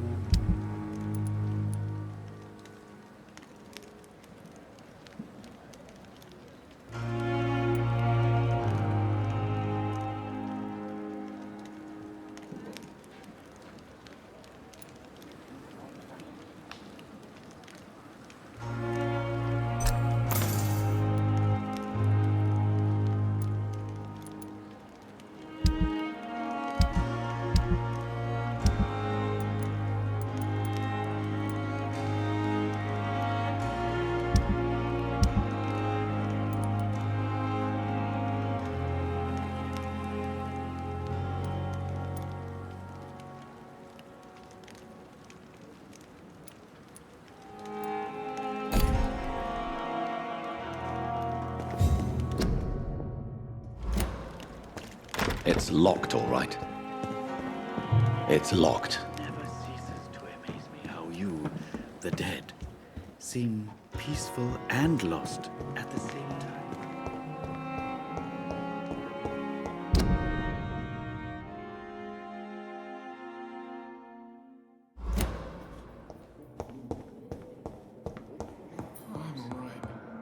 S16: It's locked, all right. It's locked.
S11: Never ceases to amaze me how you, the dead, seem peaceful and lost at the same time.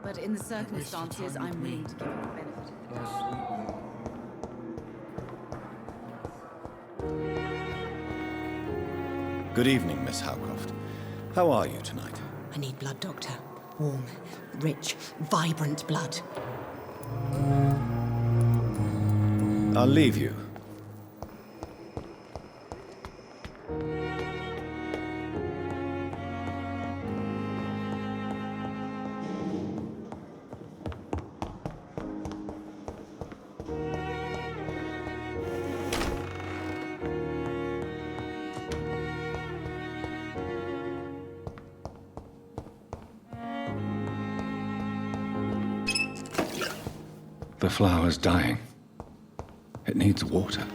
S5: But in the circumstances, I'm willing to give you the benefit of the doubt.
S16: Good evening, Miss Howcroft. How are you tonight?
S1: I need blood, Doctor. Warm, rich, vibrant blood.
S16: I'll leave you. The flower's dying. It needs water.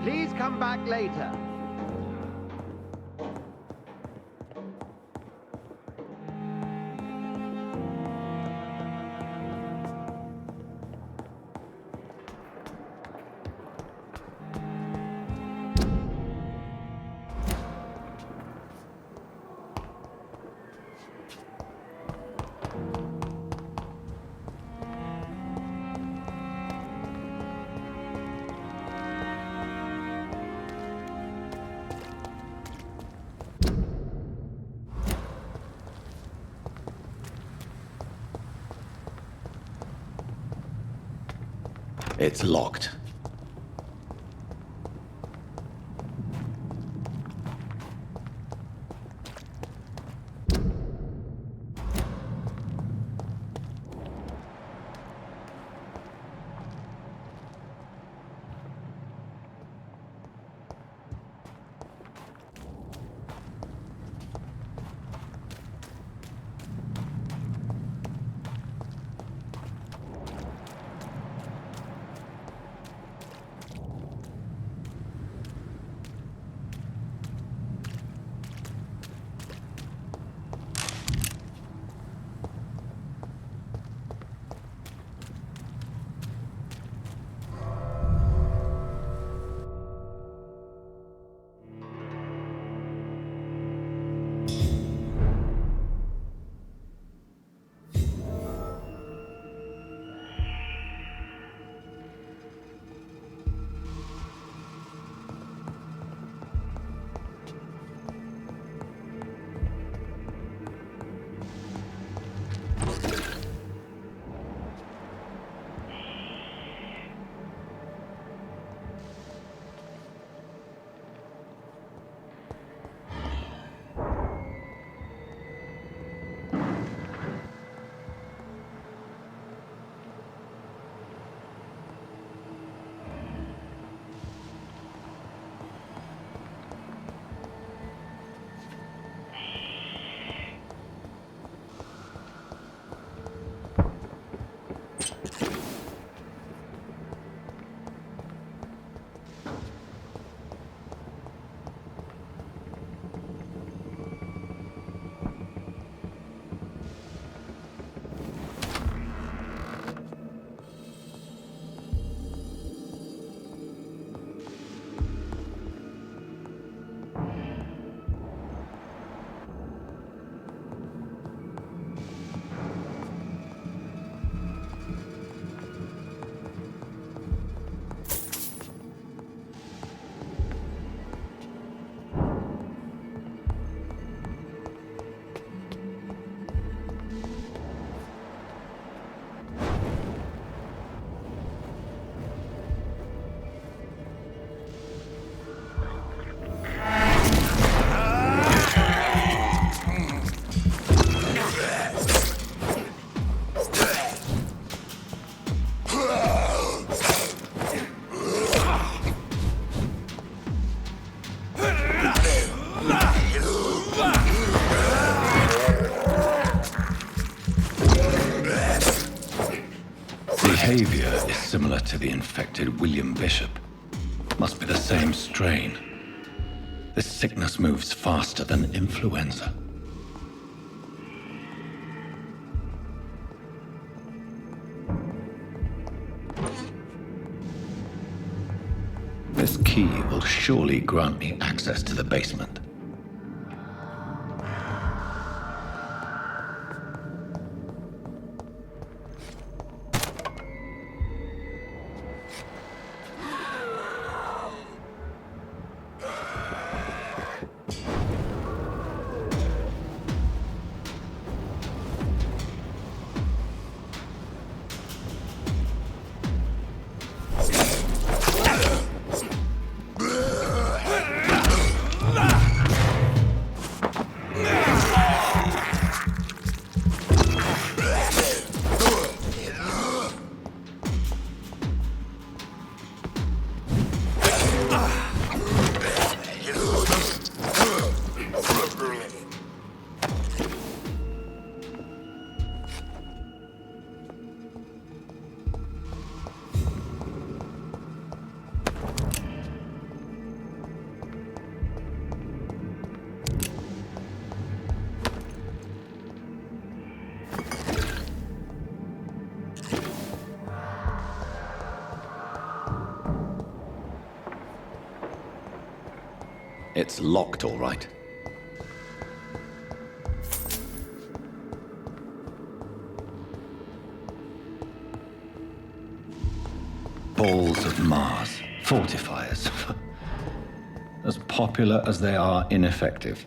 S6: Please come back later.
S16: It's locked.
S3: Behavior is similar to the infected William Bishop. Must be the same strain. This sickness moves faster than influenza. This key will surely grant me access to the basement.
S14: Ah!
S16: It's locked, all right. Balls of Mars. Fortifiers. As popular as they are ineffective.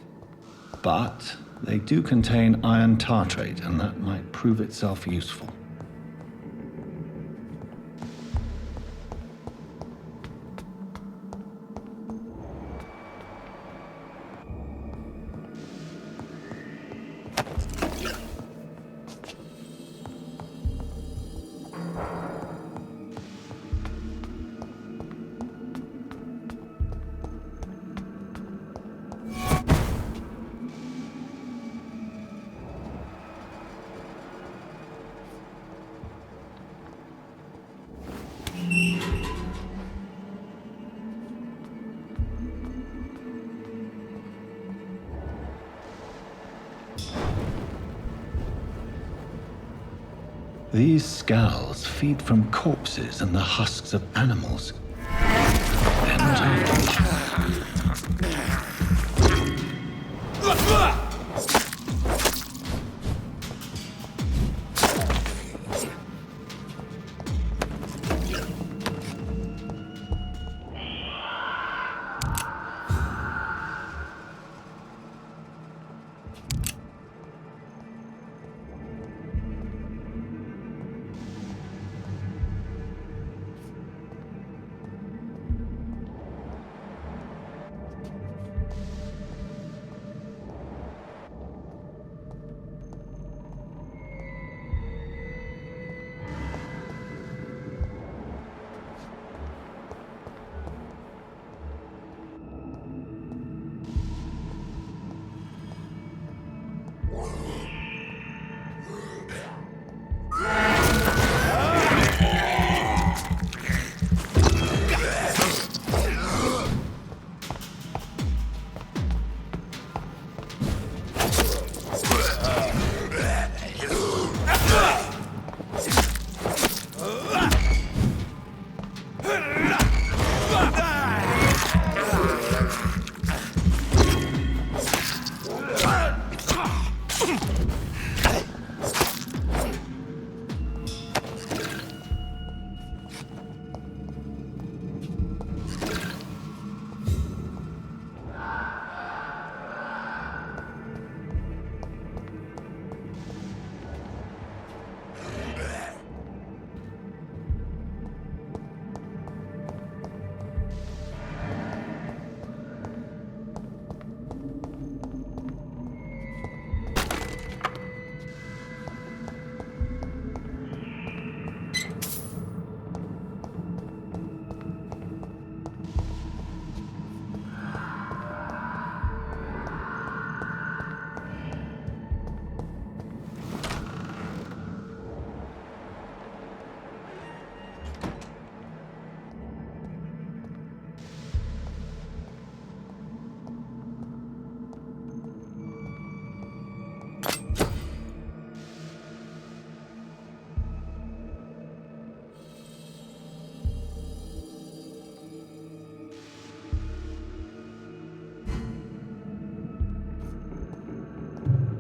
S16: But they do contain iron tartrate, and that might prove itself useful. These scowls feed from corpses and the husks of animals. They're not after each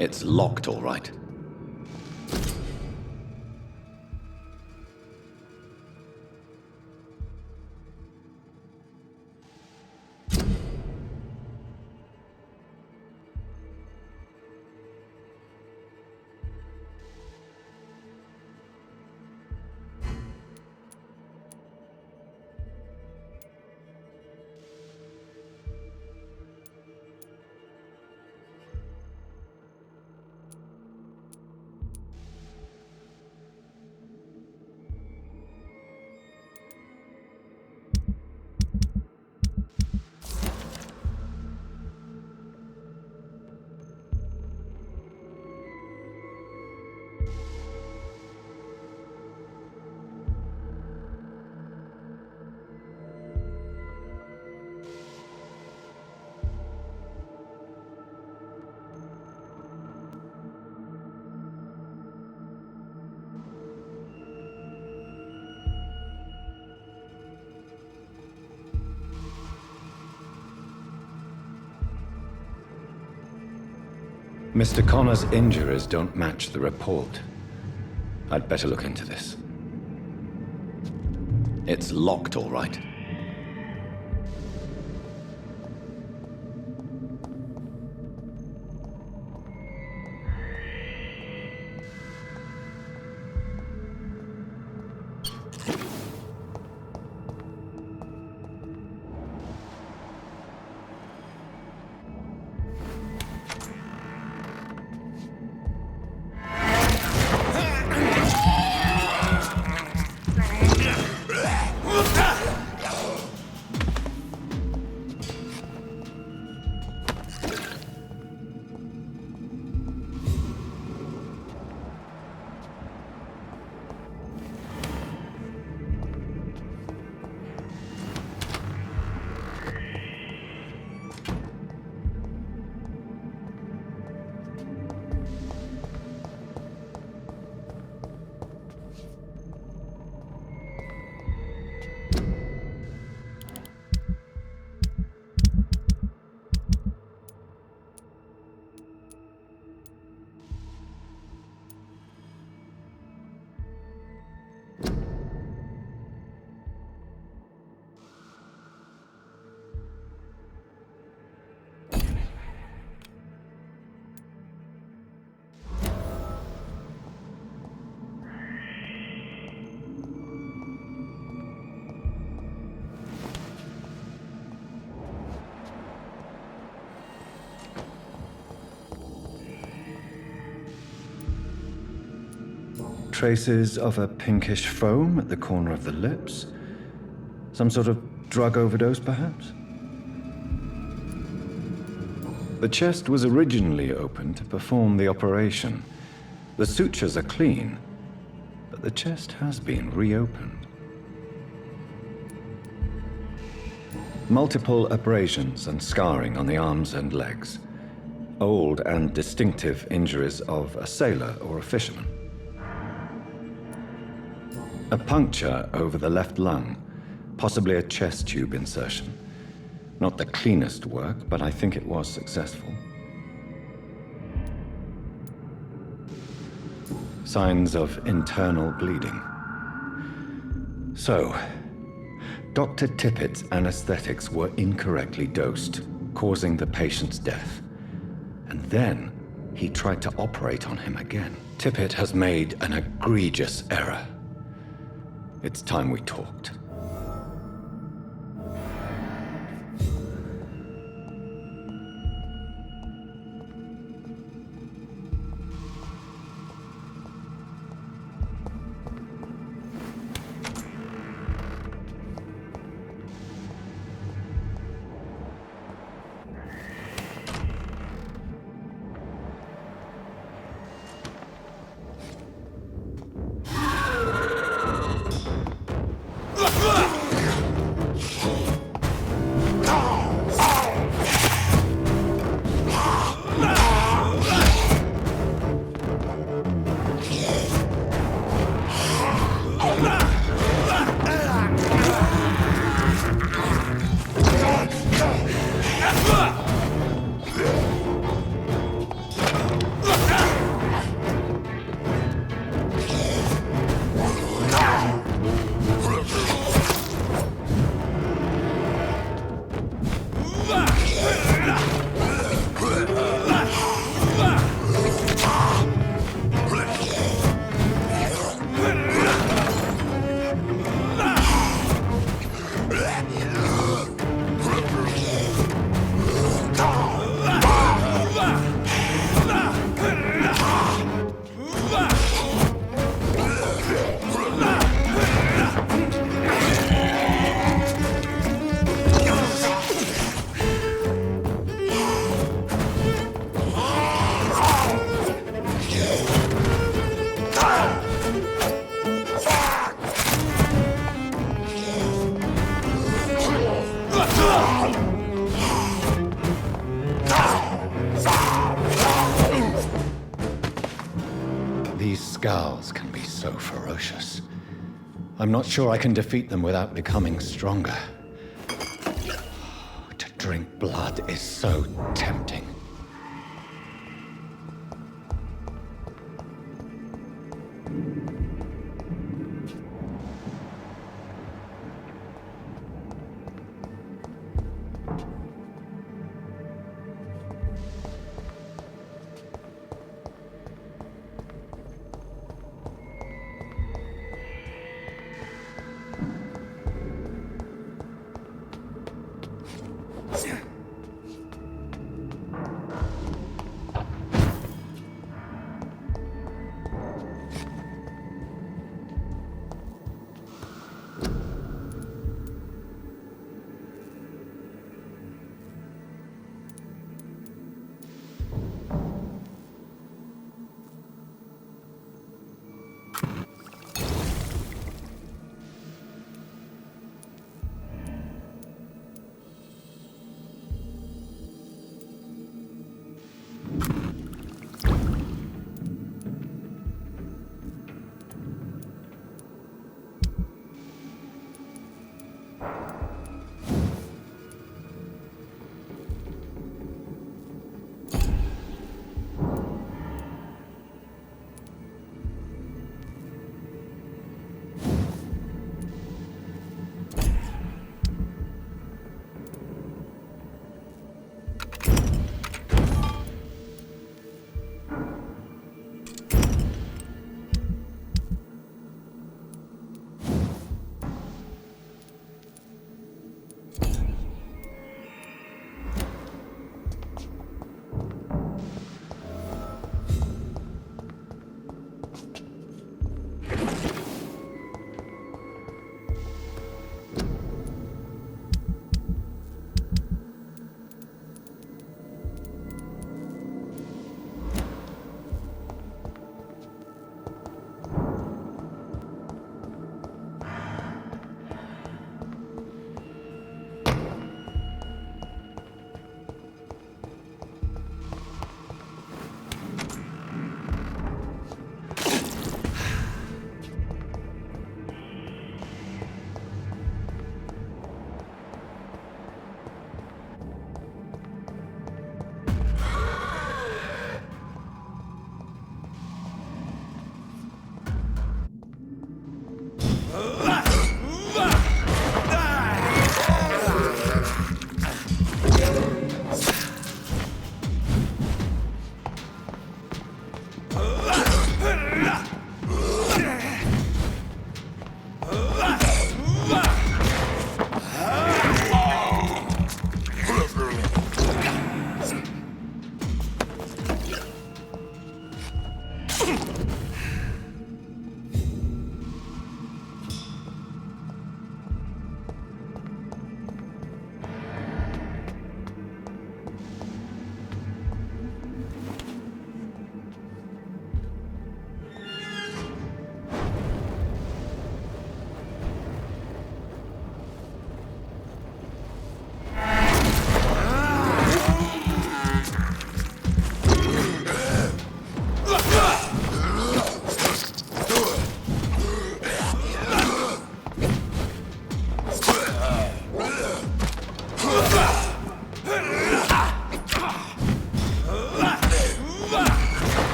S16: It's locked, all right.
S3: Mr. Connor's injuries don't match the report. I'd better look into this. It's locked, all right. Traces of a pinkish foam at the corner of the lips. Some sort of drug overdose, perhaps? The chest was originally opened to perform the operation. The sutures are clean, but the chest has been reopened. Multiple abrasions and scarring on the arms and legs. Old and distinctive injuries of a sailor or a fisherman. A puncture over the left lung, possibly a chest tube insertion. Not the cleanest work, but I think it was successful. Signs of internal bleeding. So, Dr. Tippett's anesthetics were incorrectly dosed, causing the patient's death. And then he tried to operate on him again. Tippett has made an egregious error. It's time we talked. These scowls can be so ferocious. I'm not sure I can defeat them without becoming stronger. To drink blood is so tempting.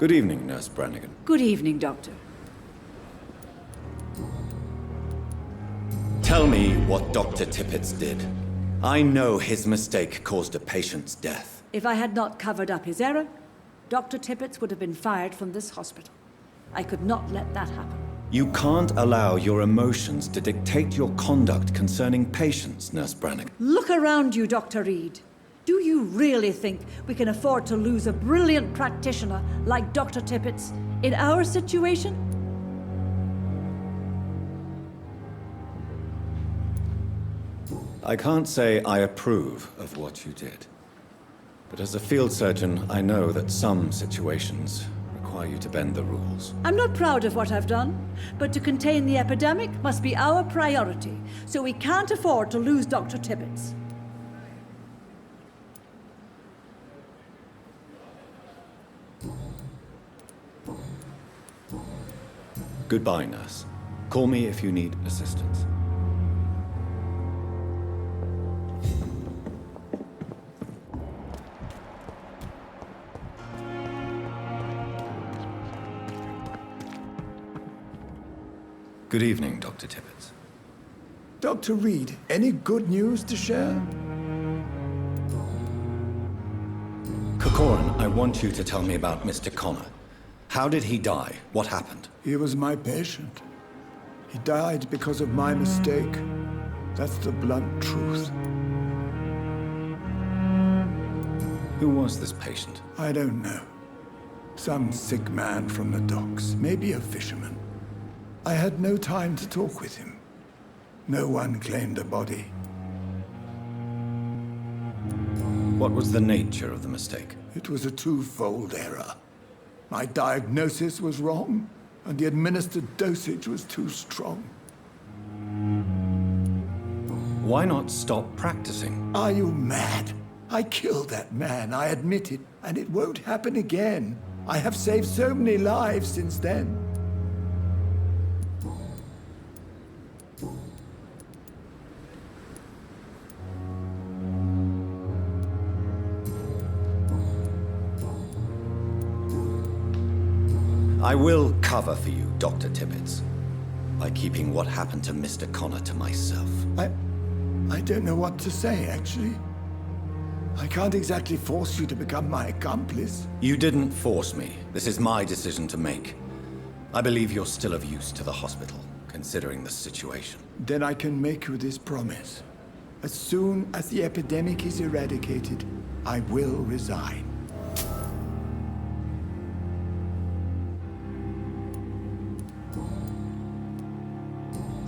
S16: Good evening, Nurse Brannigan.
S18: Good evening, Doctor.
S16: Tell me what Dr. Tippett did. I know his mistake caused a patient's death.
S18: If I had not covered up his error, Dr. Tippett would have been fired from this hospital. I could not let that happen.
S16: You can't allow your emotions to dictate your conduct concerning patients, Nurse Brannigan.
S18: Look around you, Dr. Reed. Do you really think we can afford to lose a brilliant practitioner like Dr. Tippett's in our situation?
S16: I can't say I approve of what you did. But as a field surgeon, I know that some situations require you to bend the rules.
S18: I'm not proud of what I've done, but to contain the epidemic must be our priority, so we can't afford to lose Dr. Tippett's.
S16: Goodbye, nurse. Call me if you need assistance. Good evening, Dr. Tippett.
S15: Dr. Reed, any good news to share?
S16: Corcoran, I want you to tell me about Mr. Connor. How did he die? What happened?
S15: He was my patient. He died because of my mistake. That's the blunt truth.
S16: Who was this patient?
S15: I don't know. Some sick man from the docks, maybe a fisherman. I had no time to talk with him. No one claimed a body.
S16: What was the nature of the mistake?
S15: It was a twofold error. My diagnosis was wrong, and the administered dosage was too strong.
S16: Why not stop practicing?
S15: Are you mad? I killed that man, I admit it, and it won't happen again. I have saved so many lives since then.
S16: I will cover for you, Dr. Tippett, by keeping what happened to Mr. Connor to myself.
S15: I don't know what to say, actually. I can't exactly force you to become my accomplice.
S16: You didn't force me. This is my decision to make. I believe you're still of use to the hospital, considering the situation.
S15: Then I can make you this promise. As soon as the epidemic is eradicated, I will resign.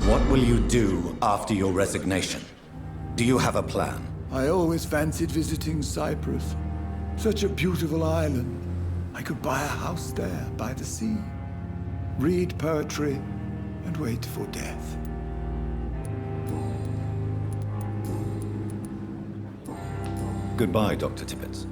S16: What will you do after your resignation? Do you have a plan?
S15: I always fancied visiting Cyprus. Such a beautiful island. I could buy a house there by the sea, read poetry, and wait for death.
S16: Goodbye, Dr. Tippett.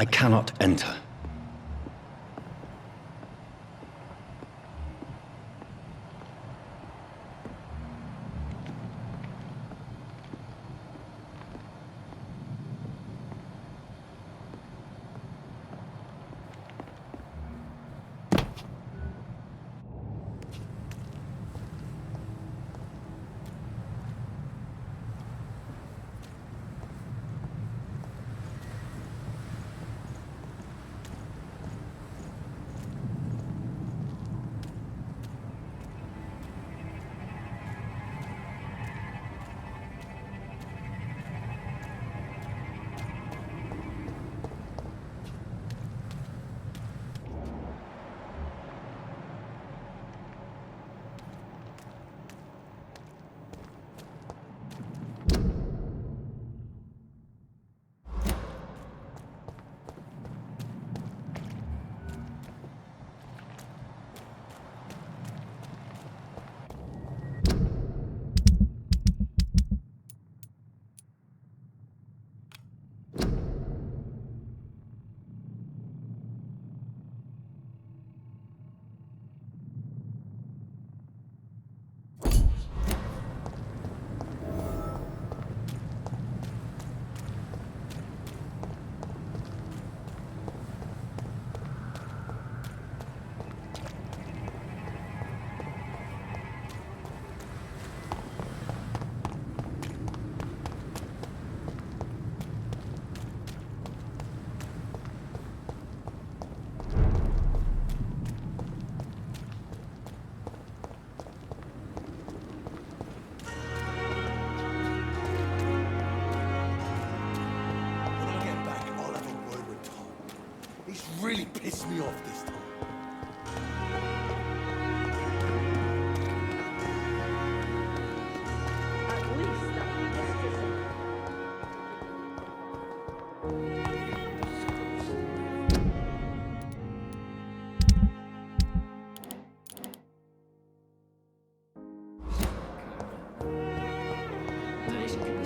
S16: I cannot enter.
S7: Really pissed me off this time.
S18: At least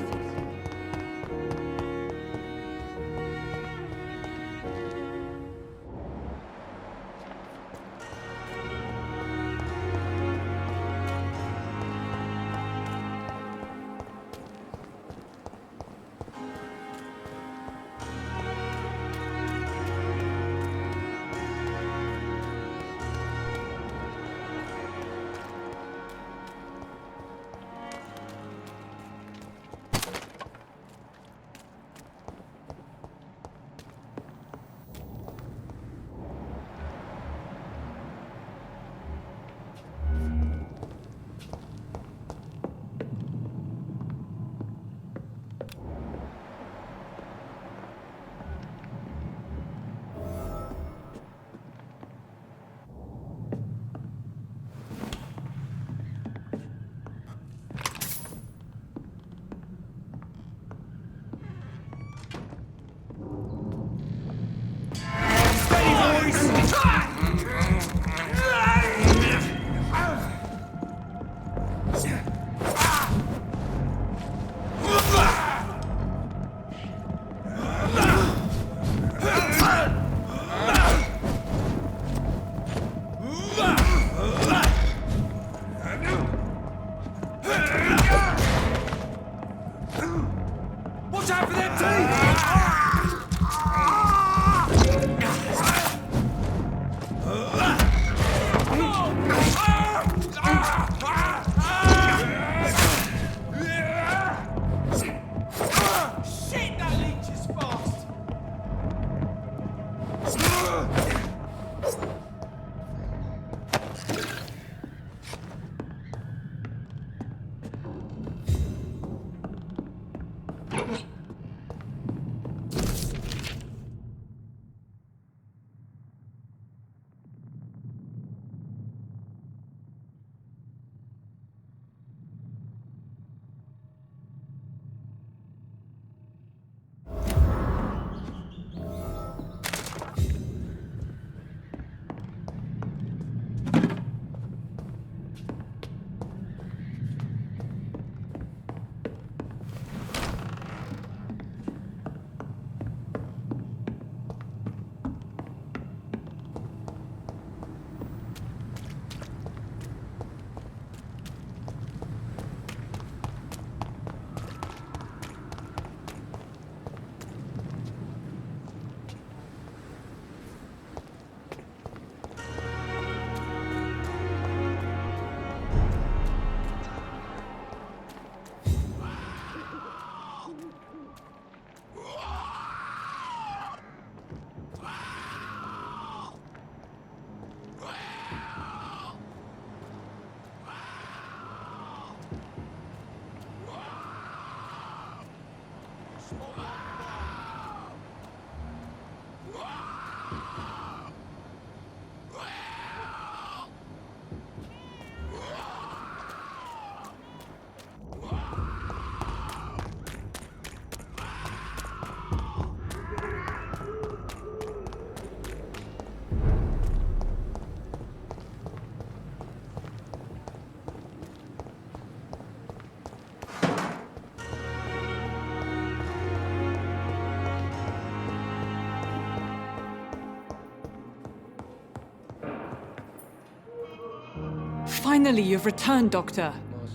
S17: Finally, you've returned, Doctor.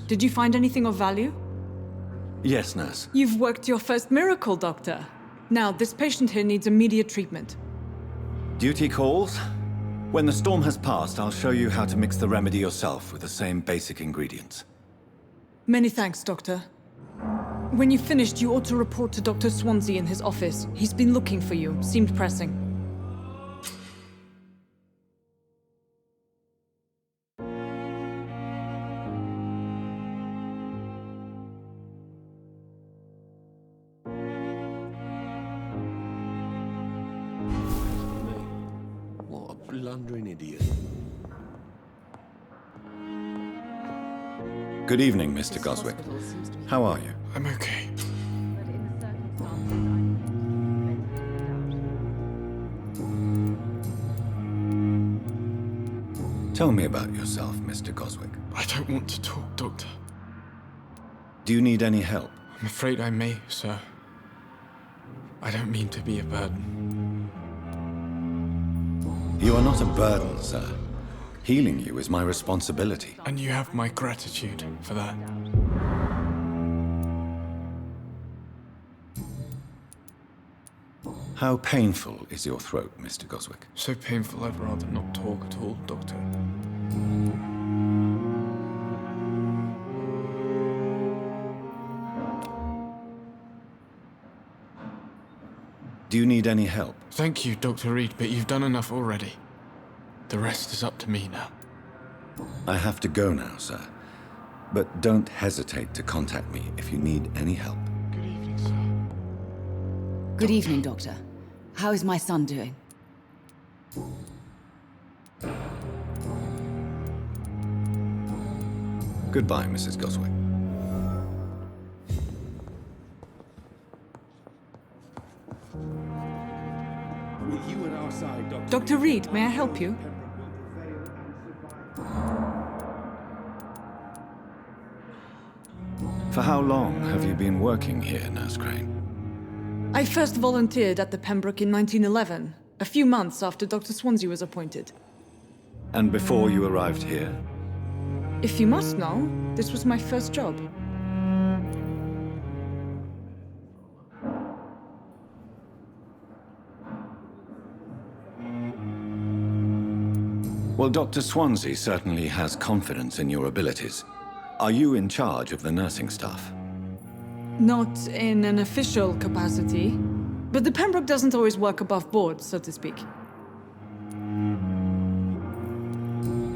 S17: Did you find anything of value?
S3: Yes, nurse.
S17: You've worked your first miracle, Doctor. Now, this patient here needs immediate treatment.
S3: Duty calls? When the storm has passed, I'll show you how to mix the remedy yourself with the same basic ingredients.
S17: Many thanks, Doctor. When you've finished, you ought to report to Dr. Swansea in his office. He's been looking for you. Seemed pressing.
S8: What a blundering idiot.
S3: Good evening, Mr. Goswick. How are you?
S4: I'm okay.
S3: Tell me about yourself, Mr. Goswick.
S4: I don't want to talk, Doctor.
S3: Do you need any help?
S4: I'm afraid I may, sir. I don't mean to be a burden.
S3: You are not a burden, sir. Healing you is my responsibility.
S4: And you have my gratitude for that.
S3: How painful is your throat, Mr. Goswick?
S4: So painful I'd rather not talk at all, Doctor.
S3: Do you need any help?
S4: Thank you, Dr. Reed, but you've done enough already. The rest is up to me now.
S3: I have to go now, sir. But don't hesitate to contact me if you need any help.
S4: Good evening, sir.
S5: Good evening, Doctor. How is my son doing?
S3: Goodbye, Mrs. Goswick.
S15: With you at our side, Dr.
S17: Dr. Reed, may I help you?
S3: For how long have you been working here, Nurse Crane?
S17: I first volunteered at the Pembroke in 1911, a few months after Dr. Swansea was appointed.
S3: And before you arrived here?
S17: If you must know, this was my first job.
S3: Well, Dr. Swansea certainly has confidence in your abilities. Are you in charge of the nursing staff?
S17: Not in an official capacity, but the Pembroke doesn't always work above board, so to speak.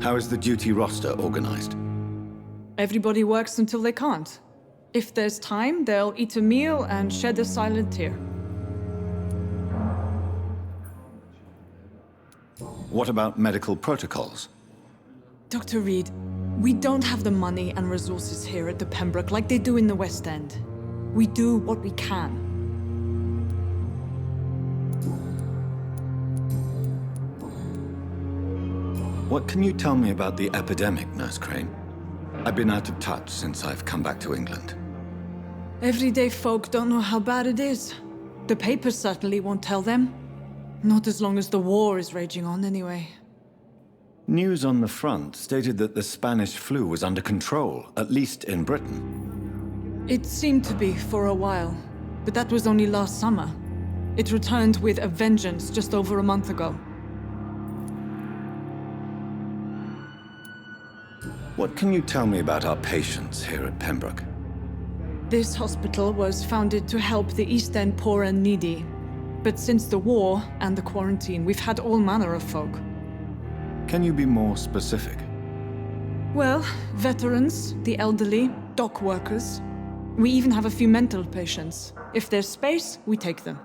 S3: How is the duty roster organized?
S17: Everybody works until they can't. If there's time, they'll eat a meal and shed a silent tear.
S3: What about medical protocols?
S17: Dr. Reed, we don't have the money and resources here at the Pembroke like they do in the West End. We do what we can.
S3: What can you tell me about the epidemic, Nurse Crane? I've been out of touch since I've come back to England.
S17: Everyday folk don't know how bad it is. The papers certainly won't tell them. Not as long as the war is raging on, anyway.
S3: News on the front stated that the Spanish flu was under control, at least in Britain.
S17: It seemed to be for a while, but that was only last summer. It returned with a vengeance just over a month ago.
S3: What can you tell me about our patients here at Pembroke?
S17: This hospital was founded to help the East End poor and needy. But since the war and the quarantine, we've had all manner of folk.
S3: Can you be more specific?
S17: Well, veterans, the elderly, dock workers. We even have a few mental patients. If there's space, we take them.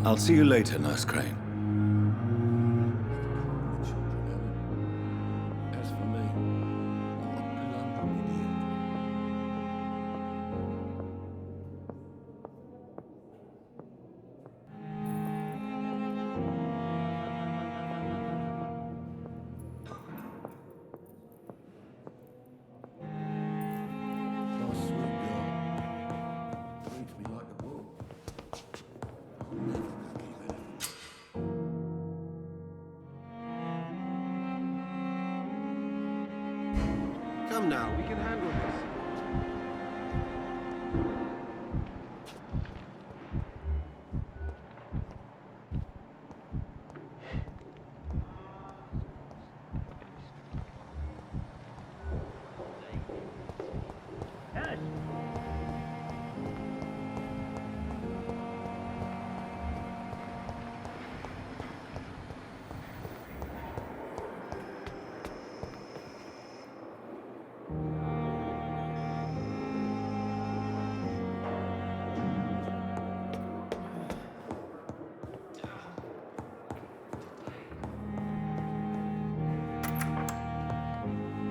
S3: I'll see you later, Nurse Crane.
S8: As for me, what a blundering idiot.
S10: calm now. We can handle this.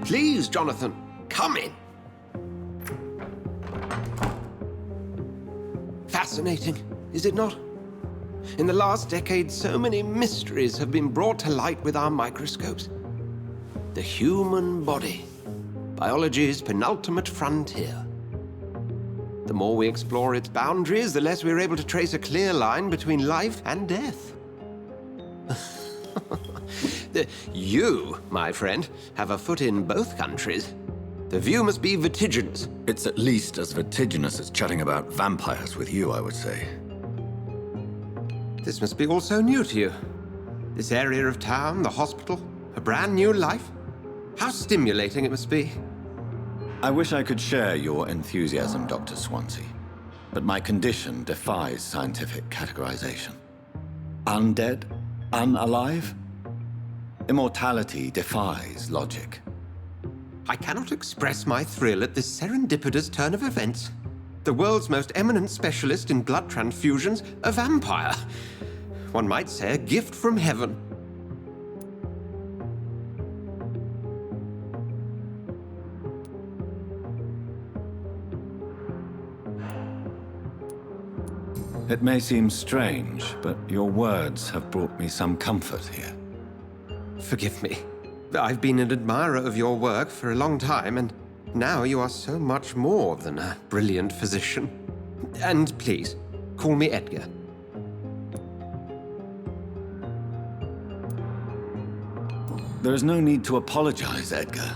S10: Please, Jonathan, come in. Fascinating, is it not? In the last decade, so many mysteries have been brought to light with our microscopes. The human body, biology's penultimate frontier. The more we explore its boundaries, the less we're able to trace a clear line between life and death. You, my friend, have a foot in both countries. The view must be vertiginous.
S16: It's at least as vertiginous as chatting about vampires with you, I would say.
S10: This must be all so new to you. This area of town, the hospital, a brand new life. How stimulating it must be.
S16: I wish I could share your enthusiasm, Dr. Swansea, but my condition defies scientific categorization. Undead? Unalive? Immortality defies logic.
S10: I cannot express my thrill at this serendipitous turn of events. The world's most eminent specialist in blood transfusions, a vampire. One might say a gift from heaven.
S16: It may seem strange, but your words have brought me some comfort here.
S10: Forgive me. I've been an admirer of your work for a long time, and now you are so much more than a brilliant physician. And please, call me Edgar.
S16: There is no need to apologize, Edgar.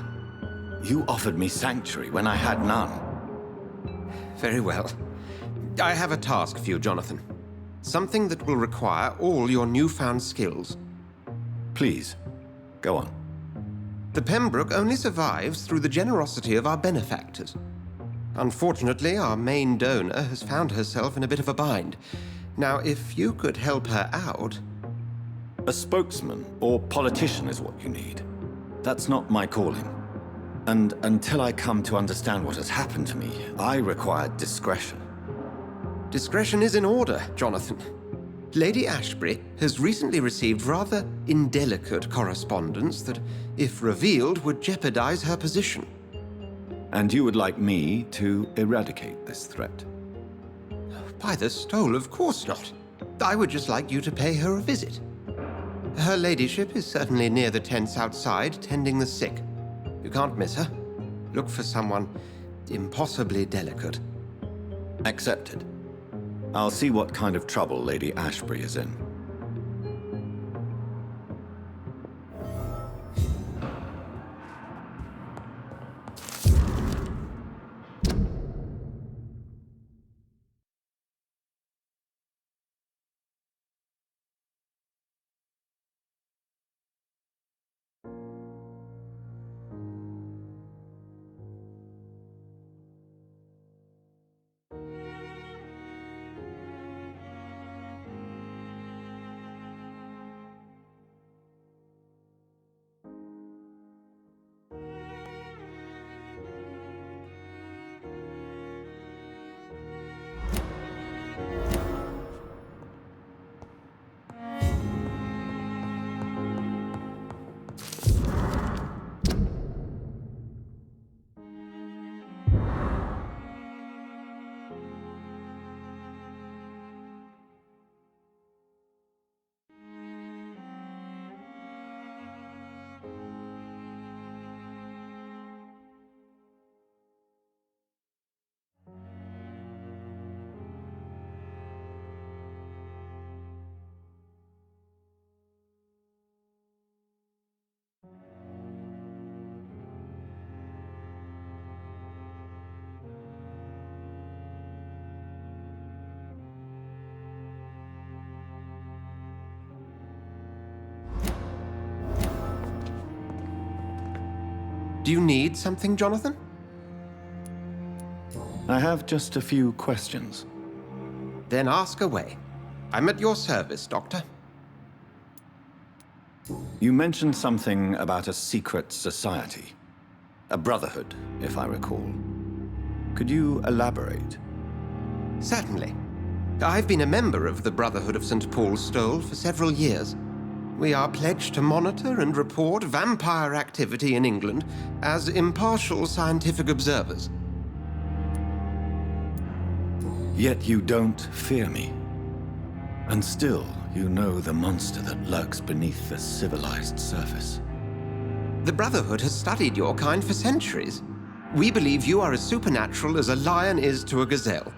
S16: You offered me sanctuary when I had none.
S10: Very well. I have a task for you, Jonathan. Something that will require all your newfound skills.
S16: Please, go on.
S10: The Pembroke only survives through the generosity of our benefactors. Unfortunately, our main donor has found herself in a bit of a bind. Now, if you could help her out...
S16: A spokesman or politician is what you need. That's not my calling. And until I come to understand what has happened to me, I require discretion.
S10: Discretion is in order, Jonathan. Lady Ashbury has recently received rather indelicate correspondence that, if revealed, would jeopardize her position.
S16: And you would like me to eradicate this threat?
S10: By the stole, of course not. I would just like you to pay her a visit. Her ladyship is certainly near the tents outside, tending the sick. You can't miss her. Look for someone impossibly delicate.
S16: Accepted. I'll see what kind of trouble Lady Ashbury is in.
S10: you need something, Jonathan?
S3: I have just a few questions.
S10: Then ask away. I'm at your service, Doctor.
S3: You mentioned something about a secret society. A brotherhood, if I recall. Could you elaborate?
S10: Certainly. I've been a member of the Brotherhood of St. Paul's Stole for several years. We are pledged to monitor and report vampire activity in England as impartial scientific observers.
S3: Yet you don't fear me. And still, you know the monster that lurks beneath the civilized surface.
S10: The Brotherhood has studied your kind for centuries. We believe you are as supernatural as a lion is to a gazelle.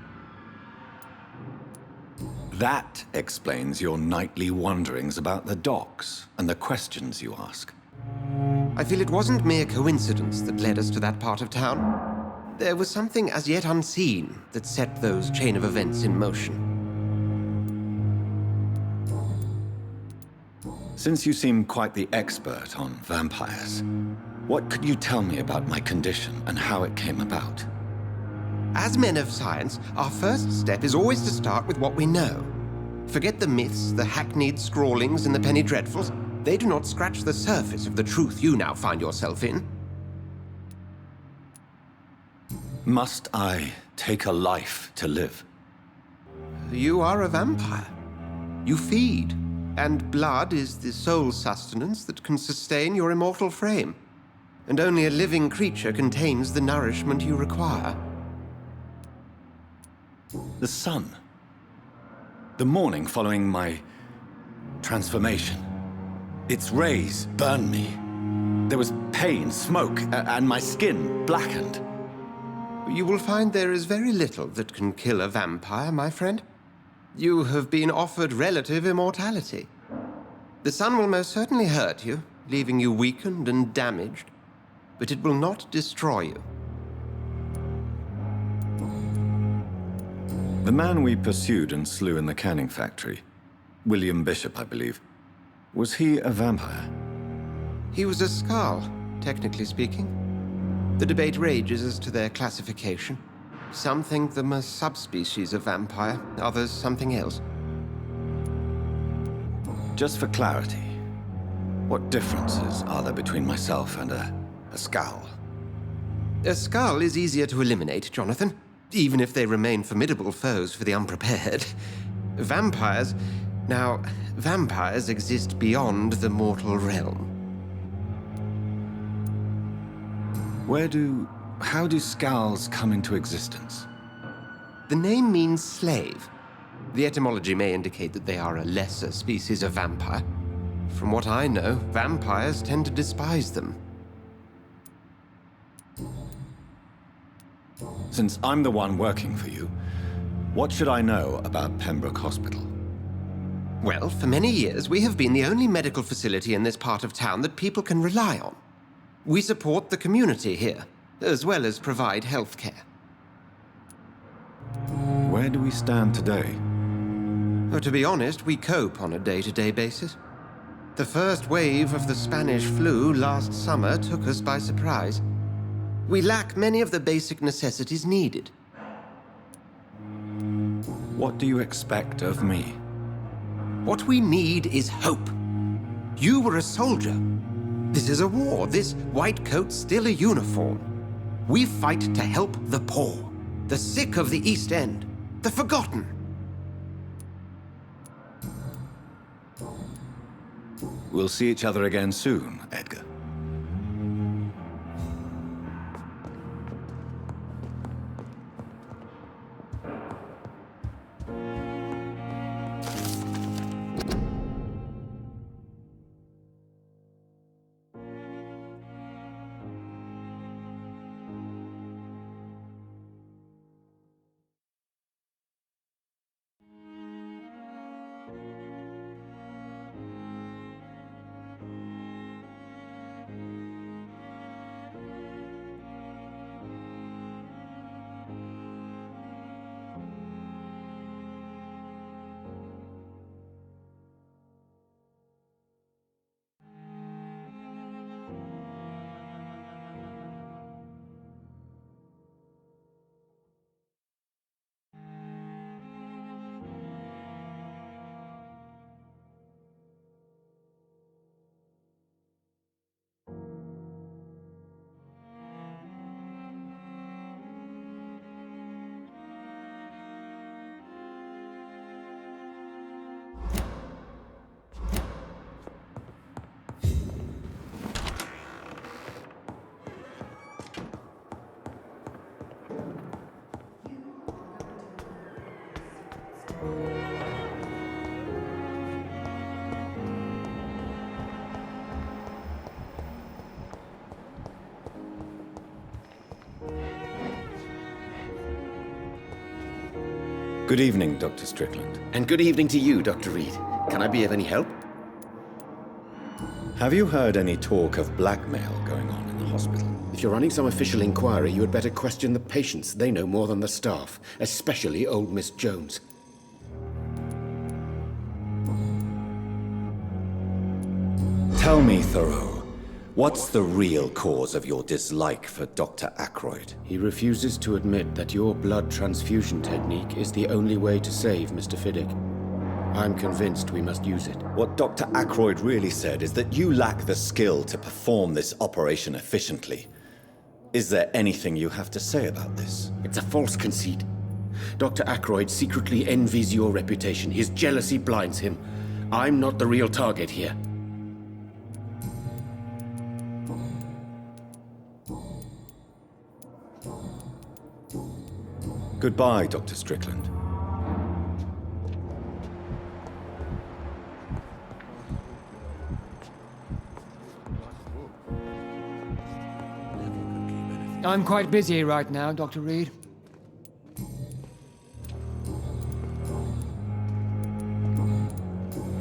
S3: That explains your nightly wanderings about the docks and the questions you ask.
S10: I feel it wasn't mere coincidence that led us to that part of town. There was something as yet unseen that set those chain of events in motion.
S3: Since you seem quite the expert on vampires, what could you tell me about my condition and how it came about?
S10: As men of science, our first step is always to start with what we know. Forget the myths, the hackneyed scrawlings, and the penny dreadfuls. They do not scratch the surface of the truth you now find yourself in.
S3: Must I take a life to live?
S10: You are a vampire. You feed, and blood is the sole sustenance that can sustain your immortal frame. And only a living creature contains the nourishment you require.
S3: The sun. The morning following my transformation. Its rays burned me. There was pain, smoke, and my skin blackened.
S10: You will find there is very little that can kill a vampire, my friend. You have been offered relative immortality. The sun will most certainly hurt you, leaving you weakened and damaged, but it will not destroy you.
S3: The man we pursued and slew in the canning factory, William Bishop, I believe, was he a vampire?
S10: He was a Skald, technically speaking. The debate rages as to their classification. Some think them a subspecies of vampire, others something else.
S3: Just for clarity, what differences are there between myself and a Skald?
S10: A Skald is easier to eliminate, Jonathan, even if they remain formidable foes for the unprepared. Vampires... Now, vampires exist beyond the mortal realm.
S3: How do Skalds come into existence?
S10: The name means slave. The etymology may indicate that they are a lesser species of vampire. From what I know, vampires tend to despise them.
S3: Since I'm the one working for you, what should I know about Pembroke Hospital?
S10: Well, for many years, we have been the only medical facility in this part of town that people can rely on. We support the community here, as well as provide health care.
S3: Where do we stand today?
S10: Oh, to be honest, we cope on a day-to-day basis. The first wave of the Spanish flu last summer took us by surprise. We lack many of the basic necessities needed.
S3: What do you expect of me?
S10: What we need is hope. You were a soldier. This is a war. This white coat's still a uniform. We fight to help the poor, the sick of the East End, the forgotten.
S3: We'll see each other again soon, Edgar.
S16: Good evening, Dr. Strickland.
S6: And good evening to you, Dr. Reed. Can I be of any help?
S16: Have you heard any talk of blackmail going on in the hospital?
S6: If you're running some official inquiry, you had better question the patients. They know more than the staff, especially old Miss Jones.
S16: Tell me, Thoreau, what's the real cause of your dislike for Dr. Ackroyd?
S6: He refuses to admit that your blood transfusion technique is the only way to save Mr. Fiddick. I'm convinced we must use it.
S16: What Dr. Ackroyd really said is that you lack the skill to perform this operation efficiently. Is there anything you have to say about this?
S6: It's a false conceit. Dr. Ackroyd secretly envies your reputation. His jealousy blinds him. I'm not the real target here.
S16: Goodbye, Dr. Strickland.
S9: I'm quite busy right now, Dr. Reed.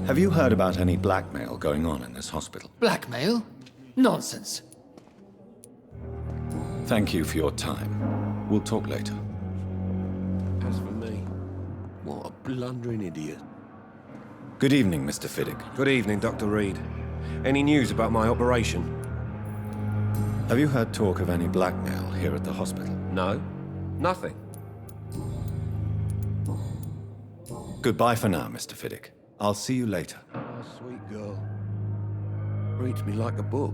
S16: Have you heard about any blackmail going on in this hospital?
S9: Blackmail? Nonsense.
S16: Thank you for your time. We'll talk later.
S8: As for me, what a blundering idiot.
S16: Good evening, Mr. Fiddick.
S8: Good evening, Dr. Reed. Any news about my operation?
S16: Have you heard talk of any blackmail here at the hospital?
S8: No, nothing.
S16: Goodbye for now, Mr. Fiddick. I'll see you later.
S8: Oh, sweet girl. Reads me like a book.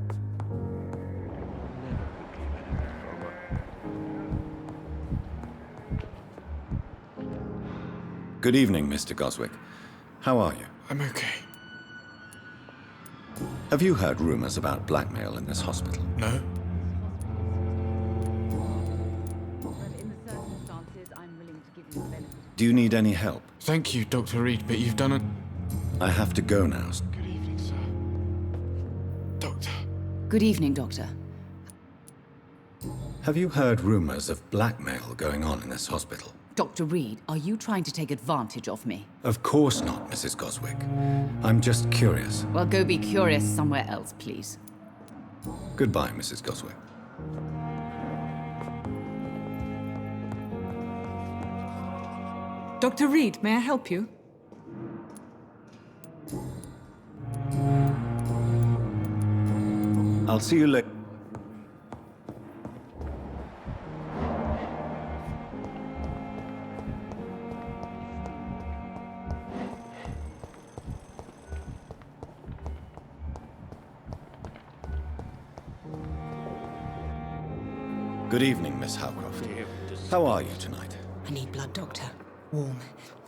S16: Good evening, Mr. Goswick. How are you?
S4: I'm okay.
S16: Have you heard rumors about blackmail in this hospital?
S4: No.
S16: Do you need any help?
S4: Thank you, Dr. Reed, but you've done it.
S16: I have to go now.
S4: Good evening, sir. Doctor.
S5: Good evening, Doctor.
S16: Have you heard rumors of blackmail going on in this hospital?
S5: Dr. Reed, are you trying to take advantage of me?
S16: Of course not, Mrs. Goswick. I'm just curious.
S5: Well, go be curious somewhere else, please.
S16: Goodbye, Mrs. Goswick.
S17: Dr. Reed, may I help you?
S16: I'll see you later. Good evening, Miss Howcroft. How are you tonight?
S1: I need blood, Doctor. Warm,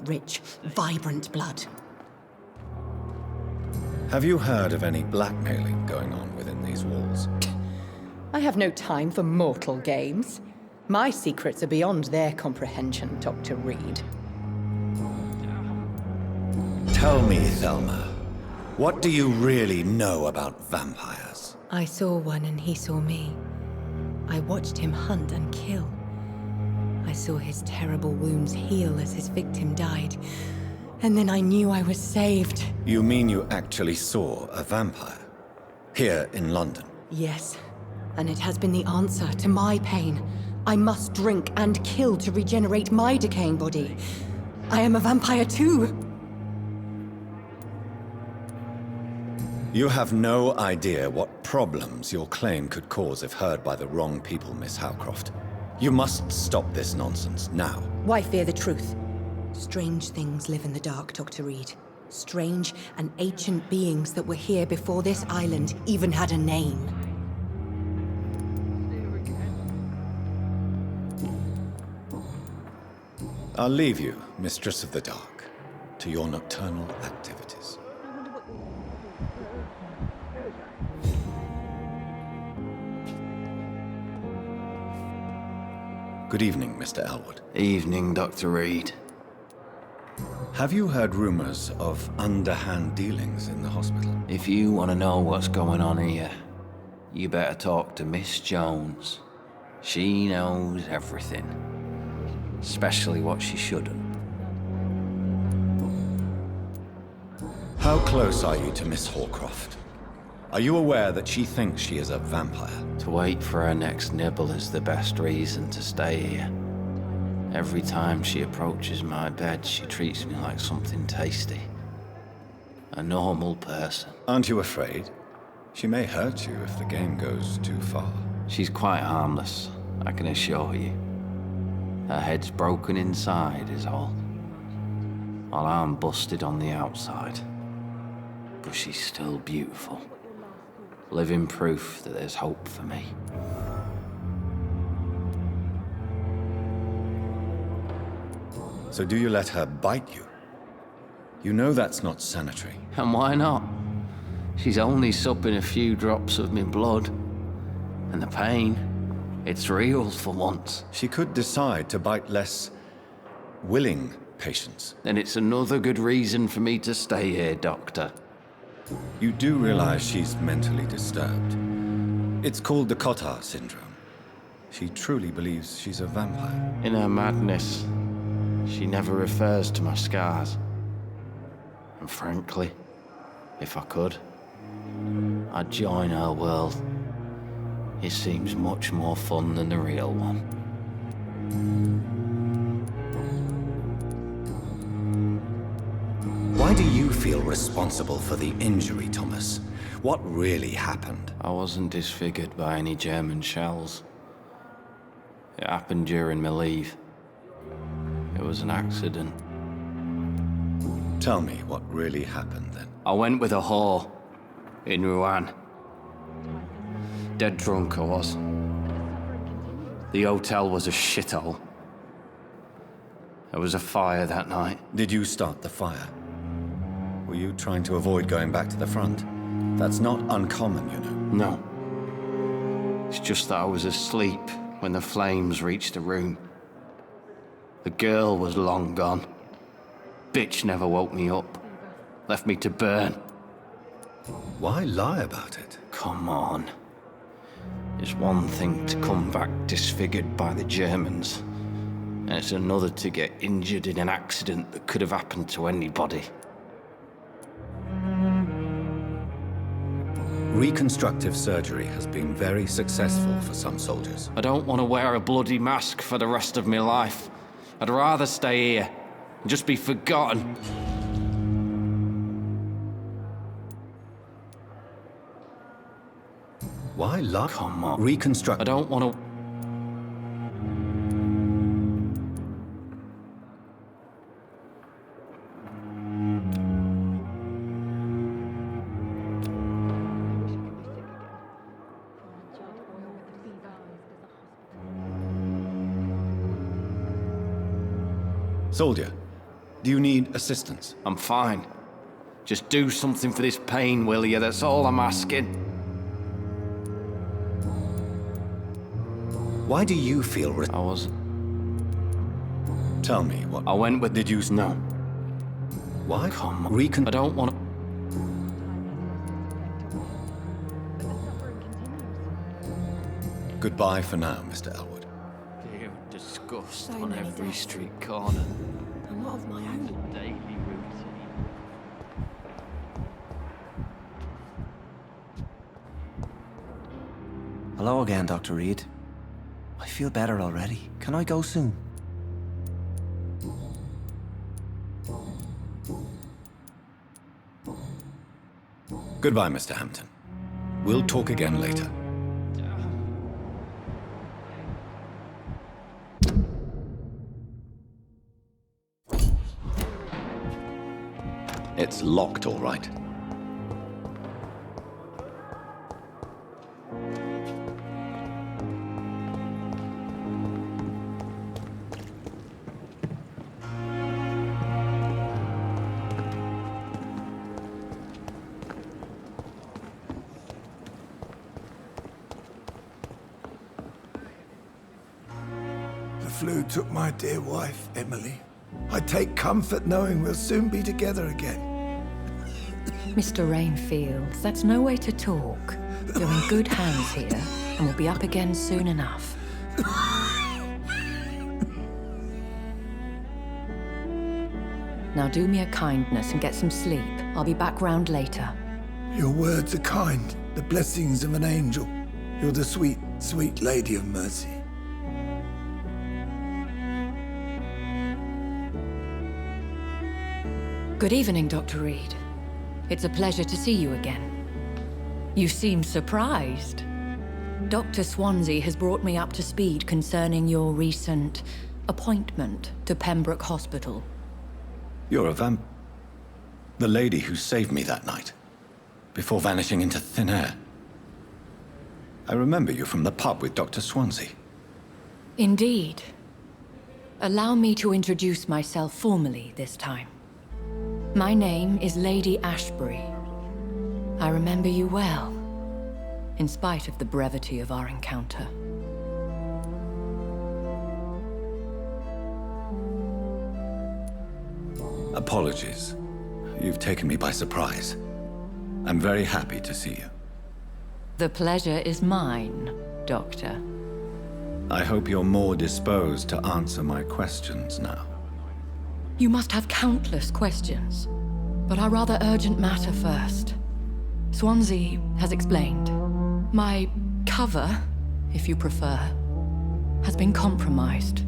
S1: rich, vibrant blood.
S16: Have you heard of any blackmailing going on within these walls?
S1: I have no time for mortal games. My secrets are beyond their comprehension, Dr. Reed.
S16: Tell me, Thelma, what do you really know about vampires?
S1: I saw one and he saw me. I watched him hunt and kill. I saw his terrible wounds heal as his victim died. And then I knew I was saved.
S16: You mean you actually saw a vampire? Here in London?
S1: Yes. And it has been the answer to my pain. I must drink and kill to regenerate my decaying body. I am a vampire too.
S16: You have no idea what problems your claim could cause if heard by the wrong people, Miss Howcroft. You must stop this nonsense now.
S1: Why fear the truth? Strange things live in the dark, Dr. Reed. Strange and ancient beings that were here before this island even had a name.
S16: I'll leave you, Mistress of the Dark, to your nocturnal activities. Good evening, Mr. Elwood.
S12: Evening, Dr. Reed.
S16: Have you heard rumors of underhand dealings in the hospital?
S12: If you want to know what's going on here, you better talk to Miss Jones. She knows everything. Especially what she shouldn't.
S16: How close are you to Miss Horcroft? Are you aware that she thinks she is a vampire?
S12: To wait for her next nibble is the best reason to stay here. Every time she approaches my bed, she treats me like something tasty. A normal person.
S16: Aren't you afraid? She may hurt you if the game goes too far.
S12: She's quite harmless, I can assure you. Her head's broken inside is all. While I'm busted on the outside. But she's still beautiful. Living proof that there's hope for me.
S16: So do you let her bite you? You know that's not sanitary.
S12: And why not? She's only supping a few drops of me blood. And the pain, it's real for once.
S16: She could decide to bite less willing patients.
S12: Then it's another good reason for me to stay here, Doctor.
S16: You do realize she's mentally disturbed. It's called the Cotard syndrome. She truly believes she's a vampire.
S12: In her madness, she never refers to my scars. And frankly, if I could, I'd join her world. It seems much more fun than the real one.
S16: Why do you feel responsible for the injury, Thomas? What really happened?
S12: I wasn't disfigured by any German shells. It happened during my leave. It was an accident.
S16: Tell me what really happened then.
S12: I went with a whore in Rouen. Dead drunk I was. The hotel was a shithole. There was a fire that night.
S16: Did you start the fire? Were you trying to avoid going back to the front? That's not uncommon, you know.
S12: No. It's just that I was asleep when the flames reached the room. The girl was long gone. Bitch never woke me up. Left me to burn.
S16: Why lie about it?
S12: Come on. It's one thing to come back disfigured by the Germans, and it's another to get injured in an accident that could have happened to anybody.
S16: Reconstructive surgery has been very successful for some soldiers.
S12: I don't want to wear a bloody mask for the rest of my life. I'd rather stay here and just be forgotten.
S16: Why lie?
S12: Come on.
S16: Reconstruct.
S12: I don't want to...
S16: Soldier, do you need assistance?
S12: I'm fine. Just do something for this pain, will you? That's all I'm asking.
S16: Why do you feel
S12: I wasn't.
S16: Tell me what...
S12: I went with...
S16: Did you...
S12: No.
S16: Why?
S12: Come on. I don't want to...
S16: Goodbye for now, Mr. Elwood.
S12: Fear and disgust on every street corner.
S13: I'm not of my own.
S12: Daily routine.
S22: Hello again, Dr. Reed. I feel better already. Can I go soon?
S16: Goodbye, Mr. Hampton. We'll talk again later. It's locked, all right.
S15: The flu took my dear wife, Emily. I take comfort knowing we'll soon be together again.
S20: Mr. Rainfield, that's no way to talk. You're in good hands here, and we'll be up again soon enough. Now do me a kindness and get some sleep. I'll be back round later.
S15: Your words are kind, the blessings of an angel. You're the sweet, sweet Lady of Mercy.
S20: Good evening, Dr. Reed. It's a pleasure to see you again. You seem surprised. Dr. Swansea has brought me up to speed concerning your recent appointment to Pembroke Hospital.
S3: You're a the lady who saved me that night, before vanishing into thin air. I remember you from the pub with Dr. Swansea.
S20: Indeed. Allow me to introduce myself formally this time. My name is Lady Ashbury. I remember you well, in spite of the brevity of our encounter.
S3: Apologies. You've taken me by surprise. I'm very happy to see you.
S20: The pleasure is mine, Doctor.
S3: I hope you're more disposed to answer my questions now.
S20: You must have countless questions, but our rather urgent matter first. Swansea has explained. My cover, if you prefer, has been compromised.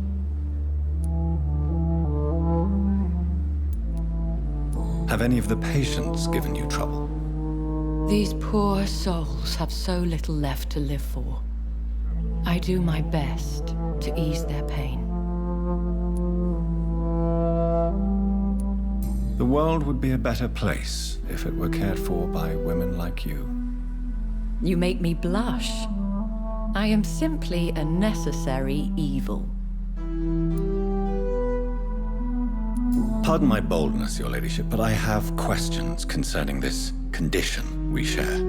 S3: Have any of the patients given you trouble?
S20: These poor souls have so little left to live for. I do my best to ease their pain.
S3: The world would be a better place if it were cared for by women like you.
S20: You make me blush. I am simply a necessary evil.
S3: Pardon my boldness, Your Ladyship, but I have questions concerning this condition we share.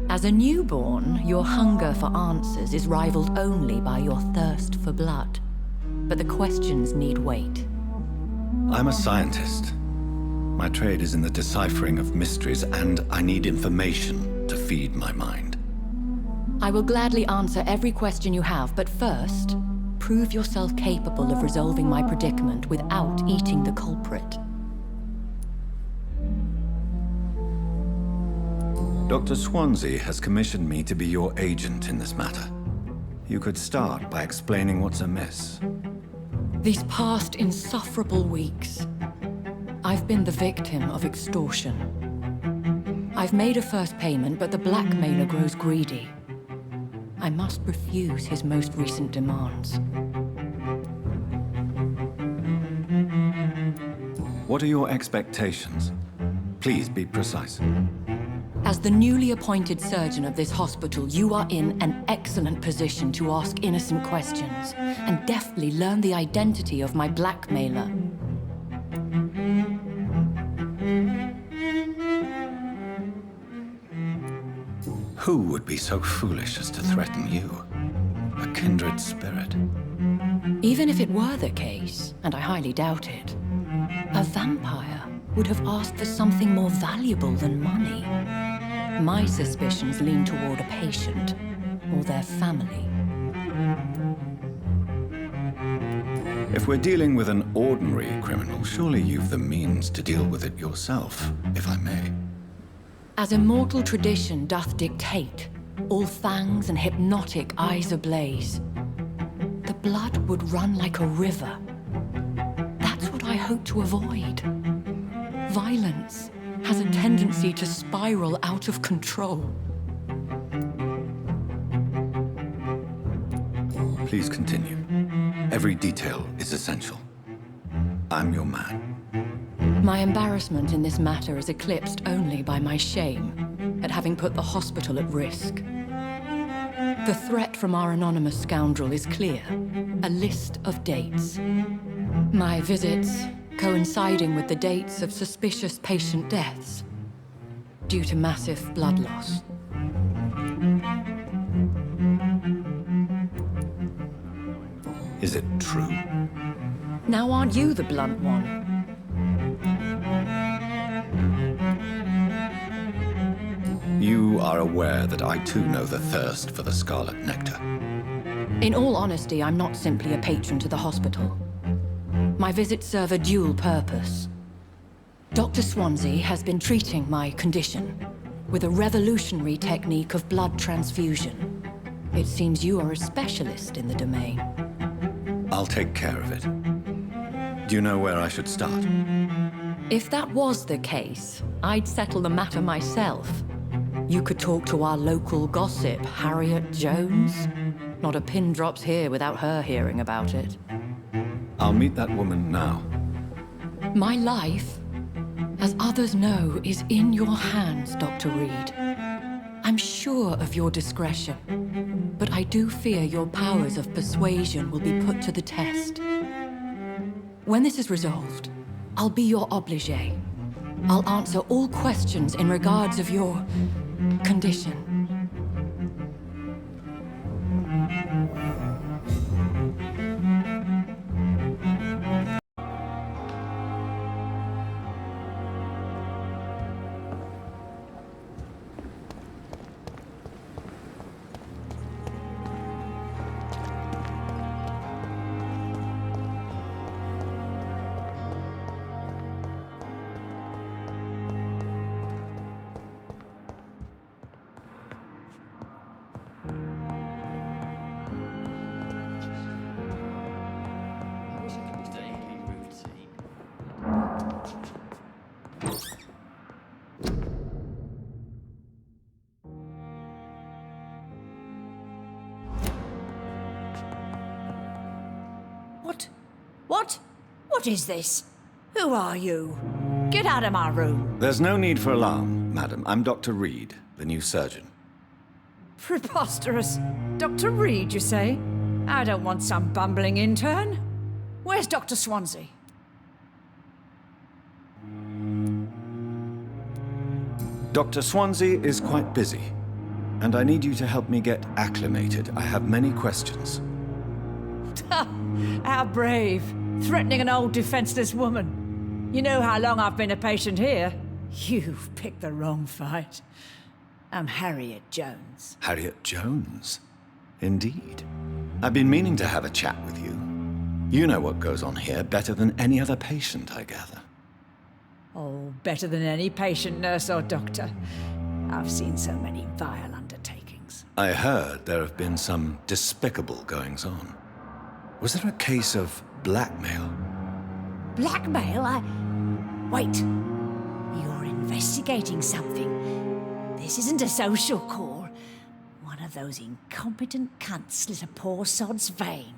S20: As a newborn, your hunger for answers is rivaled only by your thirst for blood. But the questions need wait.
S3: I'm a scientist. My trade is in the deciphering of mysteries, and I need information to feed my mind.
S20: I will gladly answer every question you have, but first, prove yourself capable of resolving my predicament without eating the culprit.
S3: Dr. Swansea has commissioned me to be your agent in this matter. You could start by explaining what's amiss.
S20: These past insufferable weeks, I've been the victim of extortion. I've made a first payment, but the blackmailer grows greedy. I must refuse his most recent demands.
S3: What are your expectations? Please be precise.
S20: As the newly appointed surgeon of this hospital, you are in an excellent position to ask innocent questions and deftly learn the identity of my blackmailer.
S3: Who would be so foolish as to threaten you? A kindred spirit.
S20: Even if it were the case, and I highly doubt it, a vampire would have asked for something more valuable than money. My suspicions lean toward a patient or their family.
S3: If we're dealing with an ordinary criminal, surely you've the means to deal with it yourself, if I may.
S20: As immortal tradition doth dictate, all fangs and hypnotic eyes ablaze, the blood would run like a river. That's what I hope to avoid. Violence has a tendency to spiral out of control.
S3: Please continue. Every detail is essential. I'm your man.
S20: My embarrassment in this matter is eclipsed only by my shame at having put the hospital at risk. The threat from our anonymous scoundrel is clear. A list of dates. My visits coinciding with the dates of suspicious patient deaths due to massive blood loss.
S3: Is it true?
S20: Now aren't you the blunt one?
S16: You are aware that I too know the thirst for the scarlet nectar.
S20: In all honesty, I'm not simply a patron to the hospital. My visits serve a dual purpose. Dr. Swansea has been treating my condition with a revolutionary technique of blood transfusion. It seems you are a specialist in the domain.
S16: I'll take care of it. Do you know where I should start?
S20: If that was the case, I'd settle the matter myself. You could talk to our local gossip, Harriet Jones. Not a pin drops here without her hearing about it.
S16: I'll meet that woman now.
S20: My life, as others know, is in your hands, Dr. Reed. I'm sure of your discretion, but I do fear your powers of persuasion will be put to the test. When this is resolved, I'll be your obligé. I'll answer all questions in regards of your condition.
S2: What is this? Who are you? Get out of my room.
S16: There's no need for alarm, madam. I'm Dr. Reed, the new surgeon.
S2: Preposterous. Dr. Reed, you say? I don't want some bumbling intern. Where's Dr. Swansea?
S16: Dr. Swansea is quite busy, and I need you to help me get acclimated. I have many questions.
S2: How brave. Threatening an old defenseless woman. You know how long I've been a patient here? You've picked the wrong fight. I'm Harriet Jones.
S16: Harriet Jones? Indeed. I've been meaning to have a chat with you. You know what goes on here better than any other patient, I gather.
S2: Oh, better than any patient, nurse or doctor. I've seen so many vile undertakings.
S16: I heard there have been some despicable goings-on. Was there a case of blackmail?
S2: Blackmail? Wait. You're investigating something. This isn't a social call. One of those incompetent cunts slit a poor sod's vein.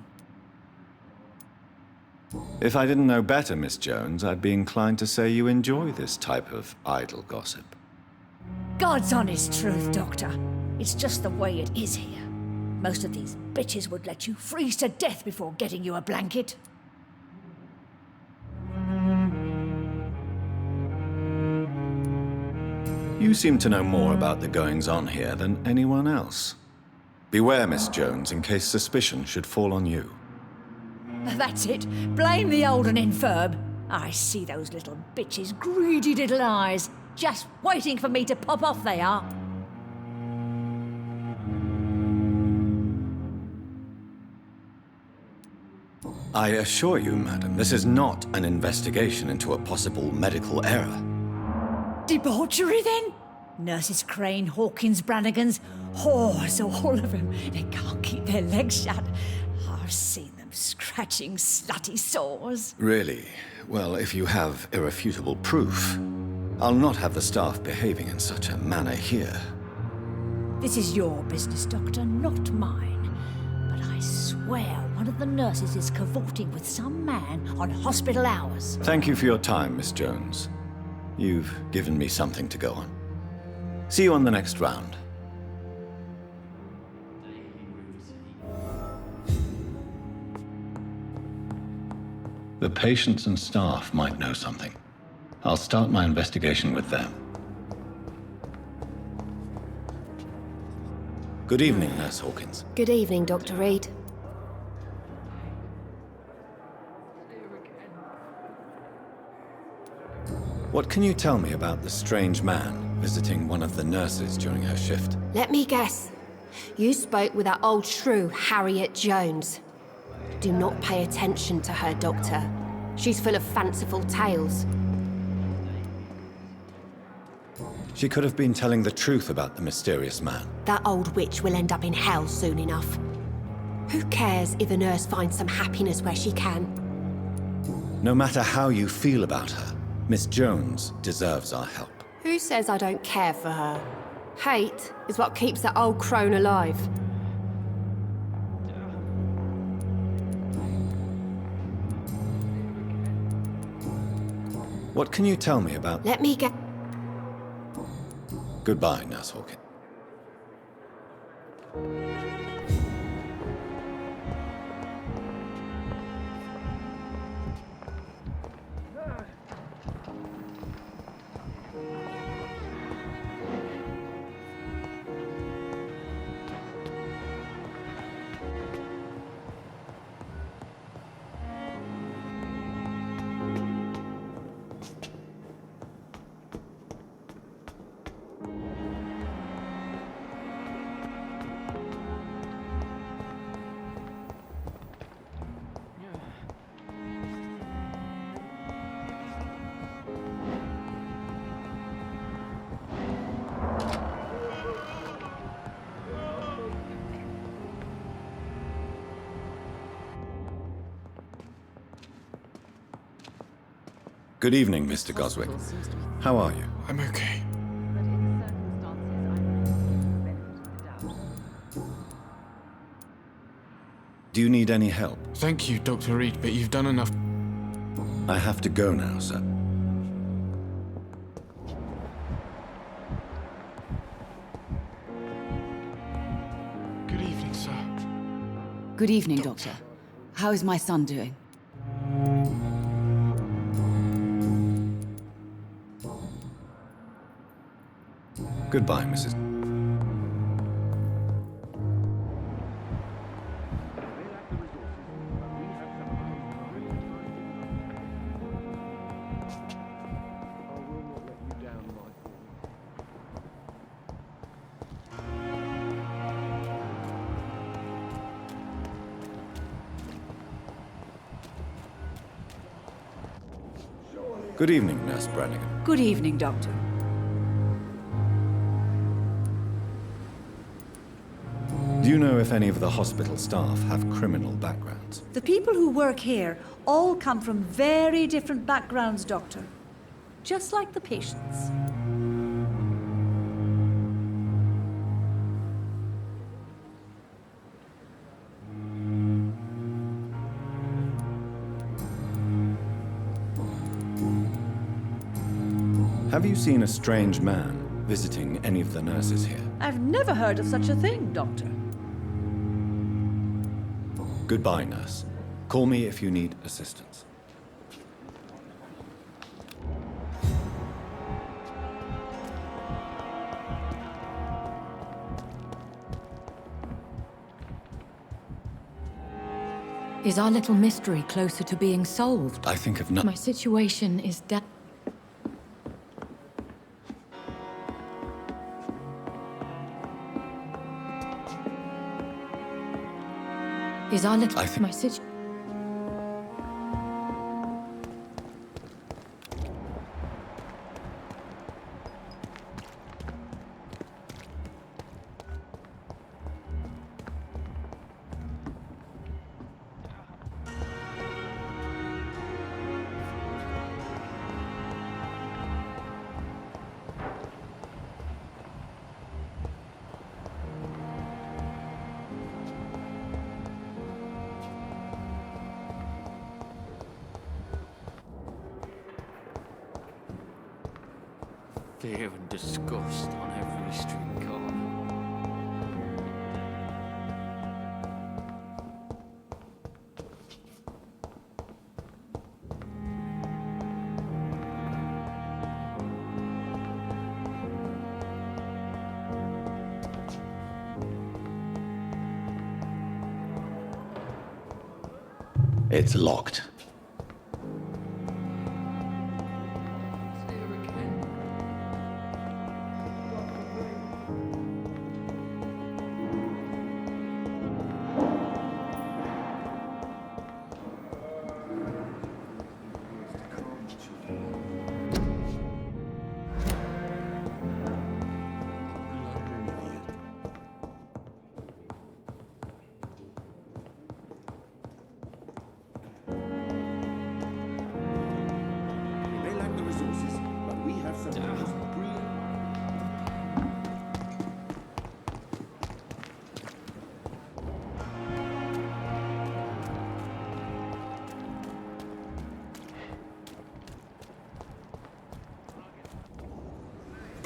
S16: If I didn't know better, Miss Jones, I'd be inclined to say you enjoy this type of idle gossip.
S2: God's honest truth, Doctor. It's just the way it is here. Most of these bitches would let you freeze to death before getting you a blanket.
S16: You seem to know more about the goings-on here than anyone else. Beware, Miss Jones, in case suspicion should fall on you.
S2: That's it. Blame the old and infirm. I see those little bitches' greedy little eyes. Just waiting for me to pop off, they are.
S16: I assure you, madam, this is not an investigation into a possible medical error.
S2: Debauchery, then? Nurses Crane, Hawkins, Brannigans, whores, all of them. They can't keep their legs shut. I've seen them scratching slutty sores.
S16: Really? Well, if you have irrefutable proof, I'll not have the staff behaving in such a manner here.
S2: This is your business, Doctor, not mine. But I swear one of the nurses is cavorting with some man on hospital hours.
S16: Thank you for your time, Miss Jones. You've given me something to go on. See you on the next round. The patients and staff might know something. I'll start my investigation with them. Good evening, Nurse Hawkins.
S13: Good evening, Dr. Reed.
S16: What can you tell me about the strange man visiting one of the nurses during her shift?
S13: Let me guess. You spoke with that old shrew, Harriet Jones. Do not pay attention to her, Doctor. She's full of fanciful tales.
S16: She could have been telling the truth about the mysterious man.
S13: That old witch will end up in hell soon enough. Who cares if a nurse finds some happiness where she can?
S16: No matter how you feel about her, Miss Jones deserves our help.
S13: Who says I don't care for her? Hate is what keeps that old crone alive.
S16: What can you tell me about...
S13: Let me get...
S16: Goodbye, Nurse Hawkins. Good evening, Mr. Goswick. How are you?
S4: I'm okay.
S16: Do you need any help?
S4: Thank you, Dr. Reed, but you've done enough.
S16: I have to go now, sir.
S4: Good evening, sir.
S5: Good evening, Doctor. How is my son doing?
S16: Goodbye, Mrs. Good evening, Nurse Brannigan.
S18: Good evening, Doctor.
S16: Do you know if any of the hospital staff have criminal backgrounds?
S18: The people who work here all come from very different backgrounds, Doctor. Just like the patients.
S16: Have you seen a strange man visiting any of the nurses here?
S18: I've never heard of such a thing, Doctor.
S16: Goodbye, nurse. Call me if you need assistance.
S20: Is our little mystery closer to being solved?
S16: I think of nothing.
S20: My situation is Is our little... my situation...
S12: Fear and disgust on every street corner.
S16: It's locked.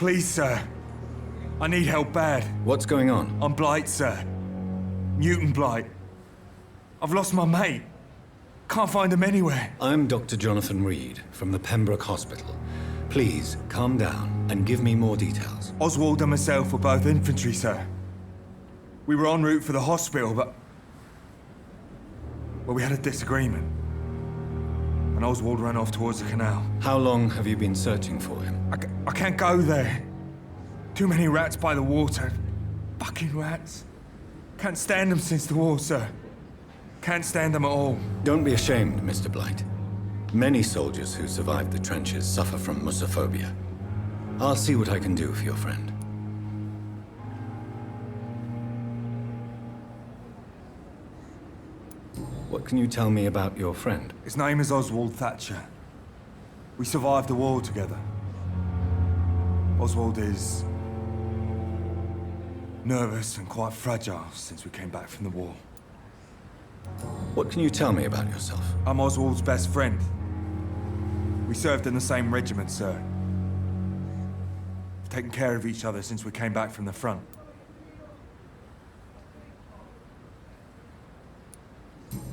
S14: Please, sir. I need help bad.
S3: What's going on?
S14: I'm Blight, sir. Newton Blight. I've lost my mate. Can't find him anywhere.
S3: I'm Dr. Jonathan Reed from the Pembroke Hospital. Please, calm down and give me more details.
S14: Oswald and myself were both infantry, sir. We were en route for the hospital, but we had a disagreement. And Oswald ran off towards the canal.
S3: How long have you been searching for him?
S14: I can't go there. Too many rats by the water. Fucking rats. Can't stand them since the war, sir. Can't stand them at all.
S3: Don't be ashamed, Mr. Blight. Many soldiers who survived the trenches suffer from musophobia. I'll see what I can do for your friend. What can you tell me about your friend?
S14: His name is Oswald Thatcher. We survived the war together. Oswald is nervous and quite fragile since we came back from the war.
S3: What can you tell me about yourself?
S14: I'm Oswald's best friend. We served in the same regiment, sir. We've taken care of each other since we came back from the front.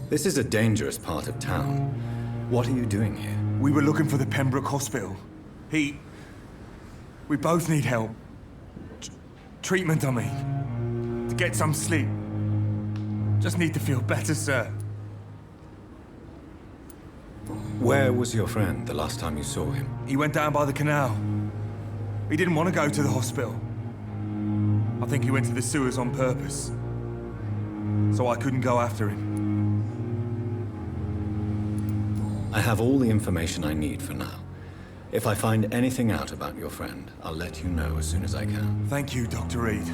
S3: This is a dangerous part of town. What are you doing here?
S14: We were looking for the Pembroke Hospital. We both need help. Treatment, I mean. To get some sleep. Just need to feel better, sir.
S3: Where was your friend the last time you saw him?
S14: He went down by the canal. He didn't want to go to the hospital. I think he went to the sewers on purpose. So I couldn't go after him.
S3: I have all the information I need for now. If I find anything out about your friend, I'll let you know as soon as I can.
S14: Thank you, Dr. Reed.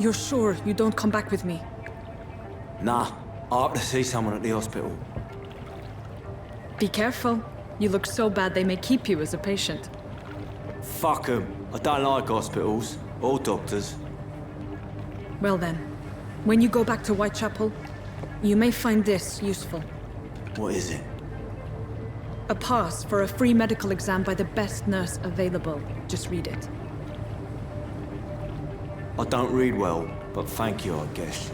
S17: You're sure you don't come back with me?
S22: Nah, I have to see someone at the hospital.
S17: Be careful. You look so bad they may keep you as a patient.
S22: Fuck 'em. I don't like hospitals or doctors.
S17: Well then, when you go back to Whitechapel, you may find this useful.
S22: What is it?
S17: A pass for a free medical exam by the best nurse available. Just read it.
S22: I don't read well, but thank you, I guess.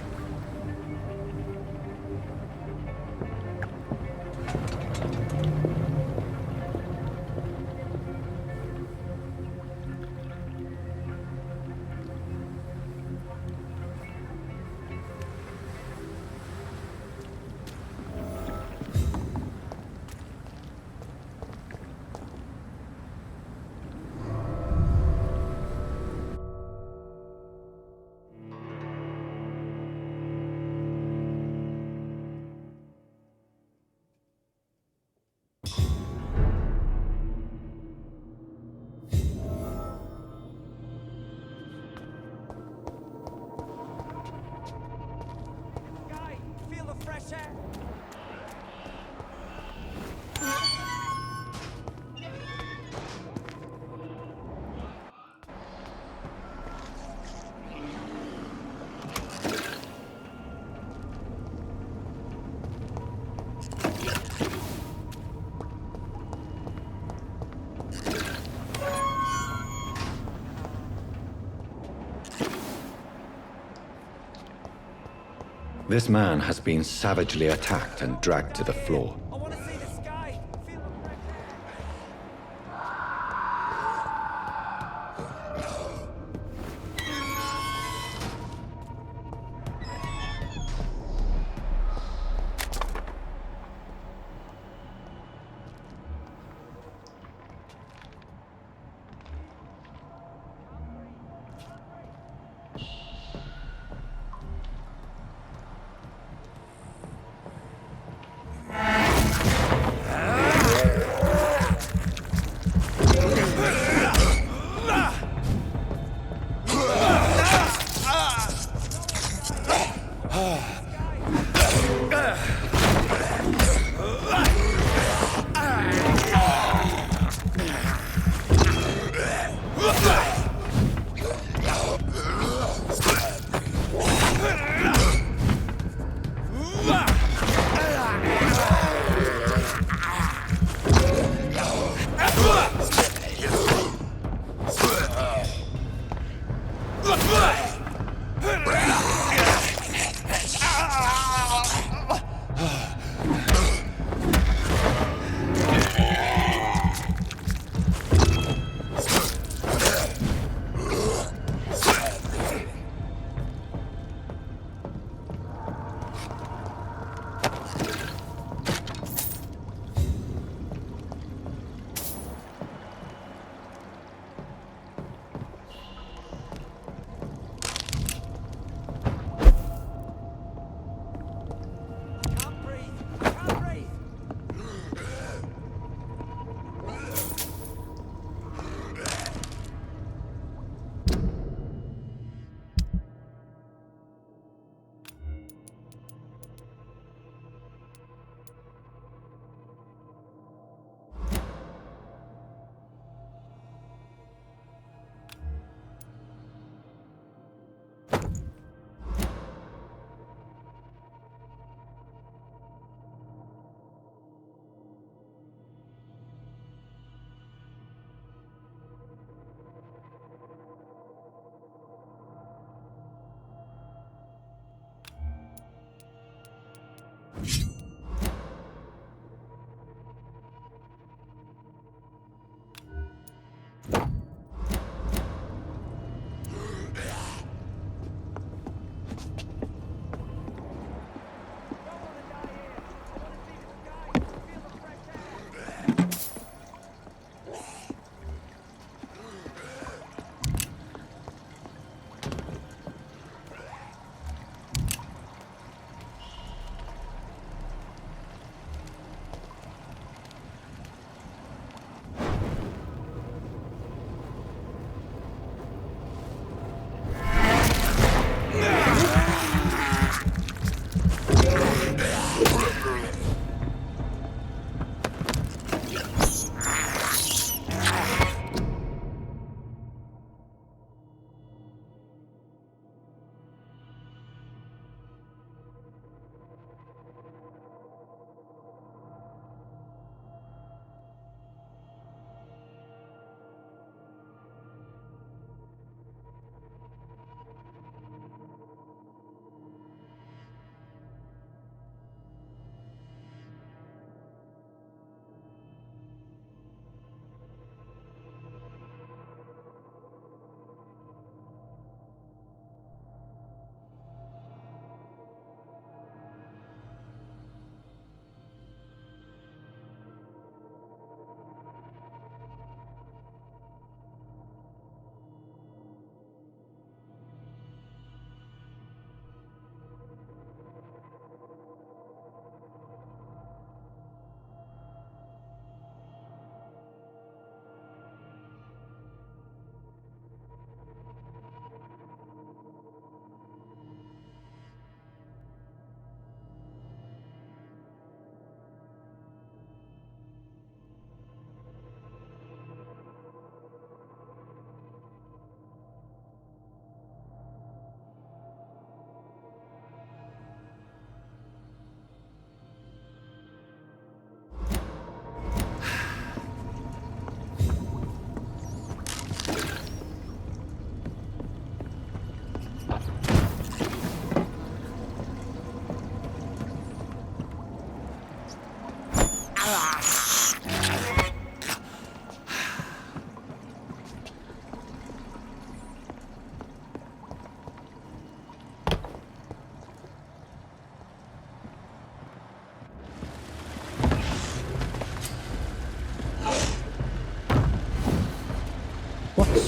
S3: This man has been savagely attacked and dragged to the floor.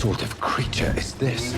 S3: sort of creature is this?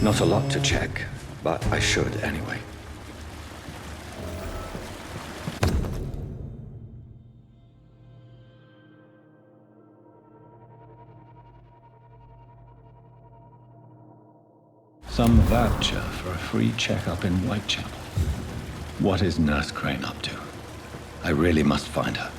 S3: Not a lot to check, but I should anyway. Some voucher for a free checkup in Whitechapel. What is Nurse Crane up to? I really must find her.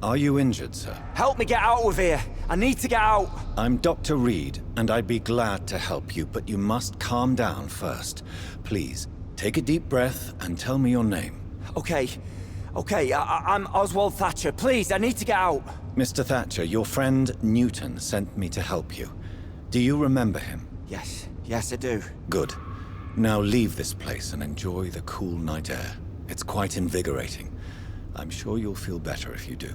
S16: Are you injured, sir?
S22: Help me get out of here. I need to get out.
S16: I'm Dr. Reed, and I'd be glad to help you, but you must calm down first. Please, take a deep breath and tell me your name.
S22: Okay. I'm Oswald Thatcher. Please, I need to get out.
S16: Mr. Thatcher, your friend Newton sent me to help you. Do you remember him?
S22: Yes, I do.
S16: Good. Now leave this place and enjoy the cool night air. It's quite invigorating. I'm sure you'll feel better if you do.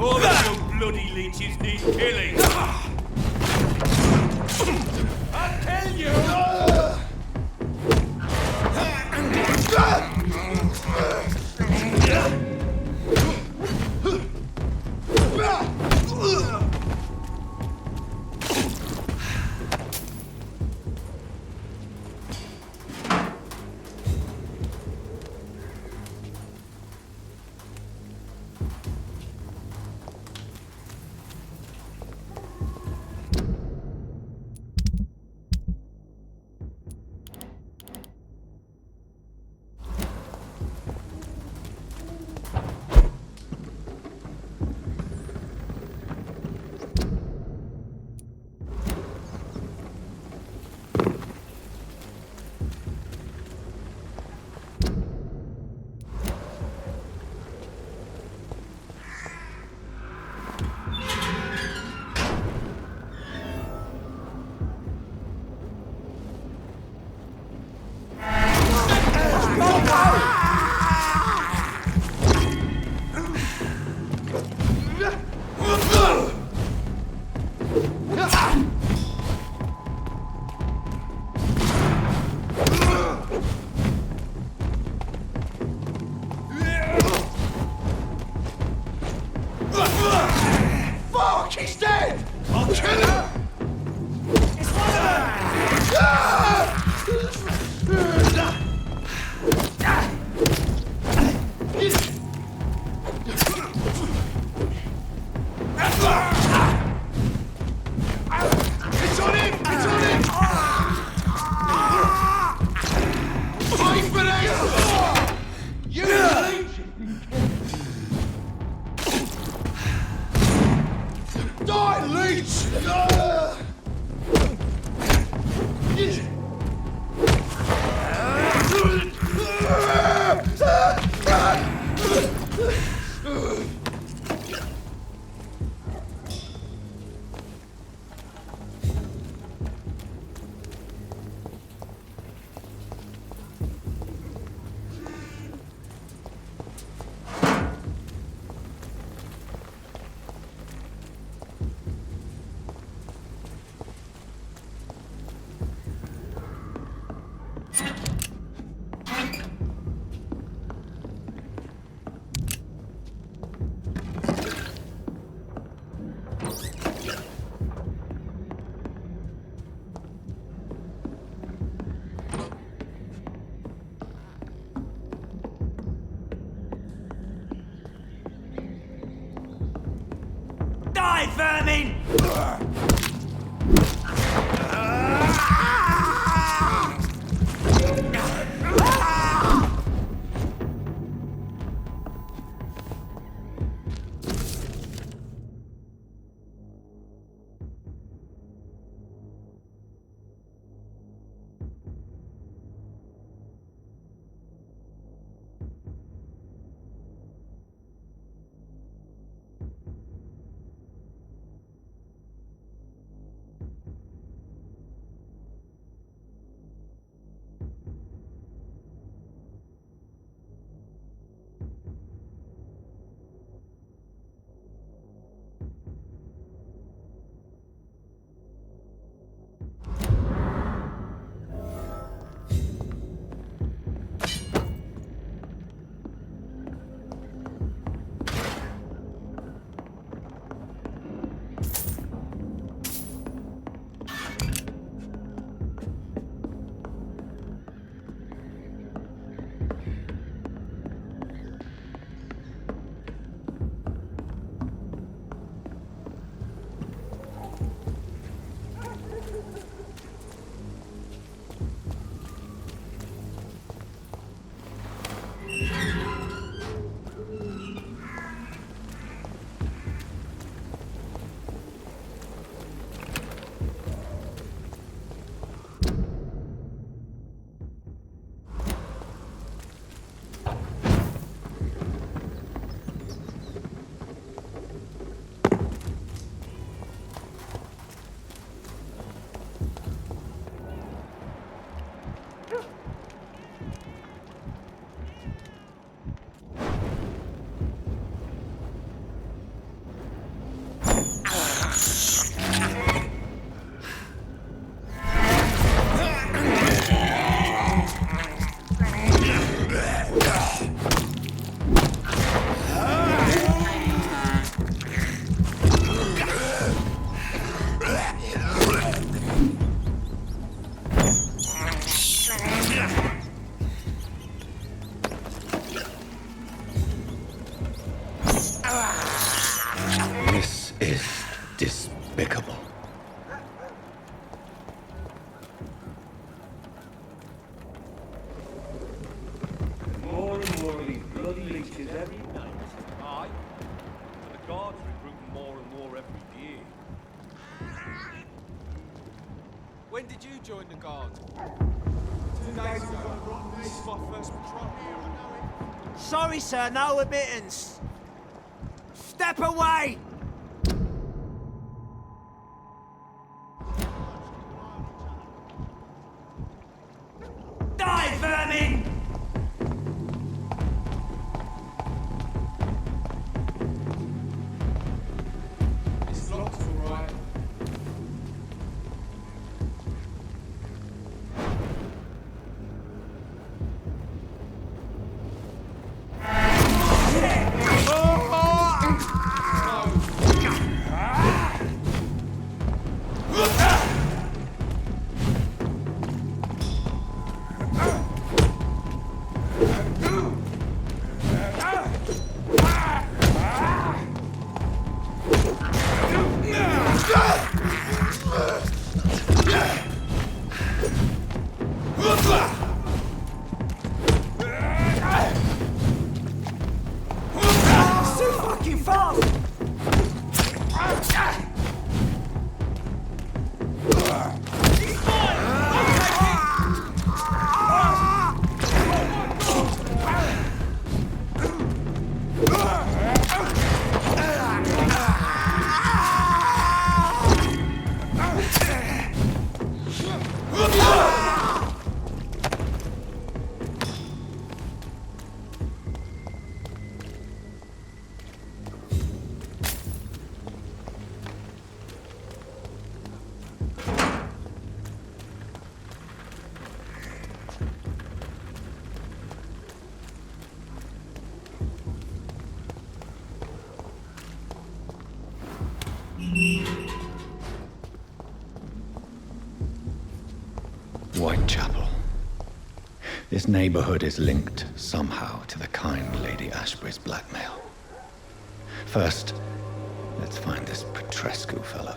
S19: All of you bloody leeches need killing. I tell you!
S7: Fuck, he's dead! I'll kill him! It's one of It's on him! It's on him! Fight for this! You Die, leech!
S19: Die, vermin!
S3: despicable.
S19: More and more of these bloody leeches every night. Aye. And the guards recruit more and more every year.
S11: When did you join the guard? 2 days ago. This is my first patrol.
S22: Sorry, sir, no admittance. Step away! Die, vermin!
S11: It's locked, all right.
S22: So fucking fast!
S3: Whitechapel. This neighborhood is linked somehow to the kind Lady Ashbury's blackmail. First, let's find this Petrescu fellow.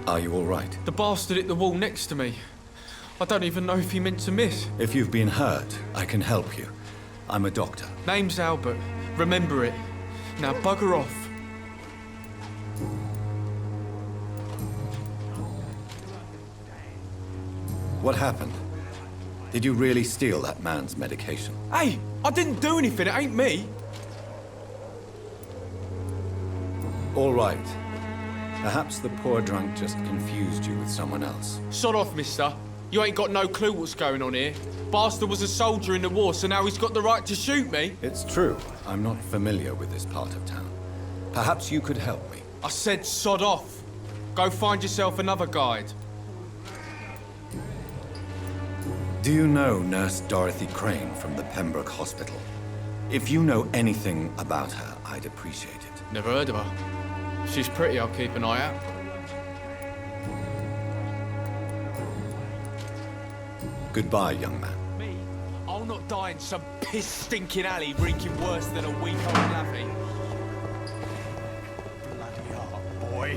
S3: Are you all right?
S4: The bastard hit the wall next to me. I don't even know if he meant to miss.
S3: If you've been hurt, I can help you. I'm a doctor.
S4: Name's Albert. Remember it. Now bugger off.
S3: What happened? Did you really steal that man's medication?
S4: Hey, I didn't do anything. It ain't me.
S3: All right. Perhaps the poor drunk just confused you with someone else.
S4: Sod off, mister. You ain't got no clue what's going on here. Bastard was a soldier in the war, so now he's got the right to shoot me.
S3: It's true. I'm not familiar with this part of town. Perhaps you could help me.
S4: I said sod off. Go find yourself another guide.
S3: Do you know Nurse Dorothy Crane from the Pembroke Hospital? If you know anything about her, I'd appreciate it.
S4: Never heard of her. She's pretty, I'll keep an eye out.
S3: Goodbye, young man.
S11: Me? I'll not die in some piss-stinking alley reeking worse than a week-old laffy. Bloody hell, boy.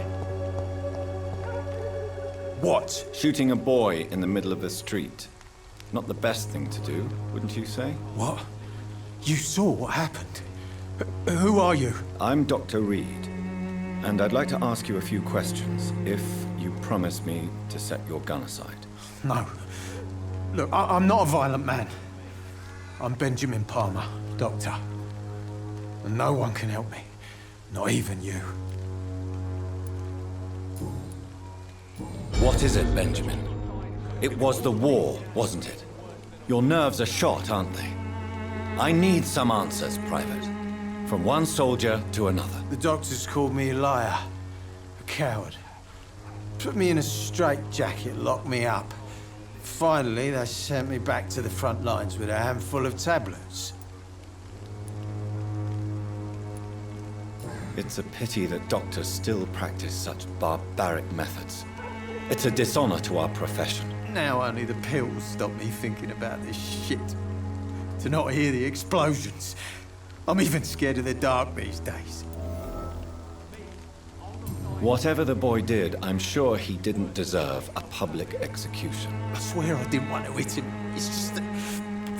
S3: What? Shooting a boy in the middle of the street. Not the best thing to do, wouldn't you say?
S7: What? You saw what happened? Who are you?
S3: I'm Dr. Reed, and I'd like to ask you a few questions, if you promise me to set your gun aside.
S7: No. Look, I'm not a violent man. I'm Benjamin Palmer, doctor. And no one can help me. Not even you.
S16: What is it, Benjamin? It was the war, wasn't it? Your nerves are shot, aren't they? I need some answers, Private. From one soldier to another.
S7: The doctors called me a liar. A coward. Put me in a straitjacket, locked me up. Finally, they sent me back to the front lines with a handful of tablets.
S16: It's a pity that doctors still practice such barbaric methods. It's a dishonor to our profession.
S7: Now only the pills stop me thinking about this shit. To not hear the explosions. I'm even scared of the dark these days.
S16: Whatever the boy did, I'm sure he didn't deserve a public execution.
S7: I swear I didn't want to hit him. It's just that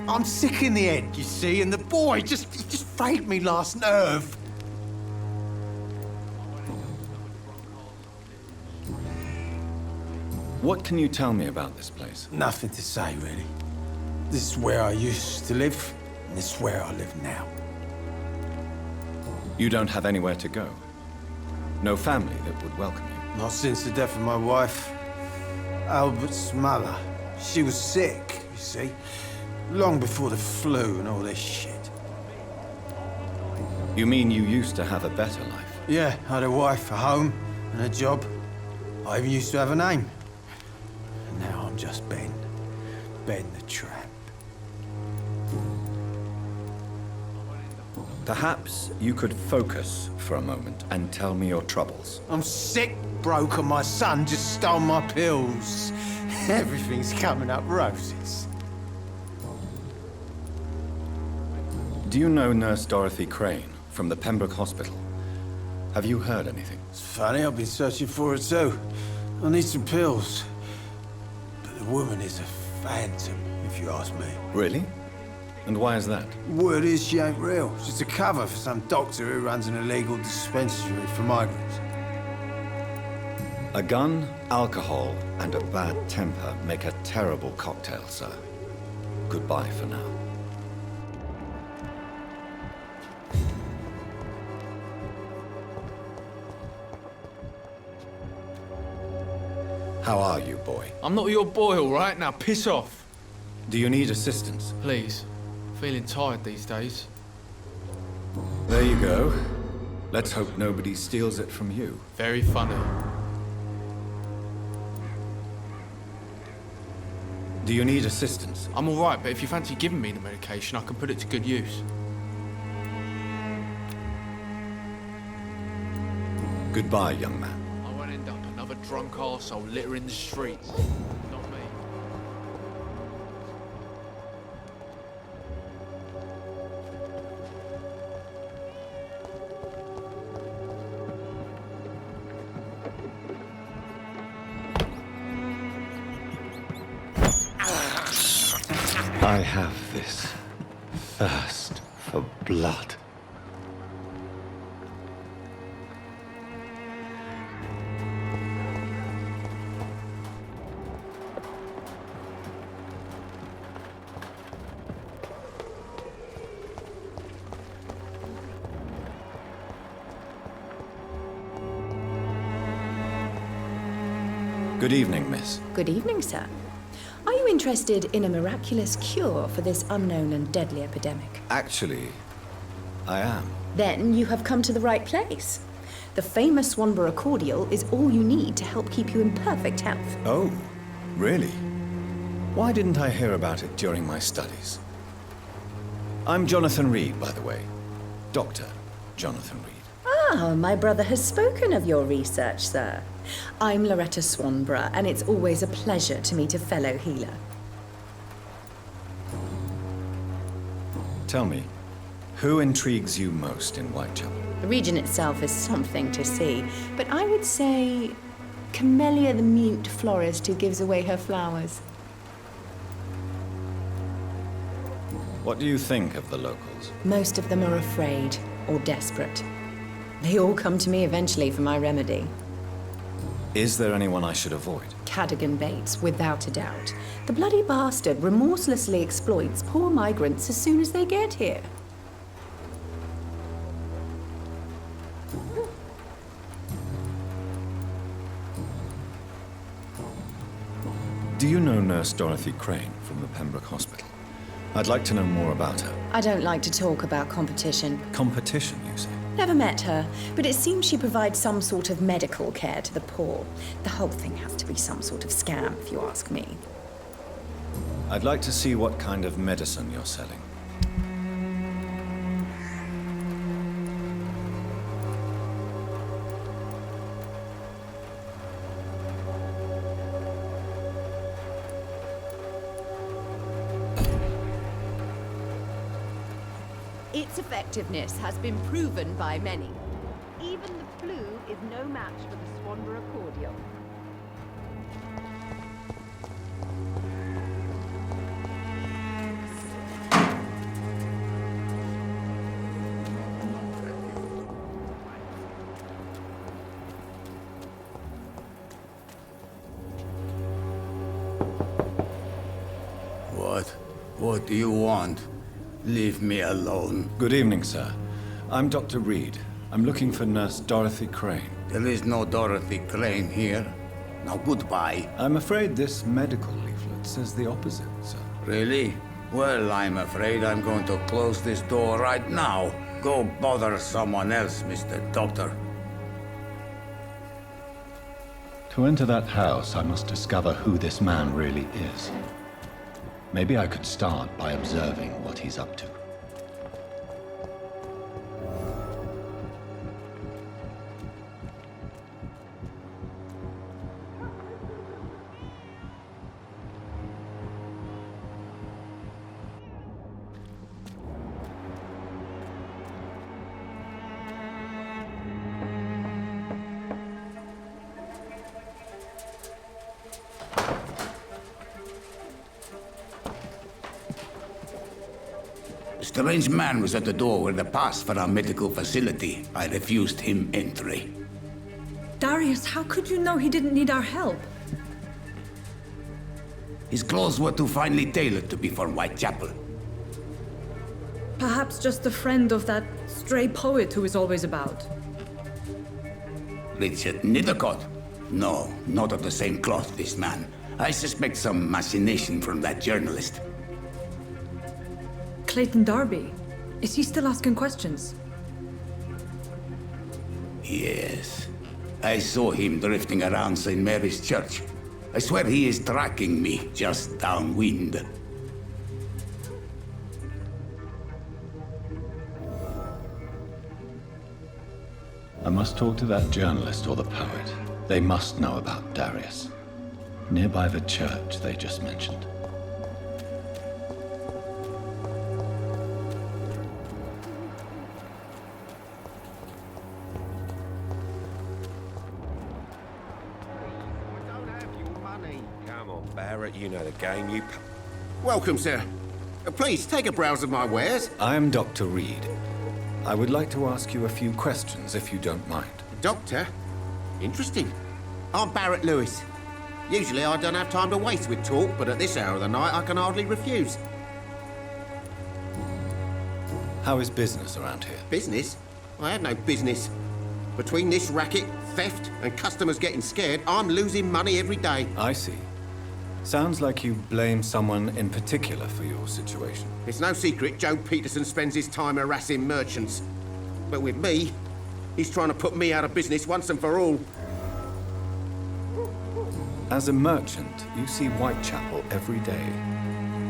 S7: I'm sick in the head, you see, and the boy he just frayed me last nerve.
S16: What can you tell me about this place?
S7: Nothing to say, really. This is where I used to live, and this is where I live now.
S16: You don't have anywhere to go? No family that would welcome you?
S7: Not since the death of my wife, Albert's mother. She was sick, you see. Long before the flu and all this shit.
S16: You mean you used to have a better life?
S7: Yeah, I had a wife, a home, and a job. I even used to have a name. And now I'm just Ben. Ben the Tramp.
S16: Perhaps you could focus for a moment and tell me your troubles.
S7: I'm sick, broke, and my son just stole my pills. Everything's coming up roses.
S16: Do you know Nurse Dorothy Crane from the Pembroke Hospital? Have you heard anything?
S7: It's funny, I've been searching for her too. I need some pills. But the woman is a phantom, if you ask me.
S16: Really? And why is that?
S7: Word is she ain't real. She's a cover for some doctor who runs an illegal dispensary for migrants.
S16: A gun, alcohol, and a bad temper make a terrible cocktail, sir. Goodbye for now. How are you, boy?
S11: I'm not your boy, all right? Now piss off.
S16: Do you need assistance?
S11: Please. Feeling tired these days.
S16: There you go. Let's hope nobody steals it from you.
S11: Very funny.
S16: Do you need assistance?
S11: I'm all right, but if you fancy giving me the medication, I can put it to good use.
S16: Goodbye, young man.
S11: I won't end up another drunk arsehole littering the streets. Not me.
S16: I have this thirst for blood. Good evening, miss.
S1: Good evening, sir. Are you interested in a miraculous cure for this unknown and deadly epidemic?
S16: Actually, I am.
S1: Then you have come to the right place. The famous Swanborough cordial is all you need to help keep you in perfect health.
S16: Oh, really? Why didn't I hear about it during my studies? I'm Jonathan Reed, by the way. Dr. Jonathan Reed.
S1: Ah, my brother has spoken of your research, sir. I'm Loretta Swanborough, and it's always a pleasure to meet a fellow healer.
S16: Tell me, who intrigues you most in Whitechapel?
S1: The region itself is something to see, but I would say Camellia the mute florist who gives away her flowers.
S16: What do you think of the locals?
S1: Most of them are afraid or desperate. They all come to me eventually for my remedy.
S16: Is there anyone I should avoid?
S1: Cadogan Bates, without a doubt. The bloody bastard remorselessly exploits poor migrants as soon as they get here.
S16: Do you know Nurse Dorothy Crane from the Pembroke Hospital? I'd like to know more about her.
S1: I don't like to talk about competition.
S16: Competition, you say?
S1: Never met her, but it seems she provides some sort of medical care to the poor. The whole thing has to be some sort of scam, if you ask me.
S16: I'd like to see what kind of medicine you're selling.
S10: Its effectiveness has been proven by many. Even the flu is no match for the Swanborough cordial.
S21: What do you want? Leave me alone.
S16: Good evening, sir. I'm Dr. Reed. I'm looking for Nurse Dorothy Crane.
S21: There is no Dorothy Crane here. Now, goodbye.
S16: I'm afraid this medical leaflet says the opposite, sir.
S21: Really? Well, I'm afraid I'm going to close this door right now. Go bother someone else, Mr. Doctor.
S3: To enter that house, I must discover who this man really is. Maybe I could start by observing what he's up to.
S21: A strange man was at the door with a pass for our medical facility. I refused him entry.
S17: Darius, how could you know he didn't need our help?
S21: His clothes were too finely tailored to be for Whitechapel.
S17: Perhaps just a friend of that stray poet who is always about.
S21: Richard Nethercott? No, not of the same cloth, this man. I suspect some machination from that journalist.
S17: Clayton Darby. Is he still asking questions?
S21: Yes. I saw him drifting around St. Mary's Church. I swear he is tracking me just downwind.
S3: I must talk to that journalist or the poet. They must know about Darius. Nearby the church they just mentioned.
S8: Come on, Barrett, you know the game. You...
S6: Welcome, sir. Please, take a browse of my wares.
S16: I am Dr. Reed. I would like to ask you a few questions, if you don't mind.
S6: Doctor? Interesting. I'm Barrett Lewis. Usually I don't have time to waste with talk, but at this hour of the night I can hardly refuse.
S16: How is business around here?
S6: Business? I have no business. Between this racket, theft, and customers getting scared, I'm losing money every day.
S16: I see. Sounds like you blame someone in particular for your situation.
S6: It's no secret Joe Peterson spends his time harassing merchants. But with me, he's trying to put me out of business once and for all.
S16: As a merchant, you see Whitechapel every day.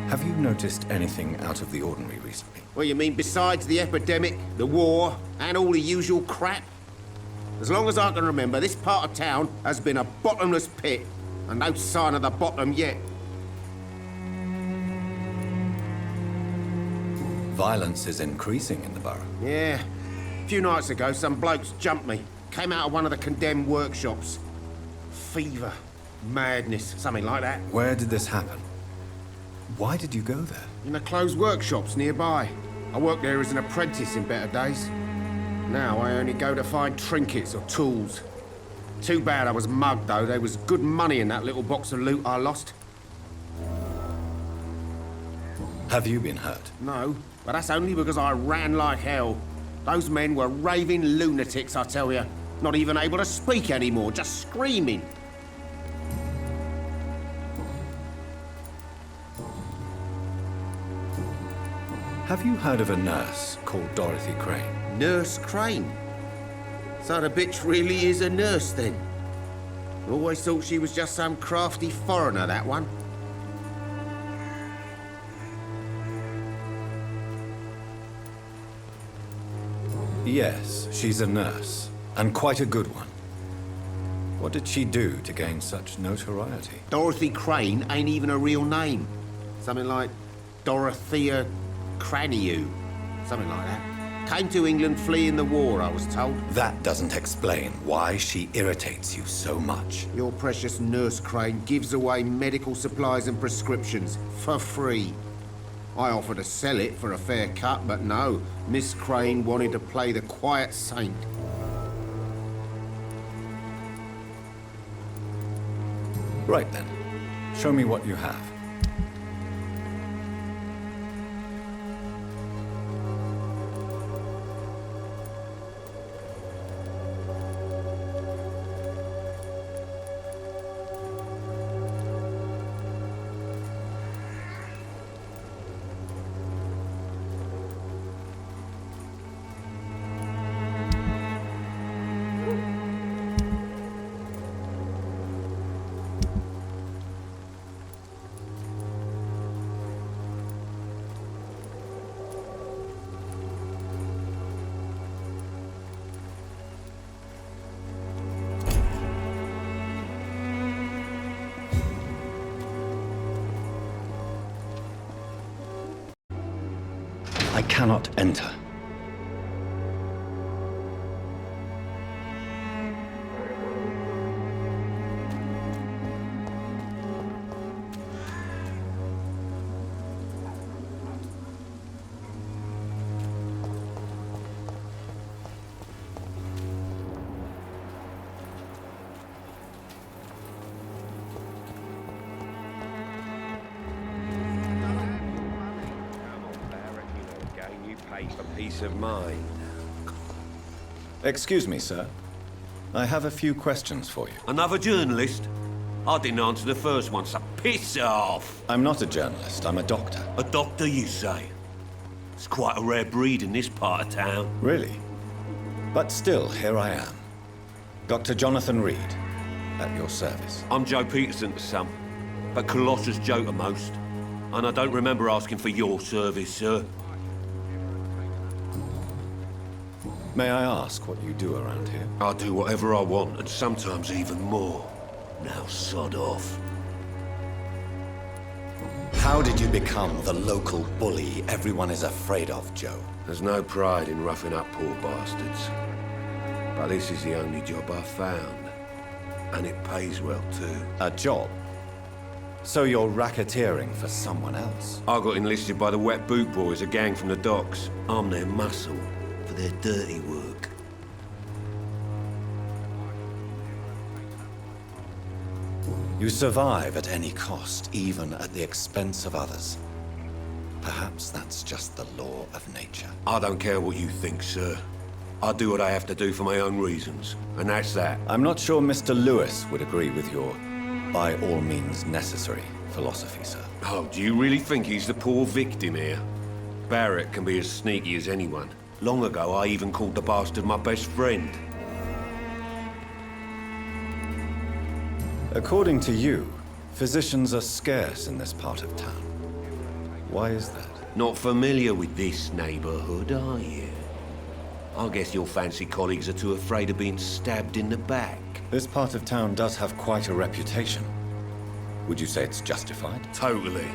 S16: Have you noticed anything out of the ordinary recently?
S6: Well, you mean besides the epidemic, the war, and all the usual crap? As long as I can remember, this part of town has been a bottomless pit, and no sign of the bottom yet.
S16: Violence is increasing in the borough.
S6: Yeah. A few nights ago, some blokes jumped me. Came out of one of the condemned workshops. Fever, madness, something like that.
S16: Where did this happen? Why did you go there?
S6: In the closed workshops nearby. I worked there as an apprentice in better days. Now I only go to find trinkets or tools. Too bad I was mugged, though. There was good money in that little box of loot I lost.
S16: Have you been hurt?
S6: No, but that's only because I ran like hell. Those men were raving lunatics, I tell you. Not even able to speak anymore, just screaming.
S16: Have you heard of a nurse called Dorothy Crane?
S6: Nurse Crane? So the bitch really is a nurse, then? Always thought she was just some crafty foreigner, that one.
S16: Yes, she's a nurse, and quite a good one. What did she do to gain such notoriety?
S6: Dorothy Crane ain't even a real name. Something like Dorothea Craniu. Something like that. Came to England fleeing the war, I was told.
S16: That doesn't explain why she irritates you so much.
S6: Your precious Nurse Crane gives away medical supplies and prescriptions for free. I offered to sell it for a fair cut, but no. Miss Crane wanted to play the quiet saint.
S16: Right then. Show me what you have. I cannot enter.
S8: Peace of mind.
S16: Excuse me, sir. I have a few questions for you.
S8: Another journalist? I didn't answer the first one, so piss off!
S16: I'm not a journalist, I'm a doctor.
S8: A doctor, you say? It's quite a rare breed in this part of town.
S16: Really? But still, here I am. Dr. Jonathan Reed, at your service.
S8: I'm Joe Peterson to some, but Colossus Joe to most. And I don't remember asking for your service, sir.
S16: May I ask what you do around here?
S8: I do whatever I want, and sometimes even more. Now sod off.
S16: How did you become the local bully everyone is afraid of, Joe?
S8: There's no pride in roughing up poor bastards. But this is the only job I've found. And it pays well, too.
S16: A job? So you're racketeering for someone else?
S8: I got enlisted by the Wet Boot Boys, a gang from the docks. I'm their muscle. For their dirty work.
S16: You survive at any cost, even at the expense of others. Perhaps that's just the law of nature.
S8: I don't care what you think, sir. I do what I have to do for my own reasons, and that's that.
S16: I'm not sure Mr. Lewis would agree with your by all means necessary philosophy, sir.
S8: Oh, do you really think he's the poor victim here? Barrett can be as sneaky as anyone. Long ago, I even called the bastard my best friend.
S16: According to you, physicians are scarce in this part of town. Why is that?
S8: Not familiar with this neighborhood, are you? I guess your fancy colleagues are too afraid of being stabbed in the back.
S16: This part of town does have quite a reputation. Would you say it's justified?
S8: Totally.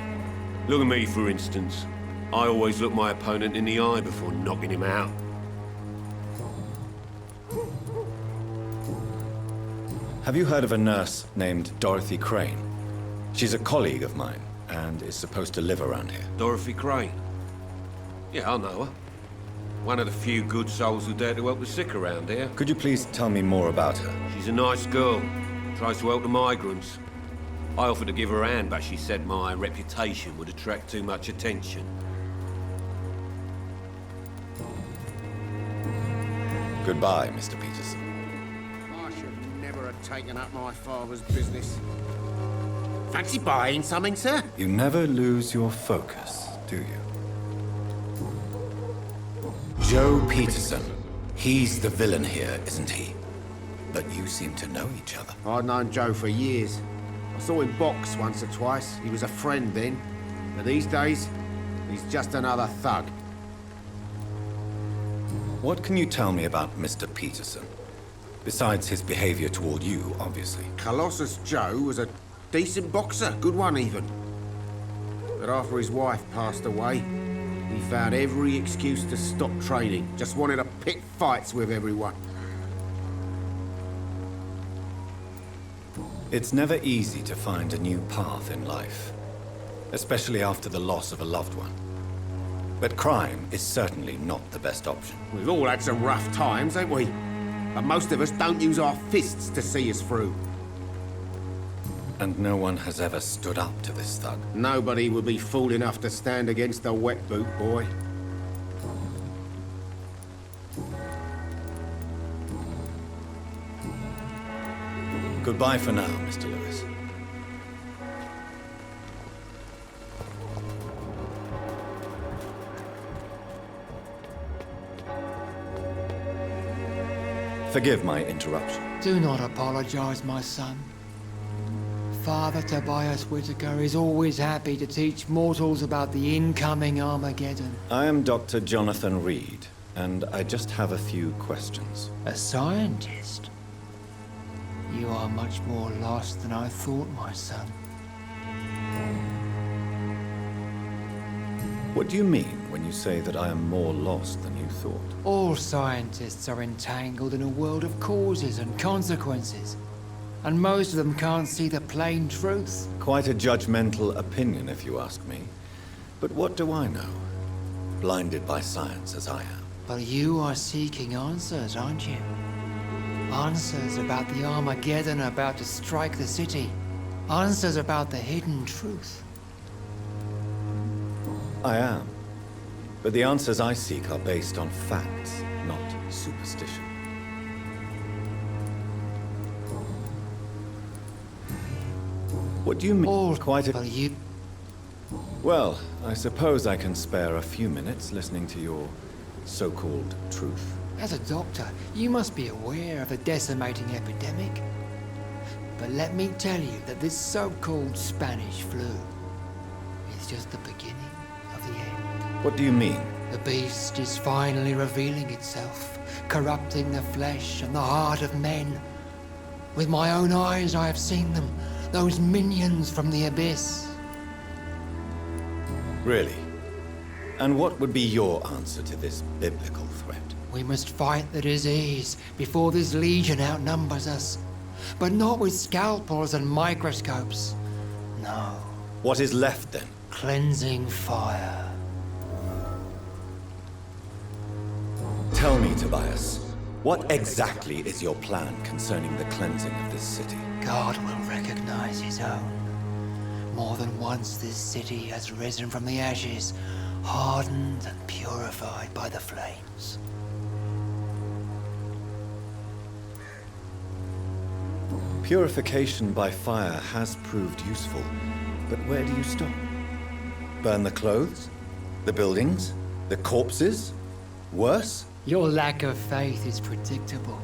S8: Look at me, for instance. I always look my opponent in the eye before knocking him out.
S16: Have you heard of a nurse named Dorothy Crane? She's a colleague of mine, and is supposed to live around here.
S8: Dorothy Crane? Yeah, I know her. One of the few good souls who dare to help the sick around here.
S16: Could you please tell me more about her?
S8: She's a nice girl. Tries to help the migrants. I offered to give her a hand, but she said my reputation would attract too much attention.
S16: Goodbye, Mr. Peterson.
S6: I should never have taken up my father's business. Fancy buying something, sir?
S16: You never lose your focus, do you? Joe Peterson. He's the villain here, isn't he? But you seem to know each other.
S6: I'd known Joe for years. I saw him box once or twice. He was a friend then. But these days, he's just another thug.
S16: What can you tell me about Mr. Peterson? Besides his behavior toward you, obviously.
S6: Colossus Joe was a decent boxer, good one even. But after his wife passed away, he found every excuse to stop training. Just wanted to pick fights with everyone.
S16: It's never easy to find a new path in life, especially after the loss of a loved one. But crime is certainly not the best option.
S6: We've all had some rough times, ain't we? But most of us don't use our fists to see us through.
S16: And no one has ever stood up to this thug.
S6: Nobody would be fool enough to stand against the wet boot boy.
S16: Goodbye for now, Mr. Lewis. Forgive my interruption.
S9: Do not apologize, my son. Father Tobias Whitaker is always happy to teach mortals about the incoming Armageddon.
S16: I am Dr. Jonathan Reed, and I just have a few questions.
S9: A scientist? You are much more lost than I thought, my son.
S16: What do you mean when you say that I am more lost than you thought?
S9: All scientists are entangled in a world of causes and consequences. And most of them can't see the plain truth.
S16: Quite a judgmental opinion, if you ask me. But what do I know? Blinded by science as I am.
S9: But you are seeking answers, aren't you? Answers about the Armageddon about to strike the city. Answers about the hidden truth.
S16: I am. But the answers I seek are based on facts, not superstition. What do you mean? Quite a... Well, I suppose I can spare a few minutes listening to your so-called truth.
S9: As a doctor, you must be aware of the decimating epidemic. But let me tell you that this so-called Spanish flu is just the beginning of the end.
S16: What do you mean?
S9: The beast is finally revealing itself, corrupting the flesh and the heart of men. With my own eyes I have seen them, those minions from the abyss.
S16: Really? And what would be your answer to this biblical threat?
S9: We must fight the disease before this legion outnumbers us. But not with scalpels and microscopes. No.
S16: What is left then?
S9: Cleansing fire.
S16: Tell me, Tobias, what exactly is your plan concerning the cleansing of this city?
S9: God will recognize his own. More than once this city has risen from the ashes, hardened and purified by the flames.
S16: Purification by fire has proved useful, but where do you stop? Burn the clothes? The buildings? The corpses? Worse?
S9: Your lack of faith is predictable.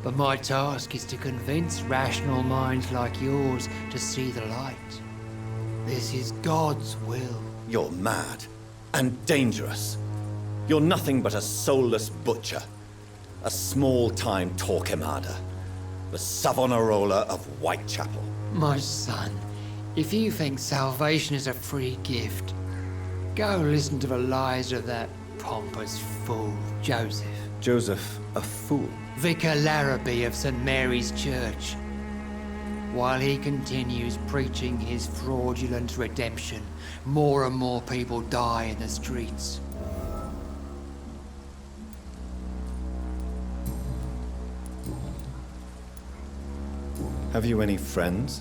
S9: But my task is to convince rational minds like yours to see the light. This is God's will.
S16: You're mad and dangerous. You're nothing but a soulless butcher. A small-time Torquemada. The Savonarola of Whitechapel.
S9: My son, if you think salvation is a free gift, go listen to the lies of that pompous fool, Joseph.
S16: Joseph, a fool?
S9: Vicar Larrabee of St. Mary's Church. While he continues preaching his fraudulent redemption, more and more people die in the streets.
S16: Have you any friends?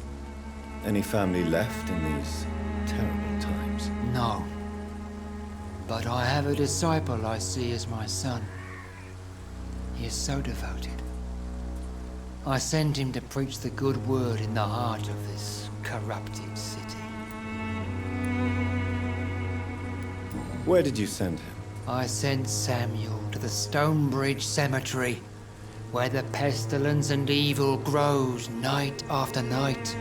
S16: Any family left in these terrible times?
S9: No. But I have a disciple I see as my son. He is so devoted. I send him to preach the good word in the heart of this corrupted city.
S16: Where did you send him?
S9: I sent Samuel to the Stonebridge Cemetery, where the pestilence and evil grows night after night.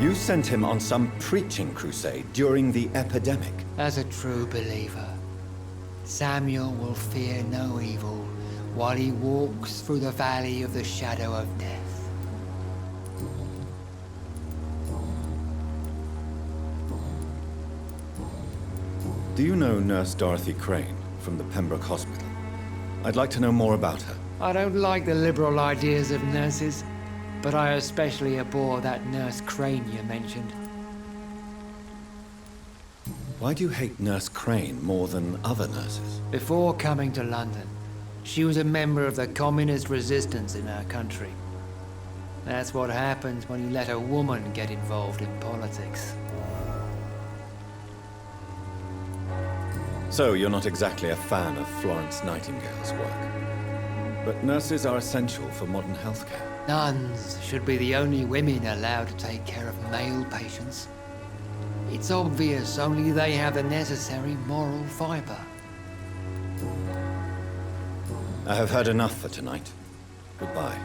S16: You sent him on some preaching crusade during the epidemic.
S9: As a true believer, Samuel will fear no evil while he walks through the valley of the shadow of death.
S16: Do you know Nurse Dorothy Crane from the Pembroke Hospital? I'd like to know more about her.
S9: I don't like the liberal ideas of nurses, but I especially abhor that Nurse Crane you mentioned.
S16: Why do you hate Nurse Crane more than other nurses?
S9: Before coming to London, she was a member of the communist resistance in our country. That's what happens when you let a woman get involved in politics.
S16: So you're not exactly a fan of Florence Nightingale's work. But nurses are essential for modern healthcare.
S9: Nuns should be the only women allowed to take care of male patients. It's obvious only they have the necessary moral fiber.
S16: I have heard enough for tonight. Goodbye.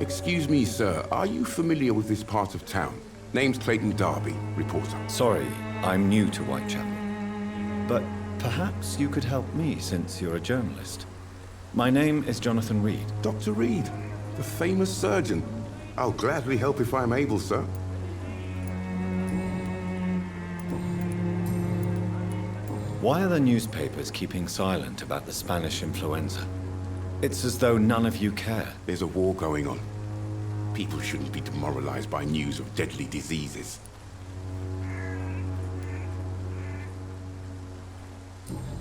S2: Excuse me, sir. Are you familiar with this part of town? Name's Clayton Darby, reporter.
S16: Sorry, I'm new to Whitechapel. But perhaps you could help me since you're a journalist. My name is Jonathan Reed.
S2: Dr. Reed, the famous surgeon. I'll gladly help if I'm able, sir.
S16: Why are the newspapers keeping silent about the Spanish influenza? It's as though none of you care.
S2: There's a war going on. People shouldn't be demoralized by news of deadly diseases.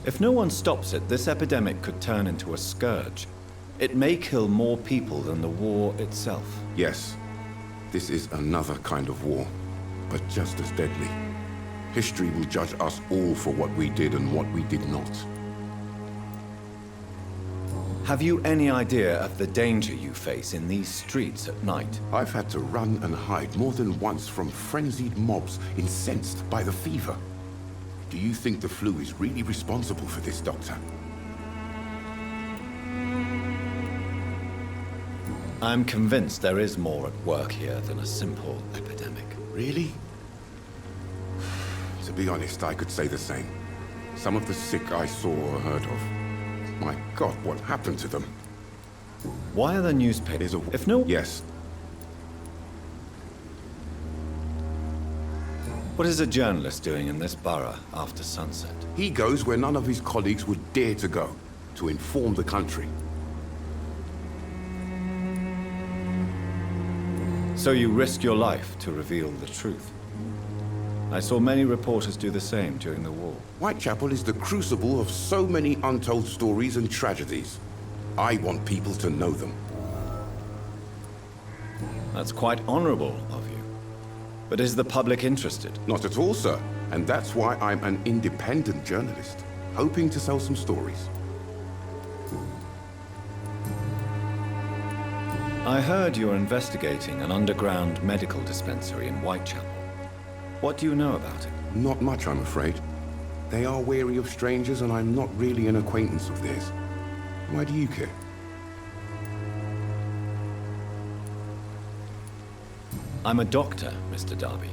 S16: If no one stops it, this epidemic could turn into a scourge. It may kill more people than the war itself.
S2: Yes, this is another kind of war, but just as deadly. History will judge us all for what we did and what we did not.
S16: Have you any idea of the danger you face in these streets at night?
S2: I've had to run and hide more than once from frenzied mobs incensed by the fever. Do you think the flu is really responsible for this, Doctor?
S16: I'm convinced there is more at work here than a simple epidemic.
S2: Really? To be honest, I could say the same. Some of the sick I saw or heard of. My God, what happened to them?
S16: Why are the newspapers... If no...
S2: Yes.
S16: What is a journalist doing in this borough after sunset?
S2: He goes where none of his colleagues would dare to go, to inform the country.
S16: So you risk your life to reveal the truth. I saw many reporters do the same during the war.
S2: Whitechapel is the crucible of so many untold stories and tragedies. I want people to know them.
S16: That's quite honorable of you. But is the public interested?
S2: Not at all, sir. And that's why I'm an independent journalist, hoping to sell some stories.
S16: I heard you're investigating an underground medical dispensary in Whitechapel. What do you know about it?
S2: Not much, I'm afraid. They are wary of strangers, and I'm not really an acquaintance of theirs. Why do you care?
S16: I'm a doctor, Mr. Darby.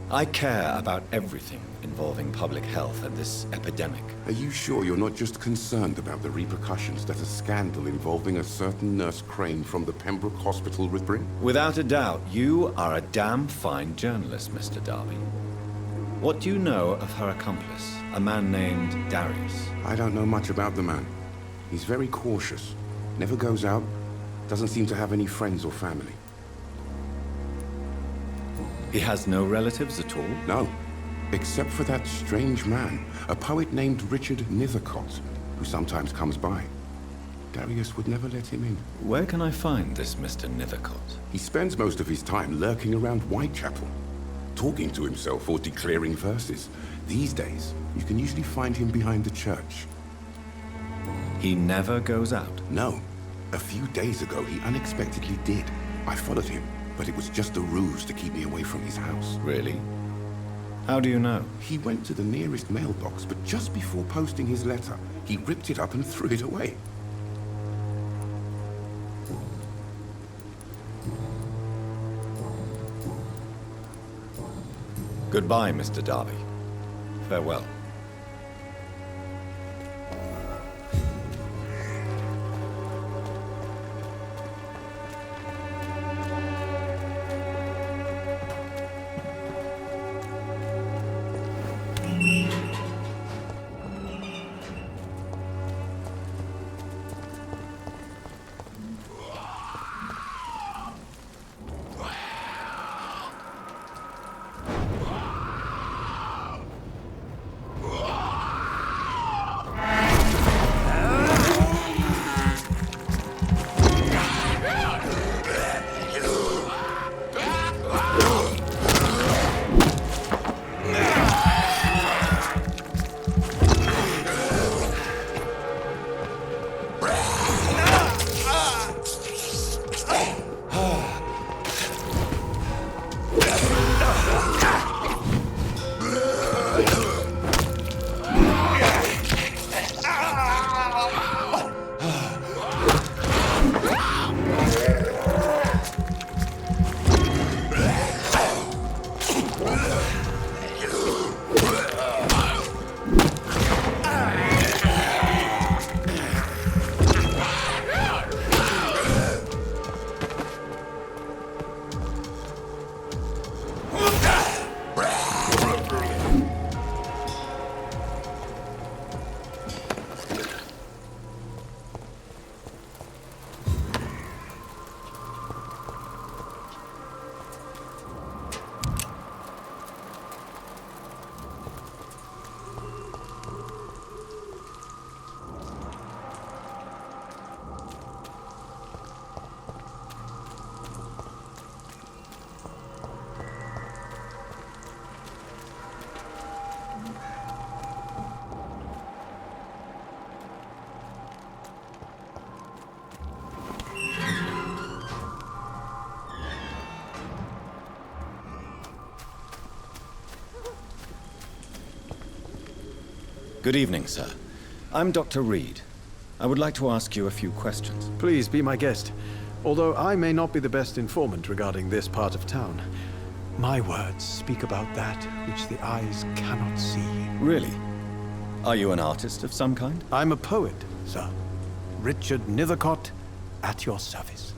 S16: I care about everything involving public health and this epidemic.
S2: Are you sure you're not just concerned about the repercussions that a scandal involving a certain Nurse Crane from the Pembroke Hospital would bring?
S16: Without a doubt, you are a damn fine journalist, Mr. Darby. What do you know of her accomplice, a man named Darius?
S2: I don't know much about the man. He's very cautious. Never goes out. Doesn't seem to have any friends or family.
S16: He has no relatives at all?
S2: No. Except for that strange man, a poet named Richard Nithercott, who sometimes comes by. Darius would never let him in.
S16: Where can I find this Mr. Nithercott?
S2: He spends most of his time lurking around Whitechapel, talking to himself or declaring verses. These days, you can usually find him behind the church.
S16: He never goes out?
S2: No. A few days ago, he unexpectedly did. I followed him, but it was just a ruse to keep me away from his house.
S16: Really? How do you know?
S2: He went to the nearest mailbox, but just before posting his letter, he ripped it up and threw it away.
S16: Goodbye, Mr. Darby. Farewell. Good evening, sir. I'm Dr. Reed. I would like to ask you a few questions.
S13: Please be my guest. Although I may not be the best informant regarding this part of town, my words speak about that which the eyes cannot see.
S16: Really? Are you an artist of some kind?
S13: I'm a poet, sir. Richard Nithercott, at your service.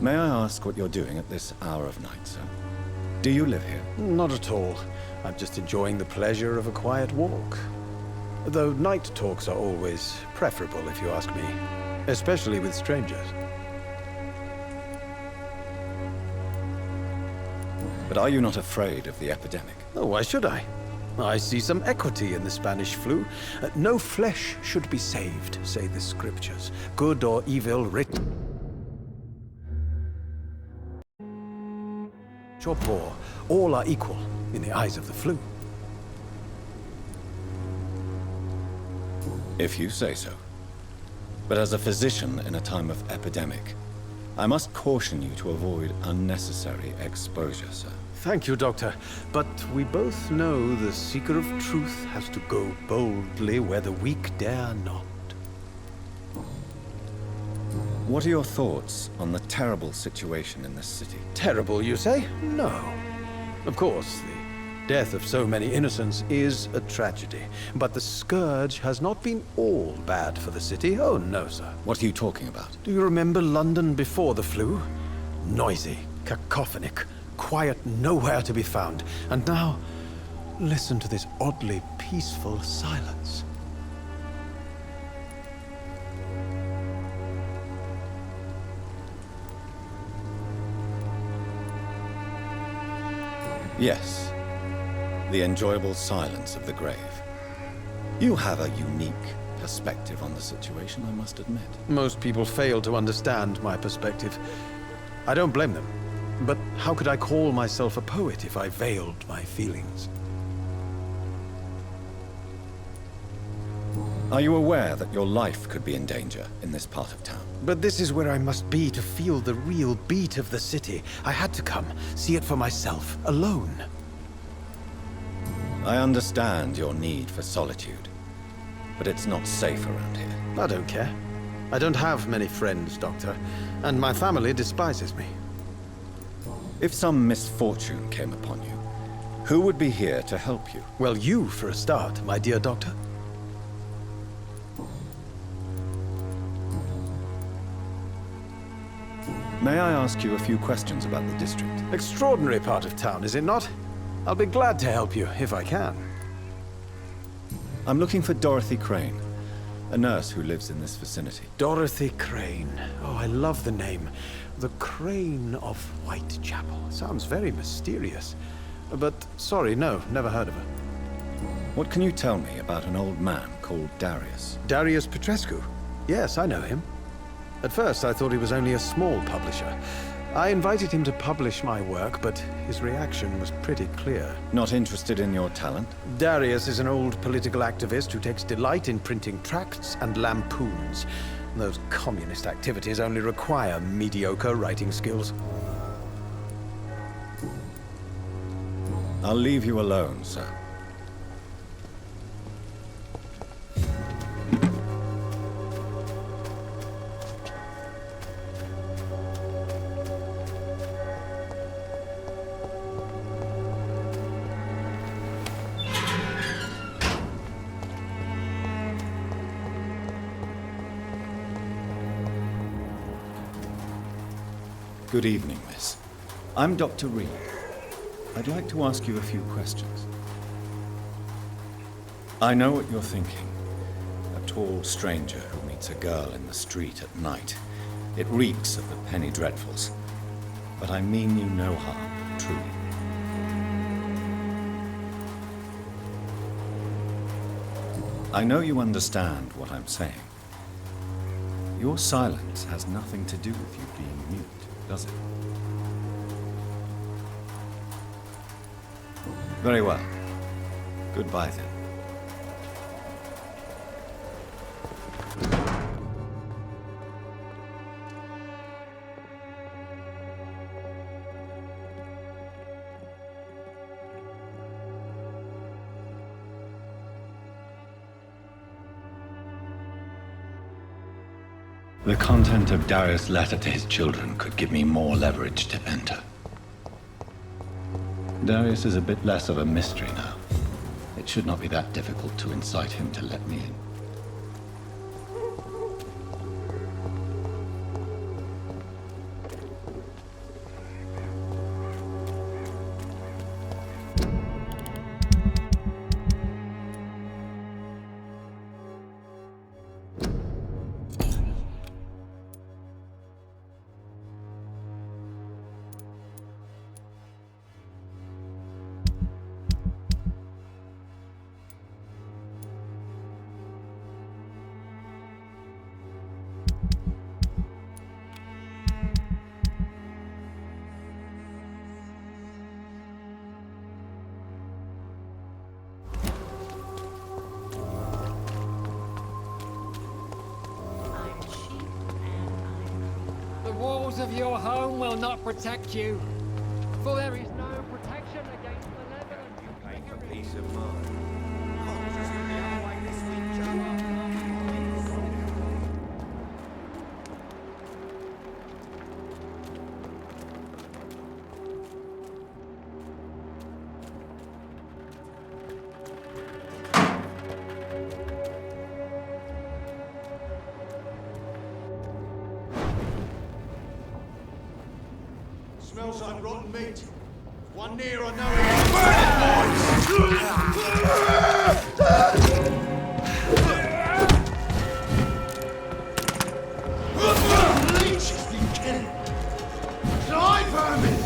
S16: May I ask what you're doing at this hour of night, sir? Do you live here?
S13: Not at all. I'm just enjoying the pleasure of a quiet walk. Though night talks are always preferable, if you ask me. Especially with strangers.
S16: But are you not afraid of the epidemic?
S13: Oh, why should I? I see some equity in the Spanish flu. No flesh should be saved, say the scriptures. Good or evil, rich or poor, all are equal in the eyes of the flu.
S16: If you say so. But as a physician in a time of epidemic, I must caution you to avoid unnecessary exposure, sir.
S13: Thank you, Doctor. But we both know the seeker of truth has to go boldly where the weak dare not.
S16: What are your thoughts on the terrible situation in this city?
S13: Terrible, you say? No. Of course, the death of so many innocents is a tragedy. But the scourge has not been all bad for the city. Oh, no, sir.
S16: What are you talking about?
S13: Do you remember London before the flu? Noisy, cacophonic, quiet nowhere to be found. And now, listen to this oddly peaceful silence.
S16: Yes. The enjoyable silence of the grave. You have a unique perspective on the situation, I must admit.
S13: Most people fail to understand my perspective. I don't blame them. But how could I call myself a poet if I veiled my feelings?
S16: Are you aware that your life could be in danger in this part of town?
S13: But this is where I must be to feel the real beat of the city. I had to come, see it for myself, alone.
S16: I understand your need for solitude, but it's not safe around here.
S13: I don't care. I don't have many friends, Doctor, and my family despises me.
S16: If some misfortune came upon you, who would be here to help you?
S13: Well, you for a start, my dear Doctor.
S16: May I ask you a few questions about the district?
S13: Extraordinary part of town, is it not? I'll be glad to help you, if I can.
S16: I'm looking for Dorothy Crane, a nurse who lives in this vicinity.
S13: Dorothy Crane. Oh, I love the name. The Crane of Whitechapel. Sounds very mysterious. But, sorry, no, never heard of her.
S16: What can you tell me about an old man called Darius?
S13: Darius Petrescu? Yes, I know him. At first, I thought he was only a small publisher. I invited him to publish my work, but his reaction was pretty clear.
S16: Not interested in your talent?
S13: Darius is an old political activist who takes delight in printing tracts and lampoons. Those communist activities only require mediocre writing skills.
S16: I'll leave you alone, sir. Good evening, miss. I'm Dr. Reed. I'd like to ask you a few questions. I know what you're thinking. A tall stranger who meets a girl in the street at night. It reeks of the penny dreadfuls. But I mean you no harm, truly. I know you understand what I'm saying. Your silence has nothing to do with you being mute, does it? Very well. Goodbye, then. The content of Darius' letter to his children could give me more leverage to enter. Darius is a bit less of a mystery now. It should not be that difficult to incite him to let me in.
S9: The walls of your home will not protect you, for there is no protection against the leather.
S8: You pay for peace of mind.
S5: Smells like rotten meat. One near or no. Leech has been killed. Die, vermin!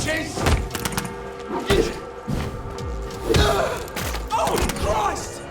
S5: bitches! Oh, Christ!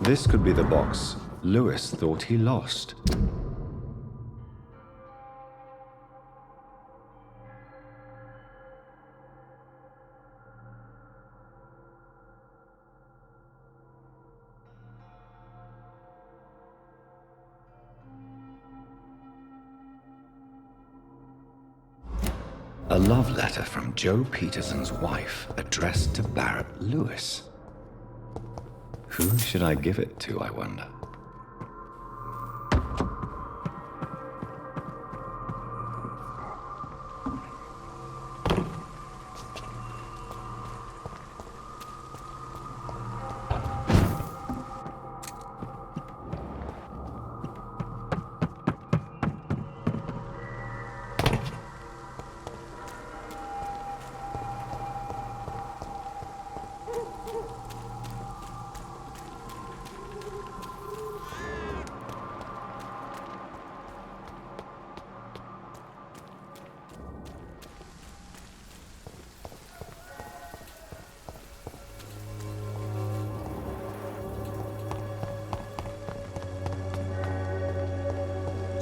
S3: This could be the box Lewis thought he lost. A love letter from Joe Peterson's wife, addressed to Barrett Lewis. Who should I give it to, I wonder?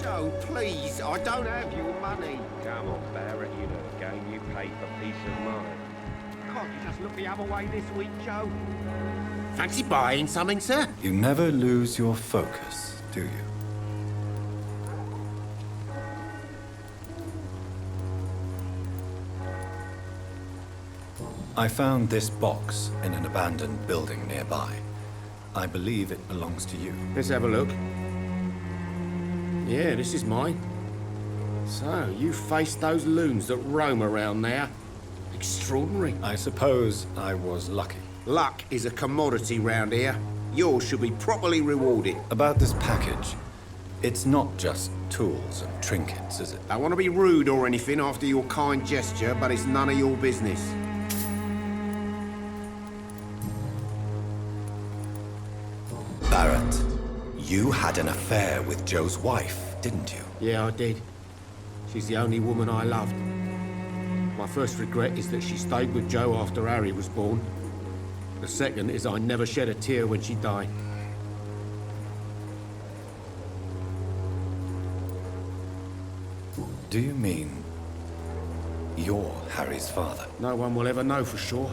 S6: Joe, please, I don't have your money.
S8: Come on, Barrett, you know the game. You pay for peace of mind.
S6: Can't you just look the other way this week, Joe? Fancy buying something, sir?
S16: You never lose your focus, do you? I found this box in an abandoned building nearby. I believe it belongs to you.
S6: Let's have a look. Yeah, this is mine. So, you faced those loons that roam around there. Extraordinary.
S16: I suppose I was lucky.
S6: Luck is a commodity round here. Yours should be properly rewarded.
S16: About this package, it's not just tools and trinkets, is it?
S6: I want to be rude or anything after your kind gesture, but it's none of your business.
S16: Barrett, you had an affair with Joe's wife, didn't you?
S6: Yeah, I did. She's the only woman I loved. My first regret is that she stayed with Joe after Harry was born. The second is I never shed a tear when she died.
S16: Do you mean you're Harry's father?
S6: No one will ever know for sure.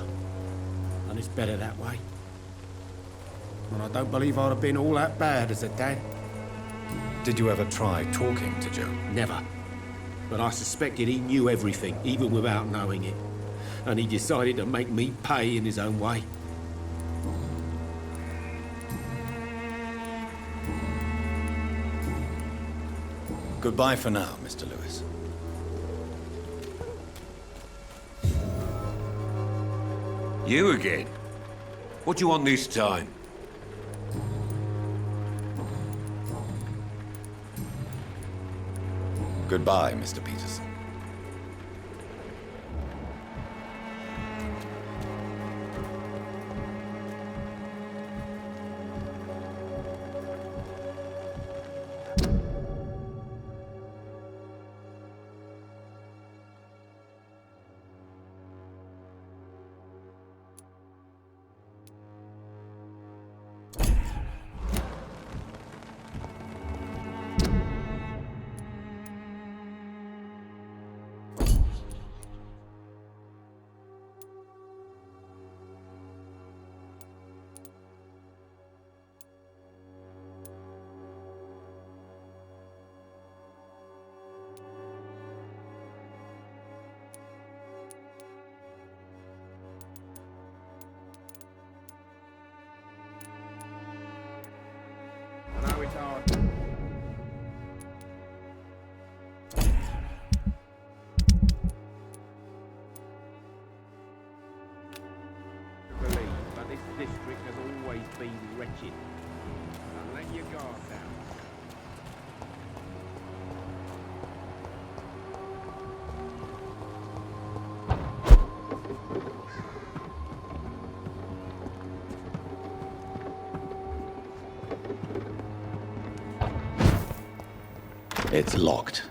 S6: And it's better that way. And I don't believe I'd have been all that bad as a dad.
S16: Did you ever try talking to Joe?
S6: Never. But I suspected he knew everything, even without knowing it. And he decided to make me pay in his own way.
S16: Goodbye for now, Mr. Lewis.
S8: You again? What do you want this time?
S16: Goodbye, Mr. Peterson.
S6: I know it's hard. Believe, but this district has always been wretched. Don't let your guard down.
S16: It's locked.